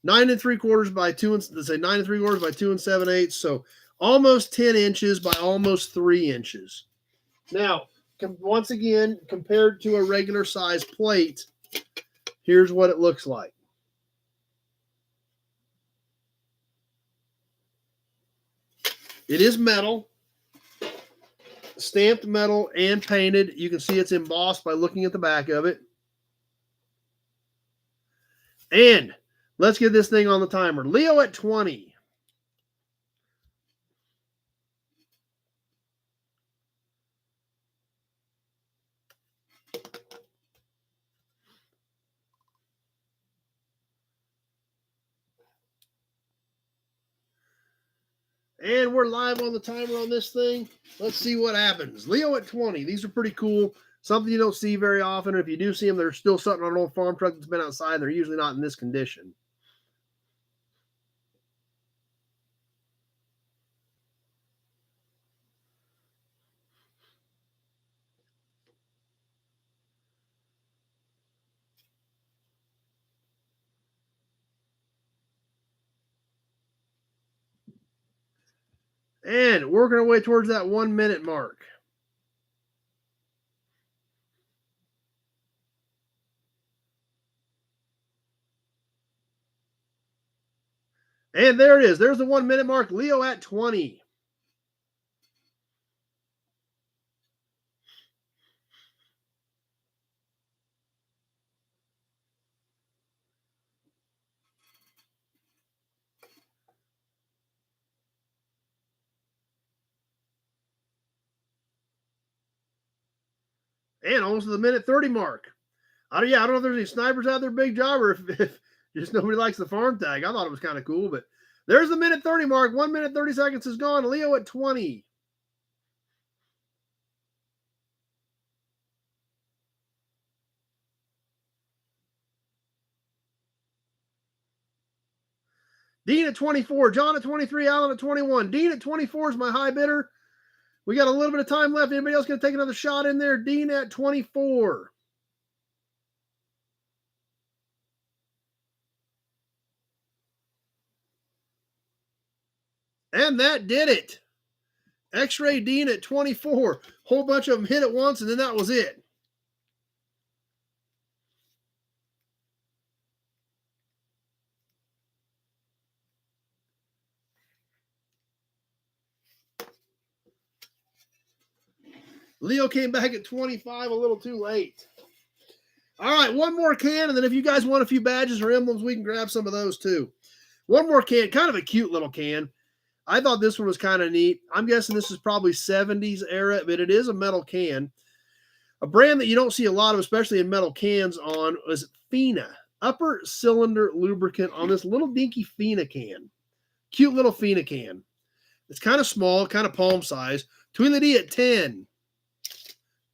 9 3/4 by 2 and let's say 9 3/4 by 2 7/8. So almost 10 inches by almost 3 inches. Now, once again, compared to a regular size plate, here's what it looks like. It is metal, stamped metal and painted. You can see it's embossed by looking at the back of it. And let's get this thing on the timer. Leo at 20. And we're live on the timer on this thing. Let's see what happens. Leo at 20. These are pretty cool. Something you don't see very often. If you do see them, they're still sitting on an old farm truck that's been outside. They're usually not in this condition. And working our way towards that 1 minute mark. And there it is. There's the 1 minute mark. Leo at 20. And almost to the minute 30 mark. I don't know if there's any snipers out there, big job, or if just nobody likes the farm tag. I thought it was kind of cool, but there's the minute 30 mark. 1 minute 30 seconds is gone. Leo at 20. Dean at 24. John at 23. Alan at 21. Dean at 24 is my high bidder. We got a little bit of time left. Anybody else going to take another shot in there? Dean at 24. And that did it. X-Ray Dean at 24. Whole bunch of them hit at once, and then that was it. Leo came back at 25, a little too late. All right, one more can, and then if you guys want a few badges or emblems, we can grab some of those too. One more can, kind of a cute little can. I thought this one was kind of neat. I'm guessing this is probably 70s era, but it is a metal can. A brand that you don't see a lot of, especially in metal cans, on is Fina. Upper cylinder lubricant on this little dinky Fina can. Cute little Fina can. It's kind of small, kind of palm size. Tweedledee at 10.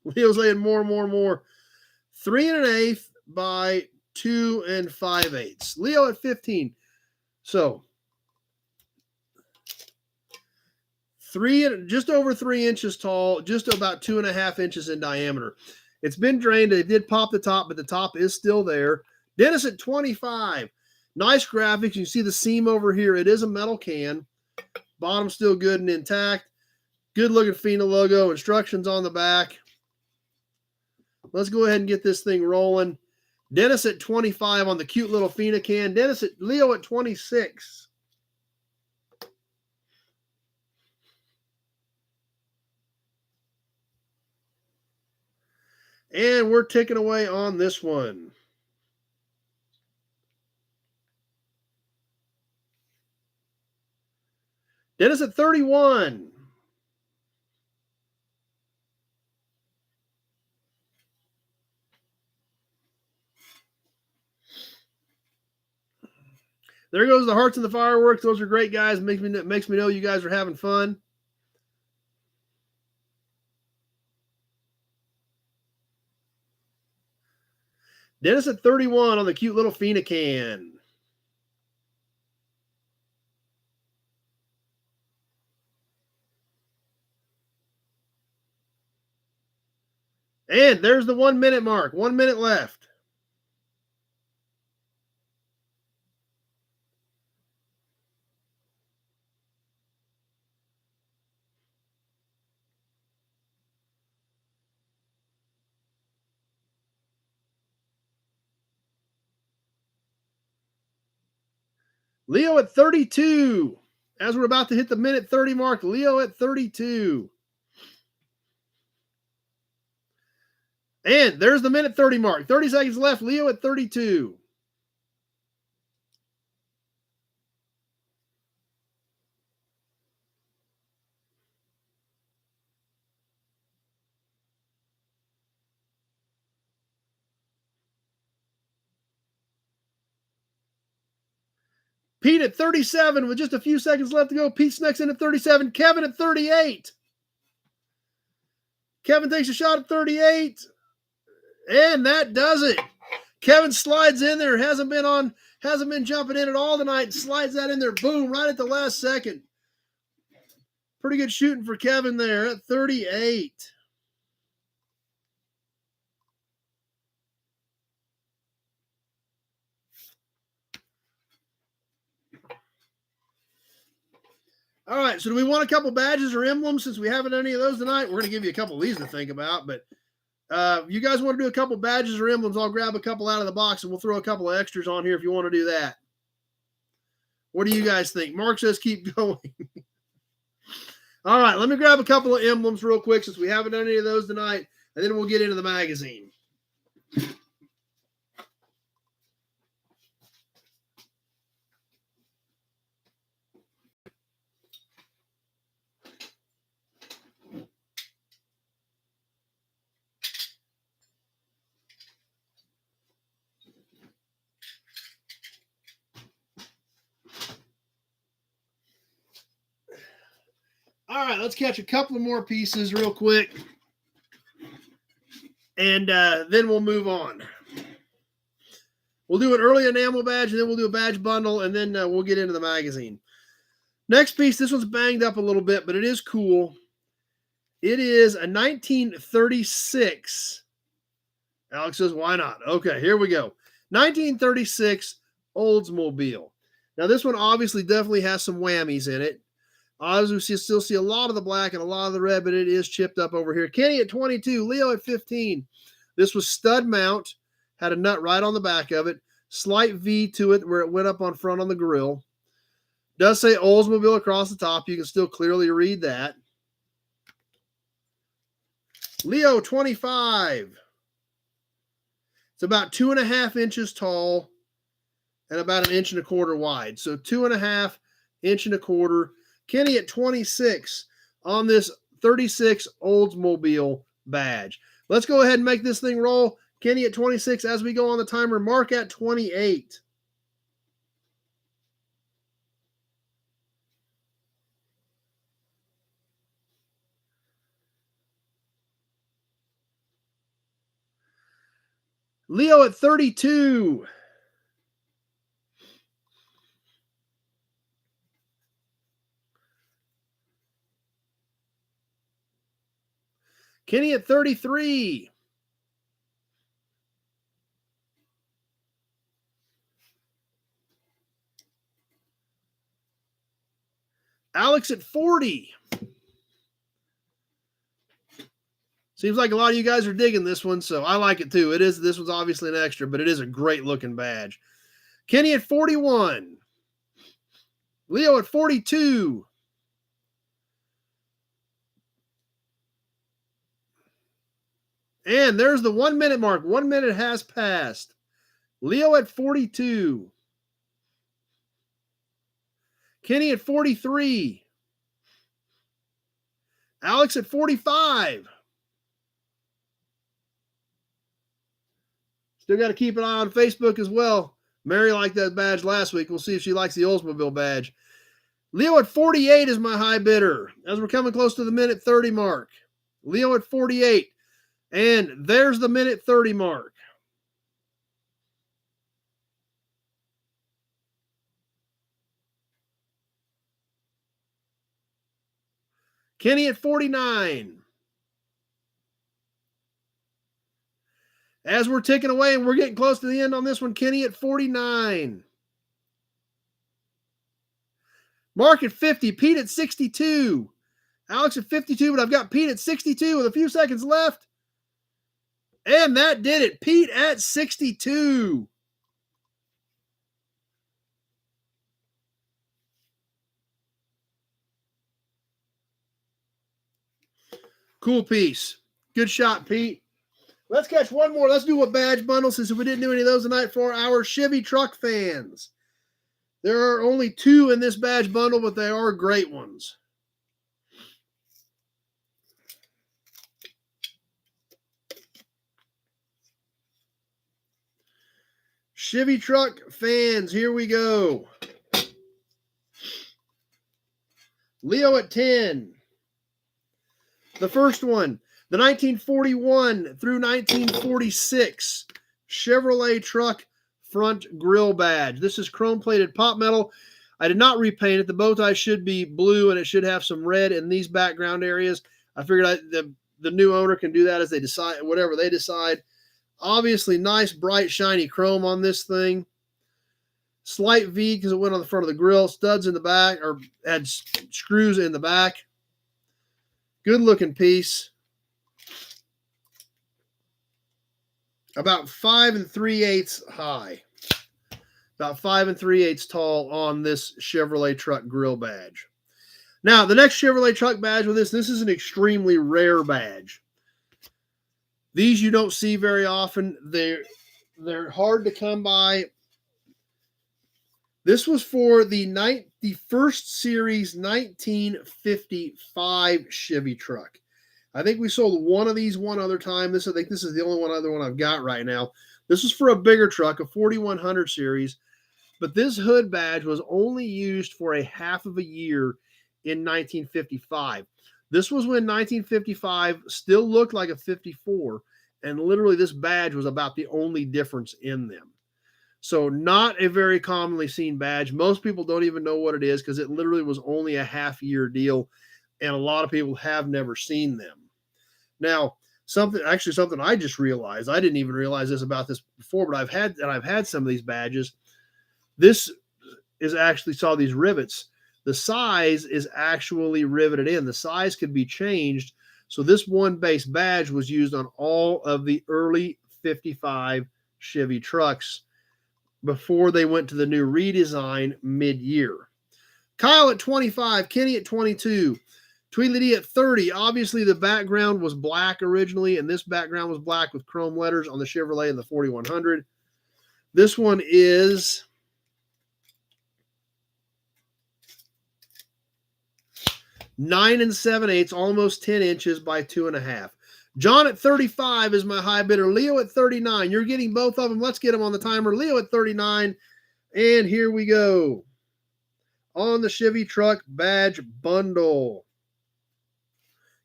Leo's laying more. 3 1/8 by 2 5/8. Leo at 15. So just over 3 inches tall, just about 2.5 inches in diameter. It's been drained. They did pop the top, but the top is still there. Dennis at 25. Nice graphics. You see the seam over here. It is a metal can. Bottom still good and intact. Good looking Fina logo. Instructions on the back. Let's go ahead and get this thing rolling. Dennis at 25 on the cute little Fina can. Leo at 26. And we're ticking away on this one. Dennis at 31. There goes the hearts and the fireworks. Those are great, guys. Makes me know you guys are having fun. Dennis at 31 on the cute little Fina can. And there's the 1 minute mark. 1 minute left. Leo at 32. As we're about to hit the minute 30 mark, Leo at 32. And there's the minute 30 mark. 30 seconds left. Leo at 32. Pete at 37 with just a few seconds left to go. Pete's next in at 37. Kevin at 38. Kevin takes a shot at 38. And that does it. Kevin slides in there. Hasn't been jumping in at all tonight. Slides that in there. Boom, right at the last second. Pretty good shooting for Kevin there at 38. All right, so do we want a couple badges or emblems since we haven't done any of those tonight? We're going to give you a couple of these to think about, but you guys want to do a couple badges or emblems, I'll grab a couple out of the box and we'll throw a couple of extras on here if you want to do that. What do you guys think? Mark says keep going. All right, let me grab a couple of emblems real quick since we haven't done any of those tonight, and then we'll get into the magazine. All right, let's catch a couple of more pieces real quick, and then we'll move on. We'll do an early enamel badge, and then we'll do a badge bundle, and then we'll get into the magazine. Next piece, this one's banged up a little bit, but it is cool. It is a 1936. Alex says, why not? Okay, here we go. 1936 Oldsmobile. Now, this one obviously definitely has some whammies in it. Obviously, we still see a lot of the black and a lot of the red, but it is chipped up over here. Kenny at 22, Leo at 15. This was stud mount, had a nut right on the back of it, slight V to it where it went up on front on the grill. Does say Oldsmobile across the top. You can still clearly read that. Leo 25. It's about 2.5 inches tall and about 1.25 inches wide. So 2.5 1.25 inches. Kenny at 26 on this 36 Oldsmobile badge. Let's go ahead and make this thing roll. Kenny at 26 as we go on the timer. Mark at 28. Leo at 32. Kenny at 33. Alex at 40. Seems like a lot of you guys are digging this one, so I like it too. This one's obviously an extra, but it is a great looking badge. Kenny at 41. Leo at 42. And there's the 1 minute mark. 1 minute has passed. Leo at 42. Kenny at 43. Alex at 45. Still got to keep an eye on Facebook as well. Mary liked that badge last week. We'll see if she likes the Oldsmobile badge. Leo at 48 is my high bidder as we're coming close to the minute 30 mark. Leo at 48. And there's the minute 30 mark. Kenny at 49. As we're ticking away and we're getting close to the end on this one, Kenny at 49. Mark at 50. Pete at 62. Alex at 52, but I've got Pete at 62 with a few seconds left. And that did it. Pete at 62. Cool piece. Good shot, Pete. Let's catch one more. Let's do a badge bundle since we didn't do any of those tonight for our Chevy truck fans. There are only 2 in this badge bundle, but they are great ones. Chevy truck fans, here we go. Leo at 10. The first one, the 1941 through 1946 Chevrolet truck front grille badge. This is chrome-plated pot metal. I did not repaint it. The bow tie should be blue, and it should have some red in these background areas. I figured the new owner can do that as they decide, whatever they decide. Obviously, nice, bright, shiny chrome on this thing. Slight V because it went on the front of the grill. Studs in the back, or had screws in the back. Good looking piece. About 5 3/8 high. about 5 3/8 tall on this Chevrolet truck grill badge. Now, the next Chevrolet truck badge with this is an extremely rare badge. These you don't see very often. They're hard to come by. This was for the first series 1955 Chevy truck. I think we sold one of these one other time. I think this is the only other one I've got right now. This is for a bigger truck, a 4100 series. But this hood badge was only used for a half of a year in 1955. This was when 1955 still looked like a 54, and literally this badge was about the only difference in them. So not a very commonly seen badge. Most people don't even know what it is because it literally was only a half-year deal, and a lot of people have never seen them. Now, something I just realized. I didn't even realize about this before, but I've had some of these badges. This is actually saw these rivets. The size is actually riveted in. The size could be changed. So this one base badge was used on all of the early 55 Chevy trucks before they went to the new redesign mid-year. Kyle at 25, Kenny at 22, Tweedledee at 30. Obviously, the background was black originally, and this background was black with chrome letters on the Chevrolet and the 4100. This one is 9 7/8, almost 10 inches by 2.5. John at 35 is my high bidder. Leo at 39. You're getting both of them. Let's get them on the timer. Leo at 39. And here we go. On the Chevy truck badge bundle.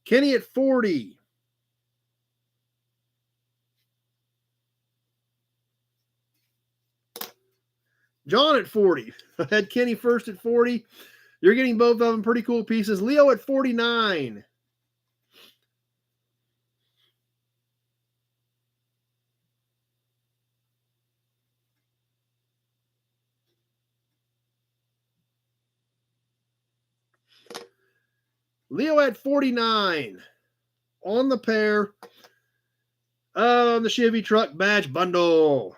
Kenny at 40. John at 40. I had Kenny first at 40. You're getting both of them. Pretty cool pieces. Leo at 49. Leo at 49 on the pair on the Chevy truck badge bundle.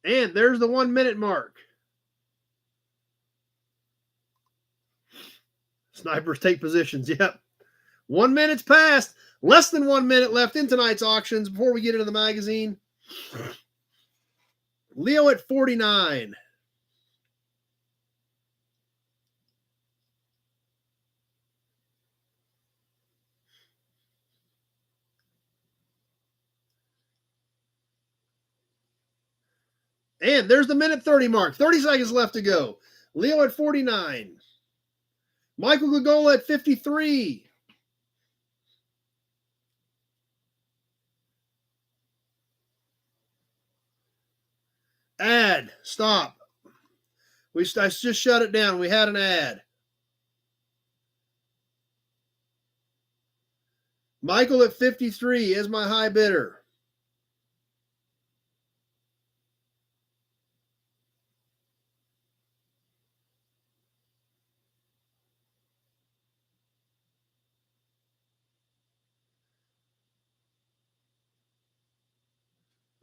And there's the 1 minute mark. Snipers take positions. Yep. 1 minute's passed. Less than 1 minute left in tonight's auctions before we get into the magazine. Leo at 49. And there's the minute 30 mark. 30 seconds left to go. Leo at 49. Michael Gagola at 53. Ad. Stop. I just shut it down. We had an ad. Michael at 53 is my high bidder.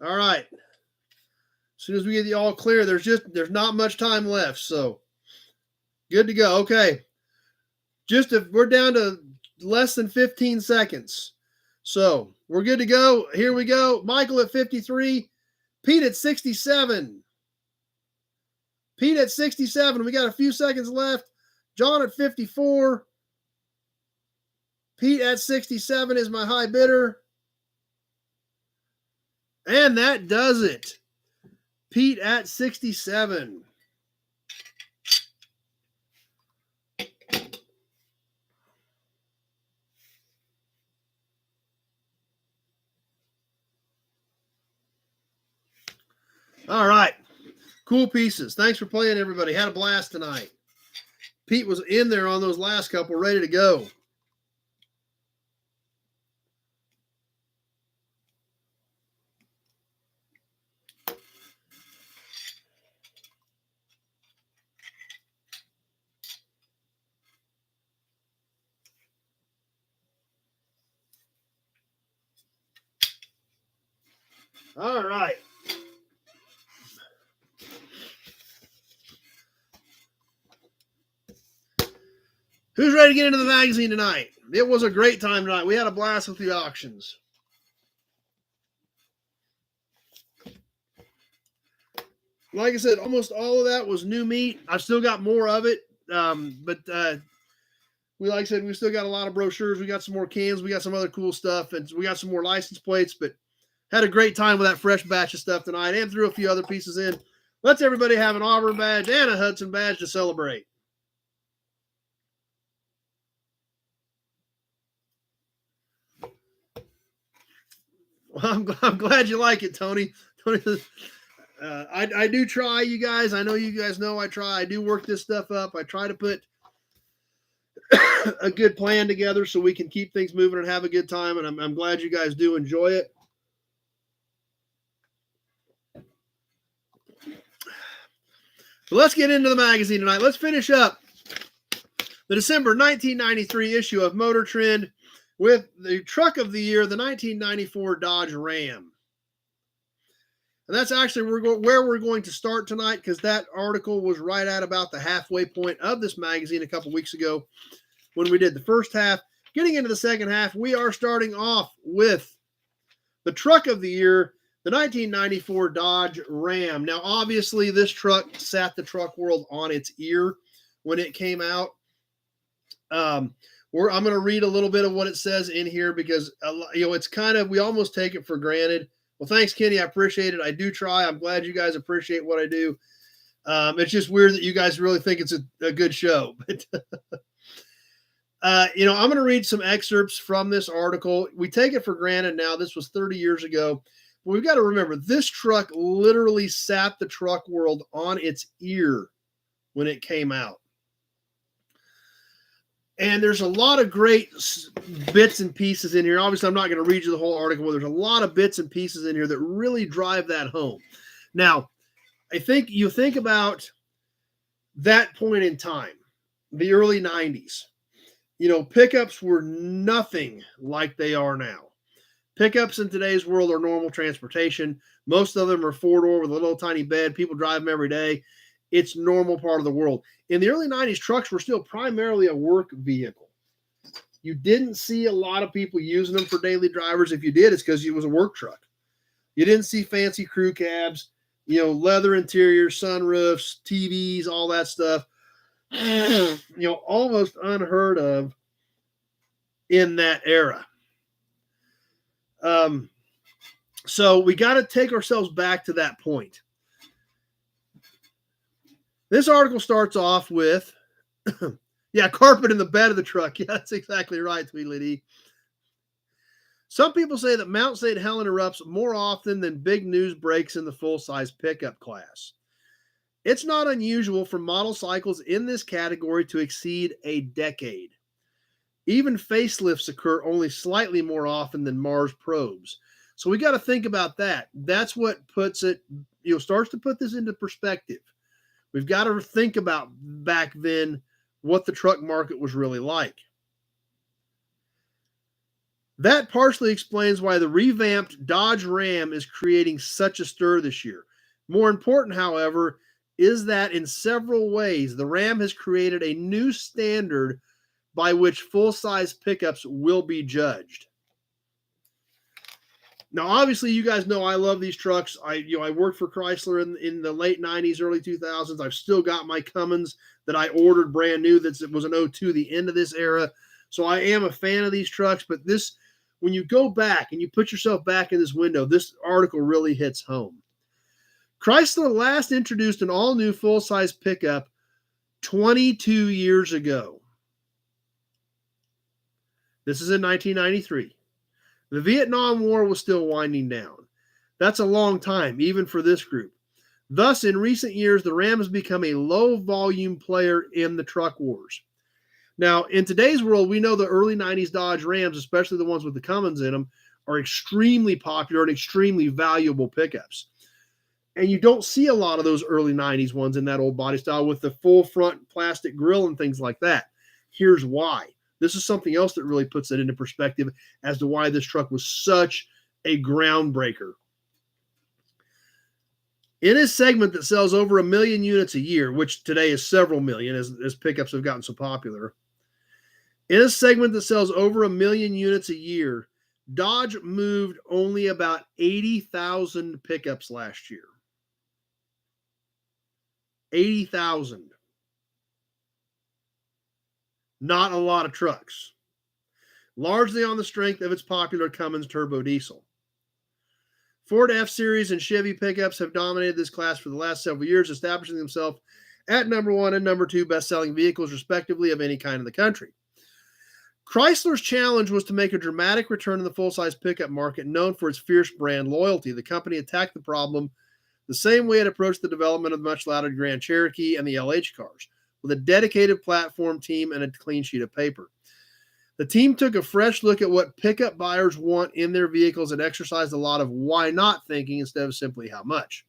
All right. As soon as we get the all clear, there's not much time left, so good to go. Okay. We're down to less than 15 seconds. So we're good to go. Here we go. Michael at 53. Pete at 67. Pete at 67. We got a few seconds left. John at 54. Pete at 67 is my high bidder. And that does it. Pete at 67. All right. Cool pieces. Thanks for playing, everybody. Had a blast tonight. Pete was in there on those last couple, ready to go. All right. Who's ready to get into the magazine tonight? It was a great time tonight. We had a blast with the auctions. Like I said, almost all of that was new meat. I've still got more of it. But like I said, we still got a lot of brochures. We got some more cans. We got some other cool stuff. And we got some more license plates. But had a great time with that fresh batch of stuff tonight and threw a few other pieces in. Let's everybody have an Auburn badge and a Hudson badge to celebrate. Well, I'm glad you like it, Tony. Tony, I do try, you guys. I know you guys know I try. I do work this stuff up. I try to put a good plan together so we can keep things moving and have a good time. And I'm glad you guys do enjoy it. So let's get into the magazine tonight. Let's finish up the December 1993 issue of Motor Trend with the truck of the year, the 1994 Dodge Ram. And that's actually where we're going to start tonight, because that article was right at about the halfway point of this magazine a couple weeks ago when we did the first half. Getting into the second half, we are starting off with the truck of the year, the 1994 Dodge Ram. Now, obviously, this truck sat the truck world on its ear when it came out. I'm going to read a little bit of what it says in here because, it's kind of, we almost take it for granted. Well, thanks, Kenny. I appreciate it. I do try. I'm glad you guys appreciate what I do. It's just weird that you guys really think it's a good show. But, I'm going to read some excerpts from this article. We take it for granted now. This was 30 years ago. But we've got to remember, this truck literally sat the truck world on its ear when it came out. And there's a lot of great bits and pieces in here. Obviously, I'm not going to read you the whole article, but there's a lot of bits and pieces in here that really drive that home. Now, I think you think about that point in time, the early 90s. Pickups were nothing like they are now. Pickups in today's world are normal transportation. Most of them are four-door with a little tiny bed. People drive them every day. It's normal part of the world. In the early 90s, trucks were still primarily a work vehicle. You didn't see a lot of people using them for daily drivers. If you did, it's because it was a work truck. You didn't see fancy crew cabs, leather interiors, sunroofs, TVs, all that stuff. Almost unheard of in that era. So we got to take ourselves back to that point. This article starts off with, carpet in the bed of the truck. Yeah, that's exactly right, Tweedledee. Some people say that Mount St. Helens erupts more often than big news breaks in the full-size pickup class. It's not unusual for model cycles in this category to exceed a decade. Even facelifts occur only slightly more often than Mars probes. So we got to think about that. That's what puts it, starts to put this into perspective. We've got to think about back then what the truck market was really like. That partially explains why the revamped Dodge Ram is creating such a stir this year. More important, however, is that in several ways, the Ram has created a new standard by which full-size pickups will be judged. Now, obviously, you guys know I love these trucks. I worked for Chrysler in the late 90s, early 2000s. I've still got my Cummins that I ordered brand new. It was an 02, the end of this era. So I am a fan of these trucks. But this, when you go back and you put yourself back in this window, this article really hits home. Chrysler last introduced an all-new full-size pickup 22 years ago. This is in 1993. The Vietnam War was still winding down. That's a long time, even for this group. Thus, in recent years, the Ram has become a low-volume player in the truck wars. Now, in today's world, we know the early 90s Dodge Rams, especially the ones with the Cummins in them, are extremely popular and extremely valuable pickups. And you don't see a lot of those early 90s ones in that old body style with the full front plastic grille and things like that. Here's why. This is something else that really puts it into perspective as to why this truck was such a groundbreaker. In a segment that sells over 1 million units a year, which today is several million as pickups have gotten so popular, in a segment that sells over 1 million units a year, Dodge moved only about 80,000 pickups last year. 80,000. Not a lot of trucks. Largely on the strength of its popular Cummins turbo diesel. Ford F-Series and Chevy pickups have dominated this class for the last several years, establishing themselves at number 1 and number 2 best-selling vehicles, respectively, of any kind in the country. Chrysler's challenge was to make a dramatic return in the full-size pickup market, known for its fierce brand loyalty. The company attacked the problem the same way it approached the development of the much lauded Grand Cherokee and the LH cars, with a dedicated platform team and a clean sheet of paper. The team took a fresh look at what pickup buyers want in their vehicles and exercised a lot of why not thinking instead of simply how much.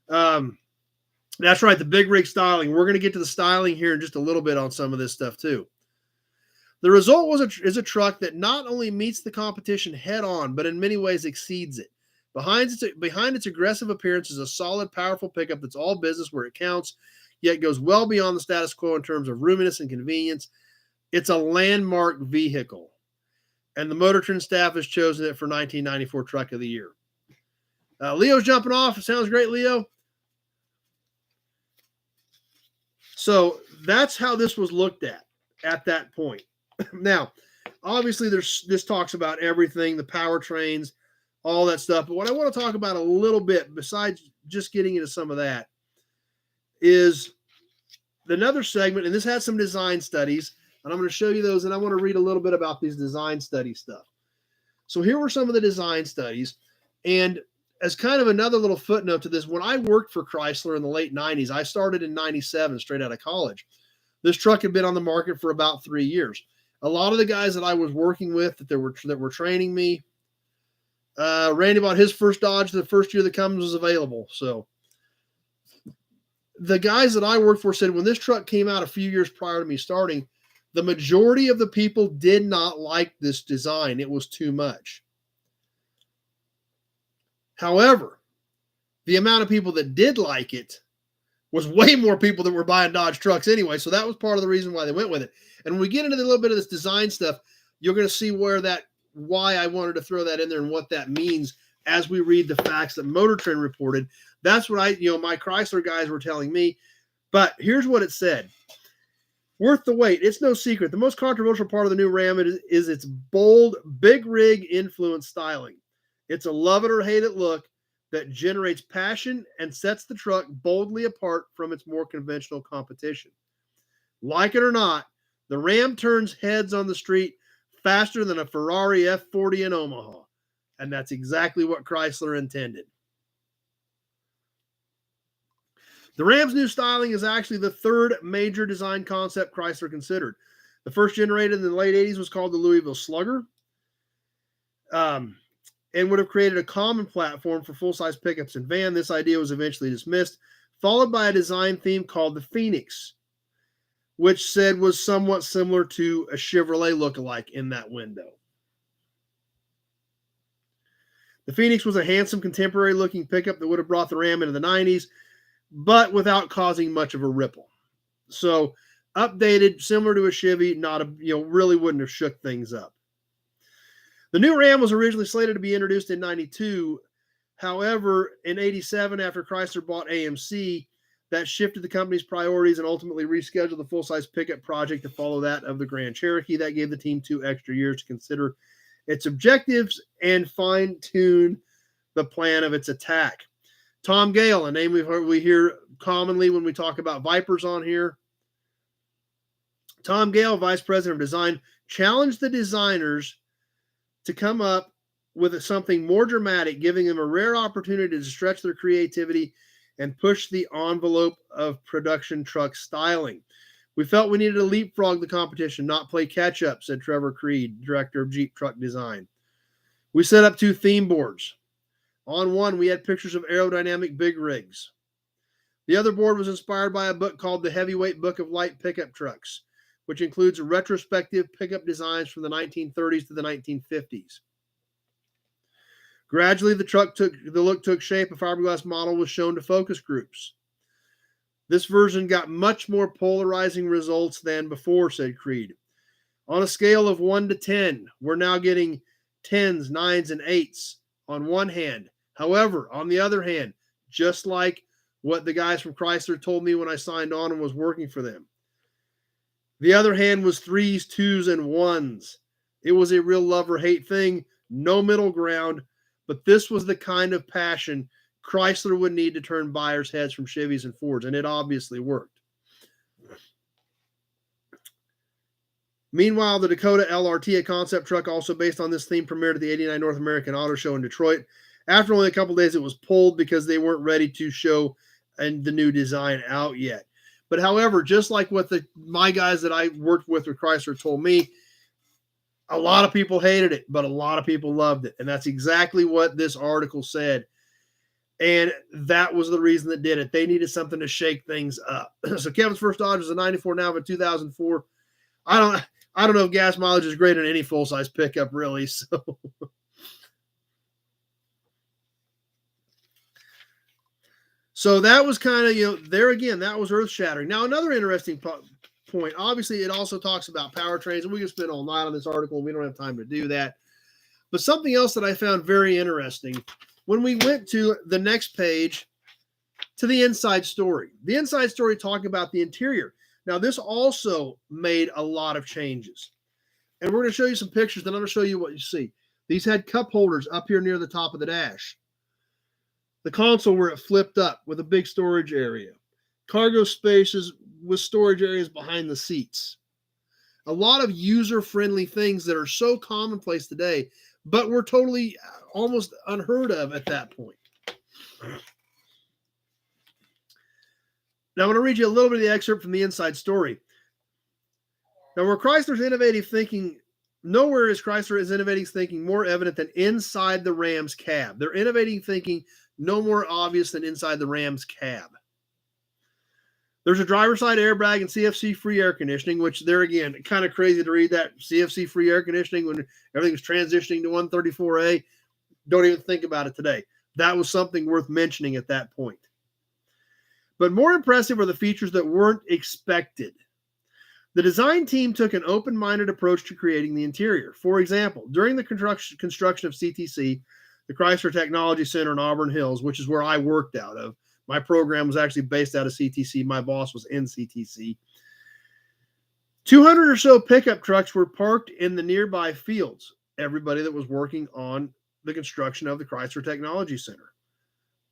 That's right, the big rig styling. We're going to get to the styling here in just a little bit on some of this stuff too. The result is a truck that not only meets the competition head on, but in many ways exceeds it. Behind its aggressive appearance is a solid, powerful pickup that's all business where it counts, yet goes well beyond the status quo in terms of roominess and convenience. It's a landmark vehicle, and the Motor Trend staff has chosen it for 1994 Truck of the Year. Leo's jumping off. Sounds great, Leo. So that's how this was looked at that point. Now, obviously, this talks about everything, the powertrains, all that stuff. But what I want to talk about a little bit, besides just getting into some of that, is another segment, and this has some design studies, and I'm going to show you those, and I want to read a little bit about these design study stuff. So here were some of the design studies, and as kind of another little footnote to this, when I worked for Chrysler in the late 90s, I started in 97, straight out of college. This truck had been on the market for about 3 years. A lot of the guys that I was working with that were training me, Randy bought his first Dodge the first year the Cummins was available. So the guys that I worked for said when this truck came out a few years prior to me starting, the majority of the people did not like this design. It was too much. However, the amount of people that did like it was way more people that were buying Dodge trucks anyway. So that was part of the reason why they went with it. And when we get into a little bit of this design stuff, you're going to see why I wanted to throw that in there and what that means as we read the facts that Motor Trend reported. That's what my Chrysler guys were telling me. But here's what it said. Worth the wait. It's no secret. The most controversial part of the new Ram is its bold, big rig influence styling. It's a love it or hate it look that generates passion and sets the truck boldly apart from its more conventional competition. Like it or not, the Ram turns heads on the street faster than a Ferrari F40 in Omaha. And that's exactly what Chrysler intended. The Ram's new styling is actually the third major design concept Chrysler considered. The first generated in the late 80s was called the Louisville Slugger, and would have created a common platform for full-size pickups and van. This idea was eventually dismissed, followed by a design theme called the Phoenix, which said was somewhat similar to a Chevrolet lookalike in that window. The Phoenix was a handsome, contemporary-looking pickup that would have brought the Ram into the 90s, but without causing much of a ripple. So updated, similar to a Chevy, really wouldn't have shook things up. The new Ram was originally slated to be introduced in 92. However, in 87, after Chrysler bought AMC, that shifted the company's priorities and ultimately rescheduled the full-size pickup project to follow that of the Grand Cherokee. That gave the team 2 extra years to consider its objectives and fine-tune the plan of its attack. Tom Gale, a name we hear commonly when we talk about Vipers on here. Tom Gale, Vice President of Design, challenged the designers to come up with something more dramatic, giving them a rare opportunity to stretch their creativity and push the envelope of production truck styling. We felt we needed to leapfrog the competition, not play catch-up, said Trevor Creed, director of Jeep Truck Design. We set up 2 theme boards. On one, we had pictures of aerodynamic big rigs. The other board was inspired by a book called The Heavyweight Book of Light Pickup Trucks, which includes retrospective pickup designs from the 1930s to the 1950s. Gradually, the look took shape. A fiberglass model was shown to focus groups. This version got much more polarizing results than before, said Creed. On a scale of 1 to 10, we're now getting 10s, 9s, and 8s on one hand. However, on the other hand, just like what the guys from Chrysler told me when I signed on and was working for them, the other hand was 3s, 2s, and 1s. It was a real love or hate thing, no middle ground, but this was the kind of passion Chrysler would need to turn buyers' heads from Chevys and Fords, and it obviously worked. Meanwhile, the Dakota LRT, a concept truck also based on this theme, premiered at the '89 North American Auto Show in Detroit. After only a couple days, it was pulled because they weren't ready to show the new design out yet. But however, just like what my guys that I worked with Chrysler told me, a lot of people hated it, but a lot of people loved it. And that's exactly what this article said. And that was the reason that did it. They needed something to shake things up. So Kevin's first Dodge was a 94 now, but 2004. I don't know if gas mileage is great in any full-size pickup, really. So that was kind of, there again, that was earth-shattering. Now, another interesting point, obviously, it also talks about powertrains, and we can spend all night on this article, and we don't have time to do that. But something else that I found very interesting, when we went to the next page, to the inside story. The inside story talking about the interior. Now, this also made a lot of changes. And we're going to show you some pictures, then I'm going to show you what you see. These had cup holders up here near the top of the dash. The console where it flipped up with a big storage area. Cargo spaces with storage areas behind the seats. A lot of user-friendly things that are so commonplace today, but were totally almost unheard of at that point. Now, I'm going to read you a little bit of the excerpt from the inside story. Now, where Chrysler's innovative thinking, nowhere is Chrysler's innovative thinking more evident than inside the Ram's cab. Their innovative thinking no more obvious than inside the Ram's cab. There's a driver's side airbag and CFC-free air conditioning, which there again, kind of crazy to read that CFC-free air conditioning when everything's transitioning to 134A. Don't even think about it today. That was something worth mentioning at that point. But more impressive are the features that weren't expected. The design team took an open-minded approach to creating the interior. For example, during the construction of CTC, the Chrysler Technology Center in Auburn Hills, which is where I worked out of. My program was actually based out of CTC. My boss was in CTC. 200 or so pickup trucks were parked in the nearby fields. Everybody that was working on the construction of the Chrysler Technology Center.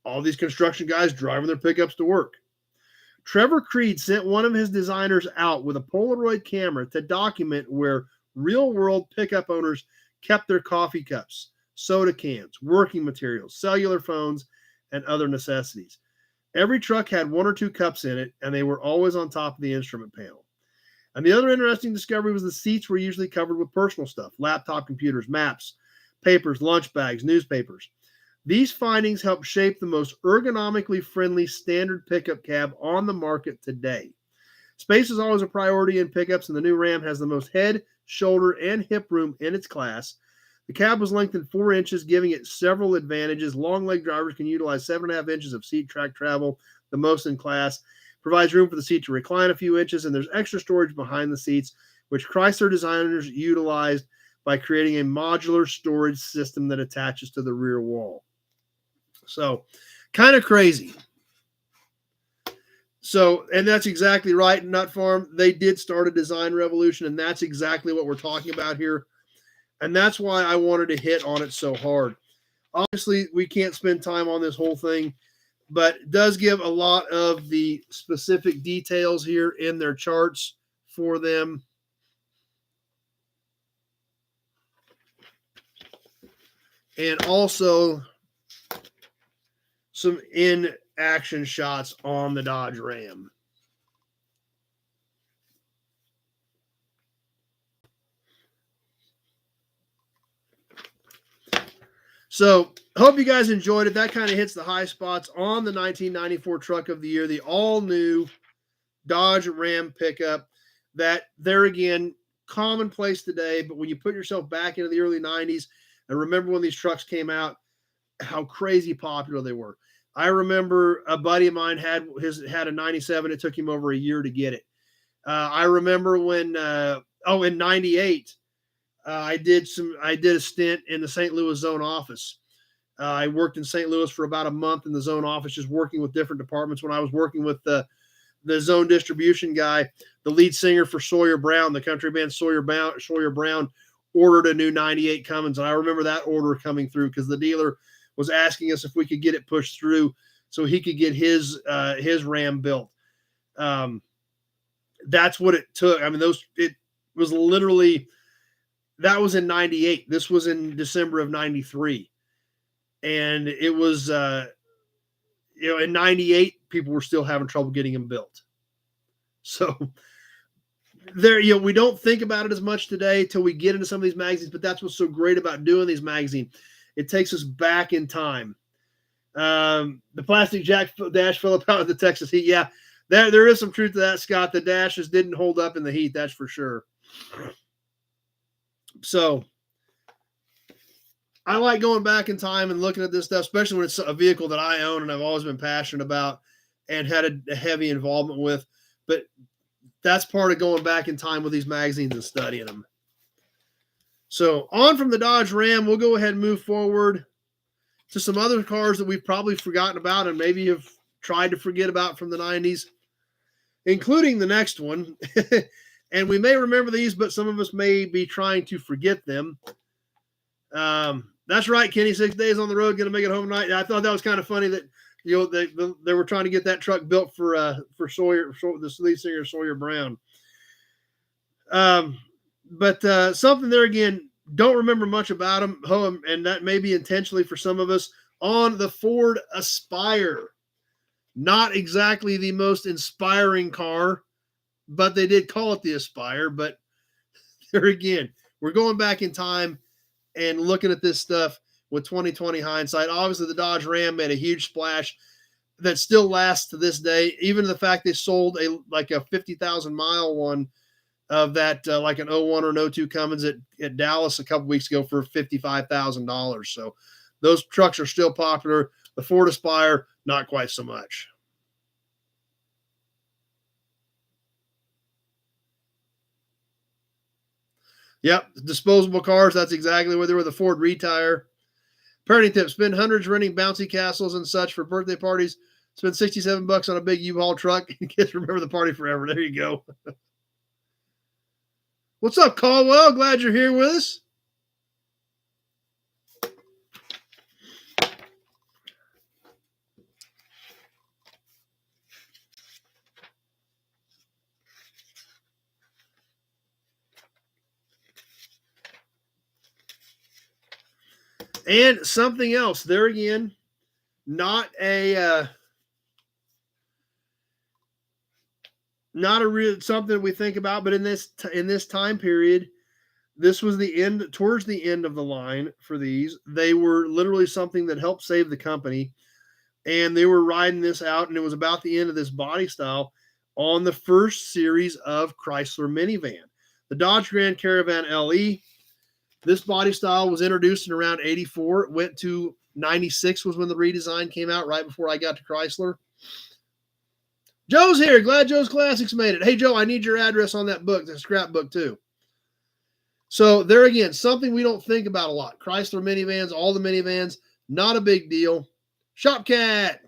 All these construction guys driving their pickups to work. Trevor Creed sent one of his designers out with a Polaroid camera to document where real-world pickup owners kept their coffee cups, soda cans, working materials, cellular phones, and other necessities. Every truck had 1 or 2 cups in it, and they were always on top of the instrument panel. And the other interesting discovery was the seats were usually covered with personal stuff, laptop computers, maps, papers, lunch bags, newspapers. These findings helped shape the most ergonomically friendly standard pickup cab on the market today. Space is always a priority in pickups, and the new Ram has the most head, shoulder, and hip room in its class. The cab was lengthened 4 inches, giving it several advantages. Long leg drivers can utilize 7.5 inches of seat track travel, the most in class. Provides room for the seat to recline a few inches, and there's extra storage behind the seats, which Chrysler designers utilized by creating a modular storage system that attaches to the rear wall. So, kind of crazy. So, and that's exactly right, Nut Farm. They did start a design revolution, and that's exactly what we're talking about here. And that's why I wanted to hit on it so hard. Obviously, we can't spend time on this whole thing, but it does give a lot of the specific details here in their charts for them. And also some in-action shots on the Dodge Ram. So, hope you guys enjoyed it. That kind of hits the high spots on the 1994 Truck of the Year, the all-new Dodge Ram pickup that, there again, commonplace today, but when you put yourself back into the early 90s and remember when these trucks came out, how crazy popular they were. I remember a buddy of mine had a 97. It took him over a year to get it. I remember when in 98, I did a stint in the St. Louis zone office. I worked in St. Louis for about a month in the zone office, just working with different departments. When I was working with the zone distribution guy, the lead singer for Sawyer Brown, the country band Sawyer Brown ordered a new 98 Cummins. And I remember that order coming through because the dealer was asking us if we could get it pushed through so he could get his Ram built. That's what it took. I mean, it was literally, that was in 98. This was in December of 93. And it was, in 98, people were still having trouble getting them built. So there, we don't think about it as much today till we get into some of these magazines, but that's what's so great about doing these magazines. It takes us back in time. The plastic dash fell apart with the Texas heat. Yeah, there is some truth to that, Scott. The dashes didn't hold up in the heat, that's for sure. So I like going back in time and looking at this stuff, especially when it's a vehicle that I own and I've always been passionate about and had a heavy involvement with. But that's part of going back in time with these magazines and studying them. So on from the Dodge Ram, we'll go ahead and move forward to some other cars that we've probably forgotten about and maybe have tried to forget about from the 90s, including the next one. And we may remember these, but some of us may be trying to forget them. That's right, Kenny. 6 days on the road, going to make it home tonight. I thought that was kind of funny that they were trying to get that truck built for Sawyer, the lead singer Sawyer Brown. But something there again, don't remember much about them. Oh, and that may be intentionally for some of us. On the Ford Aspire, not exactly the most inspiring car, but they did call it the Aspire. But there again, we're going back in time and looking at this stuff with 2020 hindsight. Obviously, the Dodge Ram made a huge splash that still lasts to this day. Even the fact they sold a 50,000 mile one of that, like an 01 or an 02 Cummins at Dallas a couple weeks ago for $55,000. So those trucks are still popular. The Ford Aspire, not quite so much. Yep, disposable cars. That's exactly where they were. The Ford Retire. Parenting tip: spend hundreds renting bouncy castles and such for birthday parties. Spend $67 on a big U-Haul truck. Kids remember the party forever. There you go. What's up, Caldwell? Glad you're here with us. And something else, there again, not a real something we think about, but in this time period, this was towards the end of the line for these. They were literally something that helped save the company, and they were riding this out, and it was about the end of this body style on the first series of Chrysler minivan, the Dodge Grand Caravan LE. This body style was introduced in around 84. It went to 96 was when the redesign came out, right before I got to Chrysler. Joe's here. Glad Joe's Classics made it. Hey, Joe, I need your address on that book, the scrapbook too. So there again, something we don't think about a lot. Chrysler minivans, all the minivans, not a big deal. Shop Cat,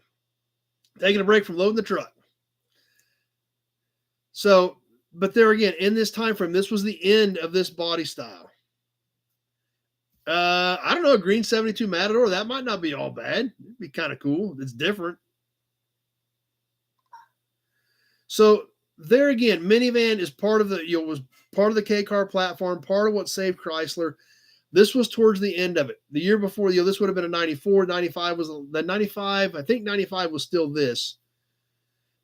taking a break from loading the truck. So, but there again, in this time frame, this was the end of this body style. I don't know, a green 72 Matador, that might not be all bad. It'd be kind of cool. It's different. So there again, minivan is part of was part of the K-car platform, part of what saved Chrysler. This was towards the end of it. The year before, this would have been a 94. 95 was the 95. I think 95 was still this.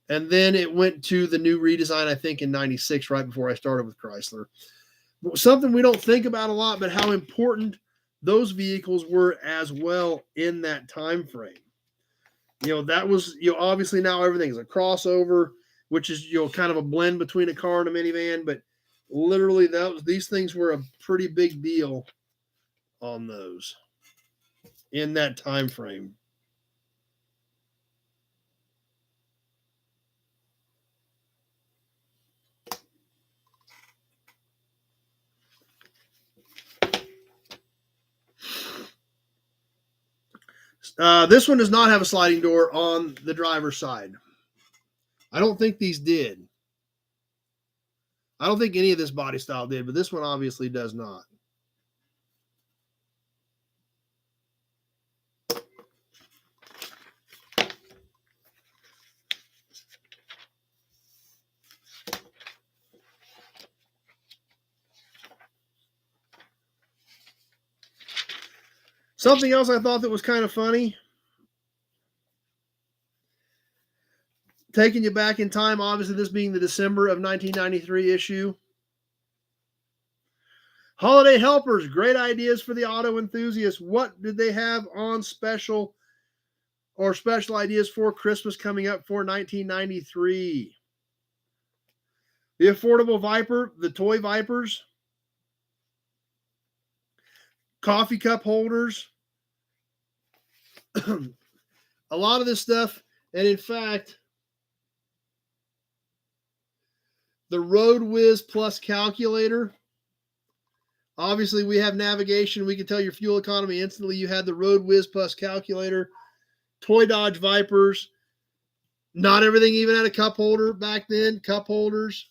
And then it went to the new redesign, I think, in 96, right before I started with Chrysler. Something we don't think about a lot, but how important those vehicles were as well in that time frame. That was, obviously now everything is a crossover, which is, kind of a blend between a car and a minivan, but literally these things were a pretty big deal on those. in that time frame. This one does not have a sliding door on the driver's side. I don't think these did. I don't think any of this body style did, but this one obviously does not. Something else I thought that was kind of funny, taking you back in time, obviously this being the December of 1993 issue. Holiday helpers, great ideas for the auto enthusiasts. What did they have on special or special ideas for Christmas coming up for 1993? The affordable Viper, the toy Vipers, coffee cup holders, a lot of this stuff. And in fact, the Road Whiz Plus calculator. Obviously, we have navigation. We can tell your fuel economy instantly. You had the Road Whiz Plus calculator, toy Dodge Vipers. Not everything even had a cup holder back then. Cup holders.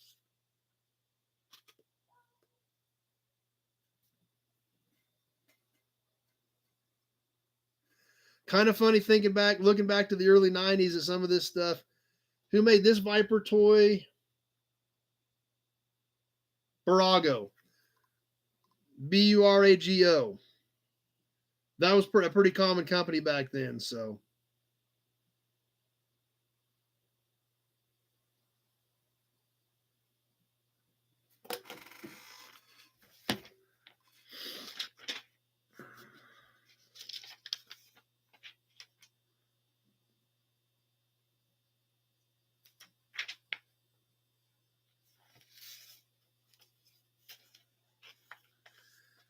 Kind of funny thinking back, looking back to the early 90s at some of this stuff. Who made this Viper toy? Burago. Burago. That was a pretty common company back then, so.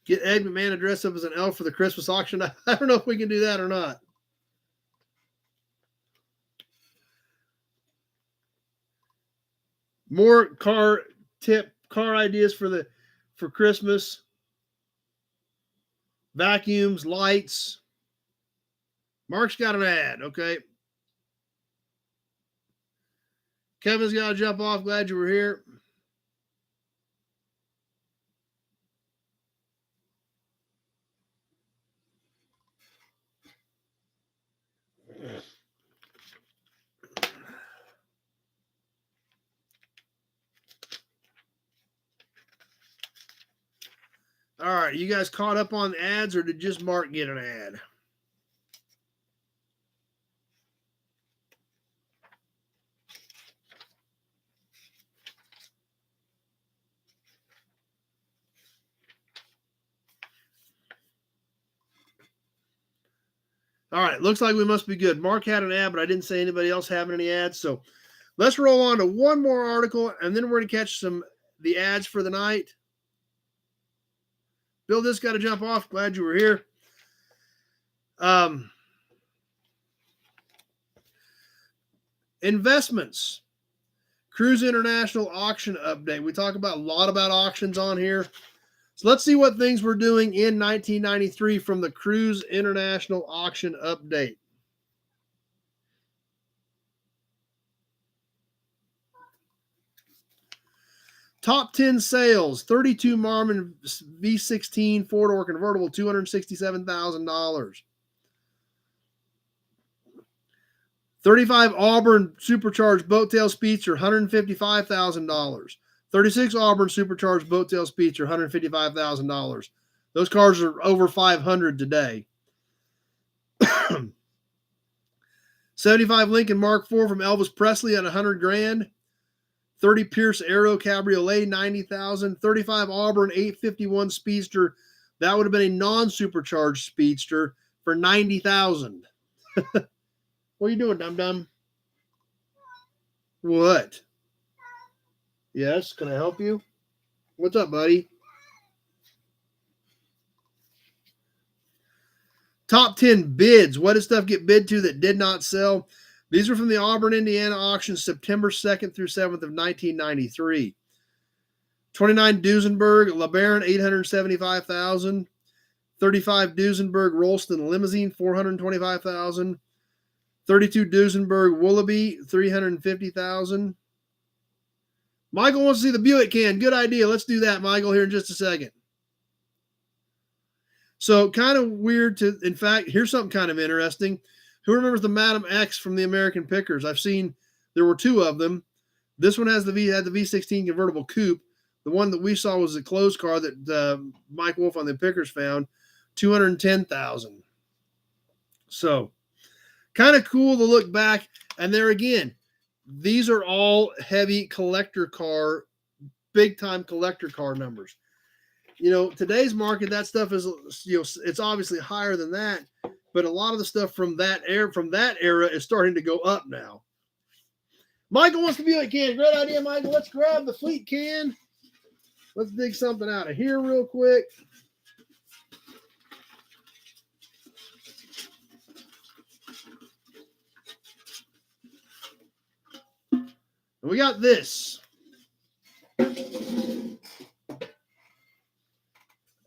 Get Ed McMahon to dress up as an elf for the Christmas auction. I don't know if we can do that or not. More car ideas for Christmas. Vacuums, lights. Mark's got an ad, okay. Kevin's got to jump off. Glad you were here. All right, you guys caught up on ads, or did just Mark get an ad? All right, looks like we must be good. Mark had an ad, but I didn't say anybody else having any ads. So let's roll on to one more article, and then we're going to catch the ads for the night. Bill, this got to jump off. Glad you were here. Investments. Cruise International auction update. We talk about a lot about auctions on here. So let's see what things we're doing in 1993 from the Cruise International auction update. Top 10 sales, 32 Marmon V16 four-door convertible, $267,000. 35 Auburn Supercharged Boattail Speedster, $155,000. 36 Auburn Supercharged Boattail Speedster, $155,000. Those cars are over $500 today. 75 Lincoln Mark IV from Elvis Presley at $100,000. 30 Pierce Aero Cabriolet, $90,000. 35 Auburn 851 Speedster. That would have been a non-supercharged Speedster for $90,000. What are you doing, dum-dum? What? Yes, can I help you? What's up, buddy? Top 10 bids. What did stuff get bid to that did not sell? These are from the Auburn, Indiana auction, September 2nd through 7th of 1993. 29 Duesenberg LeBaron, $875,000. 35 Duesenberg Rolston Limousine, $425,000. 32 Duesenberg Willoughby, $350,000. Michael wants to see the Buick can. Good idea. Let's do that, Michael, here in just a second. So kind of weird to, in fact, here's something kind of interesting. Who remembers the Madam X from the American Pickers? I've seen, there were two of them. This one had the V16 convertible coupe. The one that we saw was a closed car that Mike Wolf on the Pickers found, $210,000. So kind of cool to look back. And there again, these are all heavy collector car, big time collector car numbers. You know, today's market, that stuff is, you know, it's obviously higher than that, but a lot of the stuff from that era is starting to go up now. Michael wants to be like can. Great idea, Michael. Let's grab the fleet can. Let's dig something out of here real quick. And we got this.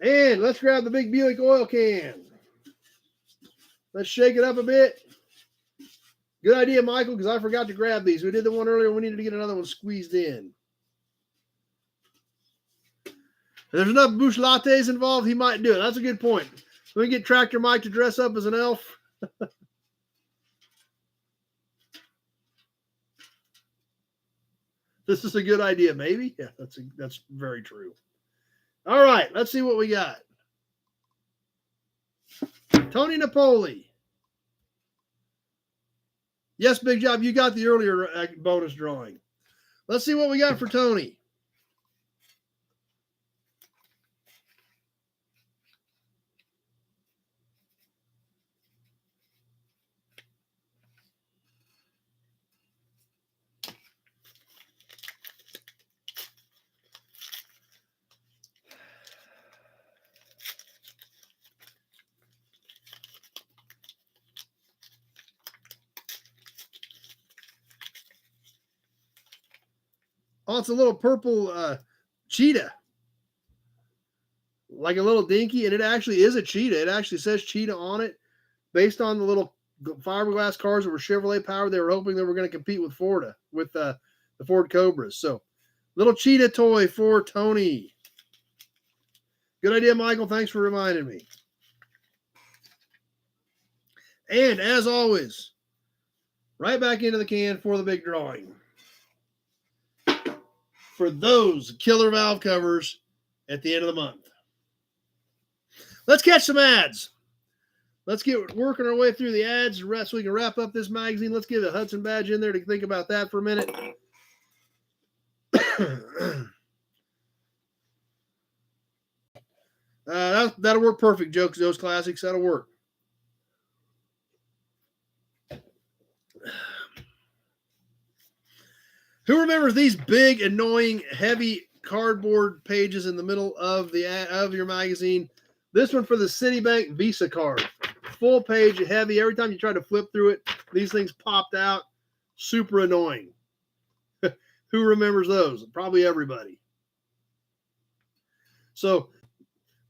And let's grab the big Buick oil can. Let's shake it up a bit. Good idea, Michael, because I forgot to grab these. We did the one earlier. We needed to get another one squeezed in. If there's enough Busch lattes involved, he might do it. That's a good point. So we can get Tractor Mike to dress up as an elf. This is a good idea, maybe. Yeah, that's very true. All right, let's see what we got. Tony Napoli. Yes, Big Job, you got the earlier bonus drawing. Let's see what we got for Tony. Oh, it's a little purple cheetah. Like a little dinky, and it actually is a cheetah. It actually says cheetah on it. Based on the little fiberglass cars that were Chevrolet powered, they were hoping they were going to compete with Ford, with the Ford Cobras. So, little cheetah toy for Tony. Good idea, Michael. Thanks for reminding me. And as always, right back into the can for the big drawing. For those killer valve covers at the end of the month. Let's catch some ads. Let's get working our way through the ads so we can wrap up this magazine. Let's get a Hudson badge in there to think about that for a minute. That'll work perfect, Jokes, those classics. That'll work. Who remembers these big, annoying, heavy cardboard pages in the middle of your magazine? This one for the Citibank Visa card. Full page, heavy. Every time you try to flip through it, these things popped out. Super annoying. Who remembers those? Probably everybody. So,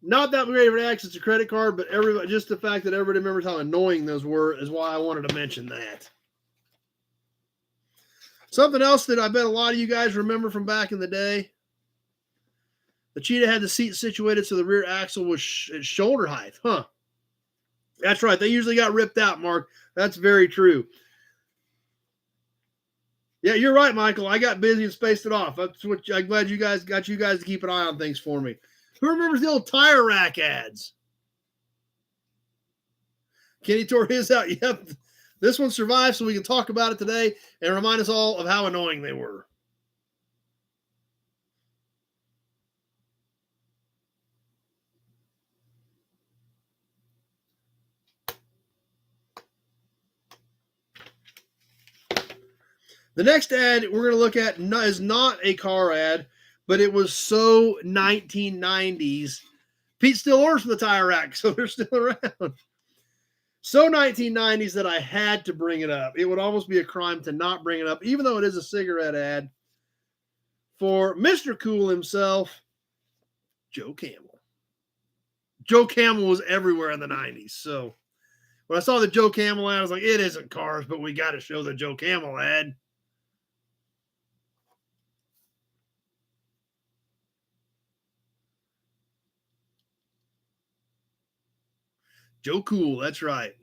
not that great of an access to credit card, but everybody, just the fact that everybody remembers how annoying those were is why I wanted to mention that. Something else that I bet a lot of you guys remember from back in the day. The Cheetah had the seat situated so the rear axle was at shoulder height. Huh. That's right. They usually got ripped out, Mark. That's very true. Yeah, you're right, Michael. I got busy and spaced it off. That's what I'm glad you guys to keep an eye on things for me. Who remembers the old tire rack ads? Kenny tore his out. Yep. This one survived, so we can talk about it today and remind us all of how annoying they were. The next ad we're going to look at is not a car ad, but it was so 1990s. Pete still orders from the tire rack, so they're still around. So 1990s that I had to bring it up. It would almost be a crime to not bring it up, even though it is a cigarette ad for Mr. Cool himself, Joe Camel. Joe Camel was everywhere in the 90s. So when I saw the Joe Camel ad, I was like, it isn't cars, but we got to show the Joe Camel ad. Joe Cool, that's right.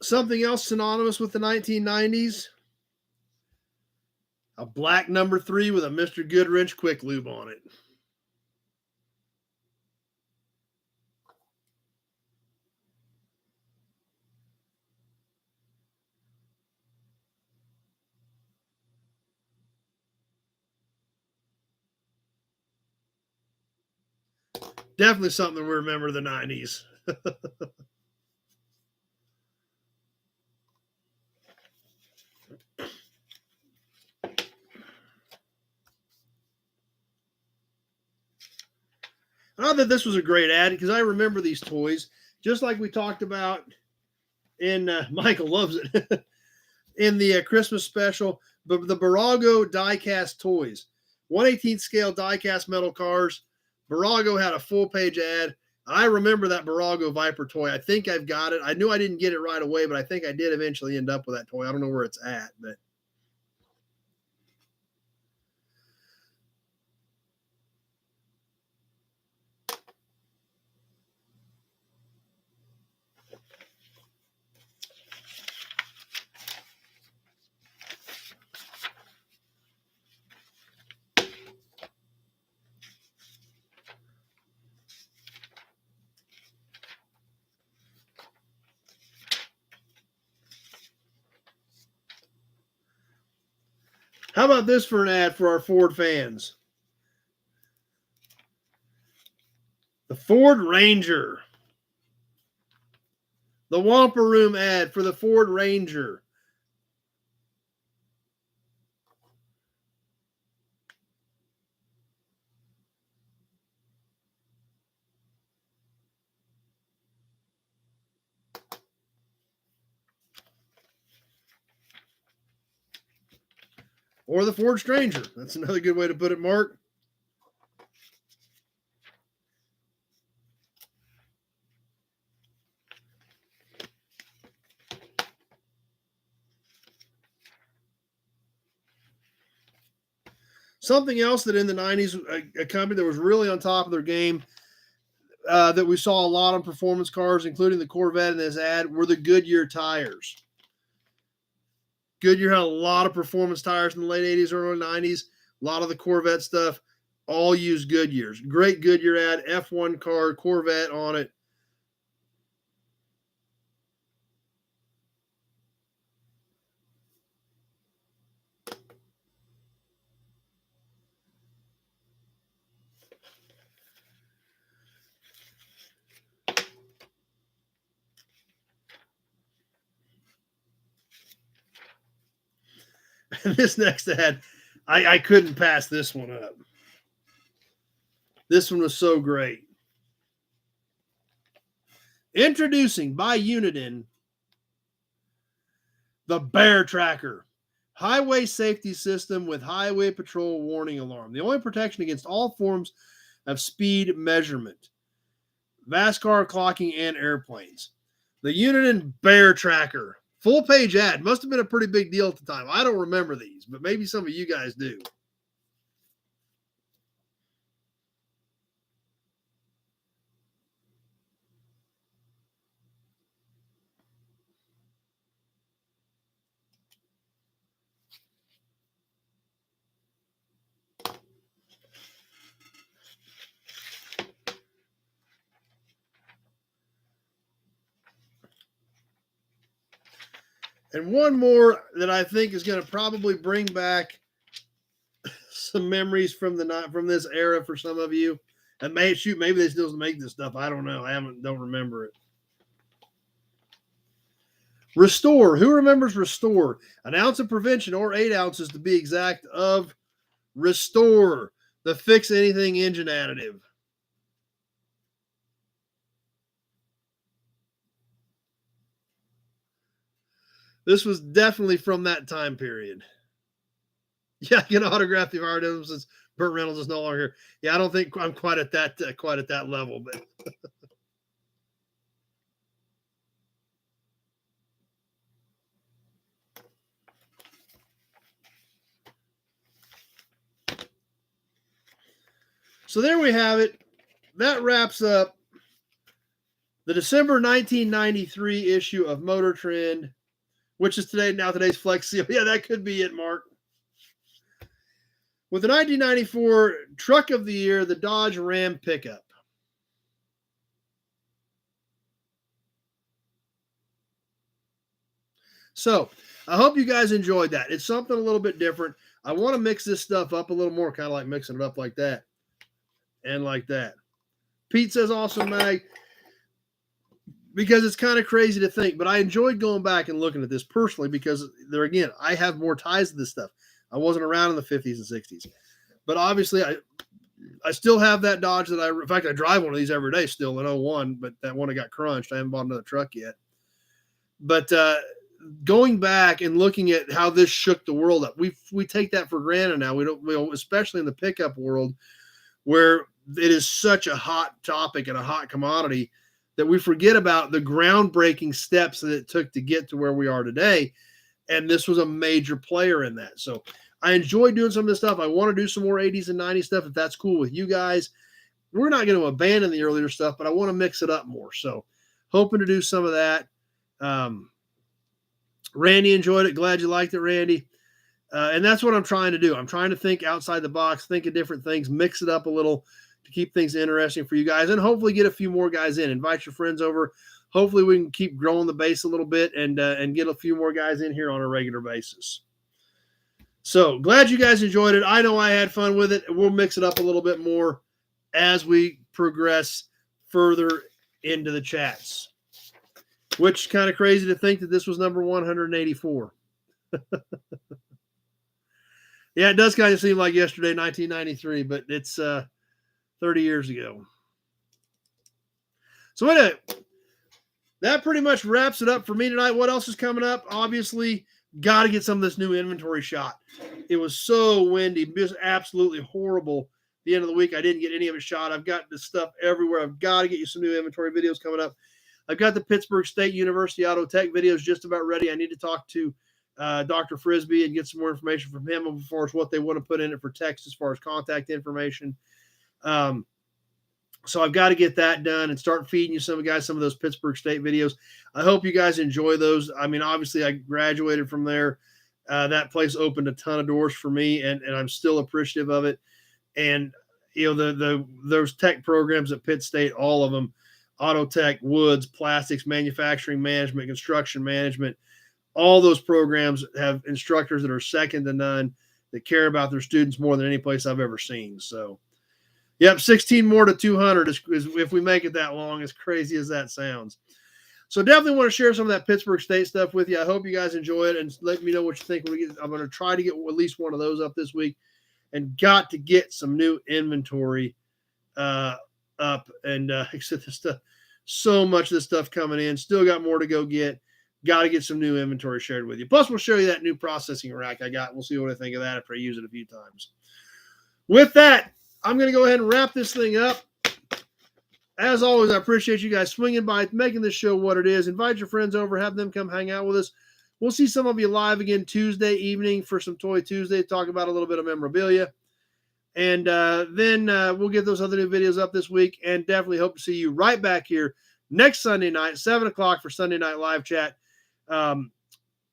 Something else synonymous with the 1990s, a black number 3 with a Mr. Goodwrench quick lube on it. Definitely something we remember the 90s. I thought this was a great ad because I remember these toys, just like we talked about in Michael loves it in the Christmas special, but the Barago diecast toys, 1/18 scale diecast metal cars. Barago had a full page ad. I remember that Barago Viper toy. I think I've got it. I knew I didn't get it right away, but I think I did eventually end up with that toy. I don't know where it's at, but how about this for an ad for our Ford fans? The Ford Ranger. The Wampa Room ad for the Ford Ranger. Or the Ford Stranger. That's another good way to put it, Mark. Something else that in the 90s, a company that was really on top of their game, that we saw a lot on performance cars, including the Corvette in this ad, were the Goodyear tires. Goodyear had a lot of performance tires in the late 80s, early 90s. A lot of the Corvette stuff all used Goodyears. Great Goodyear ad, F1 car, Corvette on it. And this next ad, I couldn't pass this one up. This one was so great. Introducing by Uniden, the Bear Tracker. Highway safety system with highway patrol warning alarm. The only protection against all forms of speed measurement, vast car clocking, and airplanes. The Uniden Bear Tracker. Full page ad. Must have been a pretty big deal at the time. I don't remember these, but maybe some of you guys do. And one more that I think is going to probably bring back some memories from this era for some of you. And maybe they still make this stuff. I don't know. Don't remember it. Restore. Who remembers Restore? An ounce of prevention, or 8 ounces to be exact, of Restore, the Fix Anything engine additive. This was definitely from that time period. Yeah, I can autograph the art since Burt Reynolds is no longer here. Yeah, I don't think I'm quite at that level, but so there we have it. That wraps up the December 1993 issue of Motor Trend, which is today's Flex Seal. Yeah, that could be it, Mark. With the 1994 Truck of the Year, the Dodge Ram pickup. So I hope you guys enjoyed that. It's something a little bit different. I want to mix this stuff up a little more, kind of like mixing it up like that and like that. Pete says awesome, Mag, because it's kind of crazy to think, but I enjoyed going back and looking at this personally because there again, I have more ties to this stuff. I wasn't around in the 50s and 60s, but obviously I still have that Dodge that in fact, I drive one of these every day still in 01, but that one I got crunched. I haven't bought another truck yet. But going back and looking at how this shook the world up, we take that for granted now. We don't, especially in the pickup world where it is such a hot topic and a hot commodity that we forget about the groundbreaking steps that it took to get to where we are today. And this was a major player in that. So I enjoy doing some of this stuff. I want to do some more 80s and 90s stuff if that's cool with you guys. We're not going to abandon the earlier stuff, but I want to mix it up more. So hoping to do some of that. Randy enjoyed it. Glad you liked it, Randy. And that's what I'm trying to do. I'm trying to think outside the box, think of different things, mix it up a little to keep things interesting for you guys, and hopefully get a few more guys in. Invite your friends over. Hopefully we can keep growing the base a little bit and get a few more guys in here on a regular basis. So glad you guys enjoyed it. I know I had fun with it. We'll mix it up a little bit more as we progress further into the chats, which is kind of crazy to think that this was number 184. Yeah, it does kind of seem like yesterday, 1993, but it's 30 years ago. So anyway, that pretty much wraps it up for me tonight. What else is coming up? Obviously, got to get some of this new inventory shot. It was so windy, just absolutely horrible. At the end of the week, I didn't get any of it shot. I've got this stuff everywhere. I've got to get you some new inventory videos coming up. I've got the Pittsburgh State University Auto Tech videos just about ready. I need to talk to Dr. Frisbee and get some more information from him as far as what they want to put in it for text as far as contact information. So I've got to get that done and start feeding you some of those Pittsburgh State videos. I hope you guys enjoy those. I mean, obviously I graduated from there. That place opened a ton of doors for me, and I'm still appreciative of it. And, you know, those tech programs at Pitt State, all of them, auto tech, woods, plastics, manufacturing management, construction management, all those programs have instructors that are second to none, that care about their students more than any place I've ever seen. So, yep, 16 more to 200 is if we make it that long, as crazy as that sounds. So definitely want to share some of that Pittsburgh State stuff with you. I hope you guys enjoy it, and let me know what you think. I'm going to try to get at least one of those up this week, and got to get some new inventory up. And except this stuff, so much of this stuff coming in. Still got more to go get. Got to get some new inventory shared with you. Plus, we'll show you that new processing rack I got. We'll see what I think of that after I use it a few times. With that, I'm going to go ahead and wrap this thing up. As always, I appreciate you guys swinging by, making this show what it is. Invite your friends over, have them come hang out with us. We'll see some of you live again Tuesday evening for some Toy Tuesday, talk about a little bit of memorabilia. And then we'll get those other new videos up this week, and definitely hope to see you right back here next Sunday night, 7 o'clock for Sunday Night Live Chat.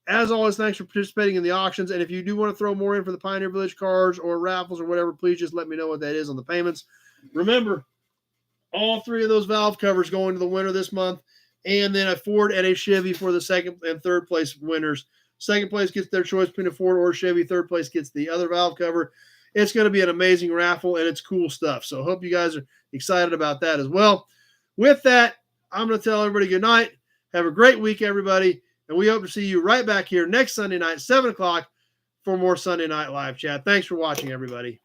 As always, thanks for participating in the auctions. And if you do want to throw more in for the Pioneer Village cars or raffles or whatever, please just let me know what that is on the payments. Remember, all three of those valve covers going to the winner this month, and then a Ford and a Chevy for the second and third place winners. Second place gets their choice between a Ford or a Chevy. Third place gets the other valve cover. It's going to be an amazing raffle, and it's cool stuff. So I hope you guys are excited about that as well. With that, I'm going to tell everybody good night. Have a great week, everybody. And we hope to see you right back here next Sunday night, 7 o'clock, for more Sunday Night Live Chat. Thanks for watching, everybody.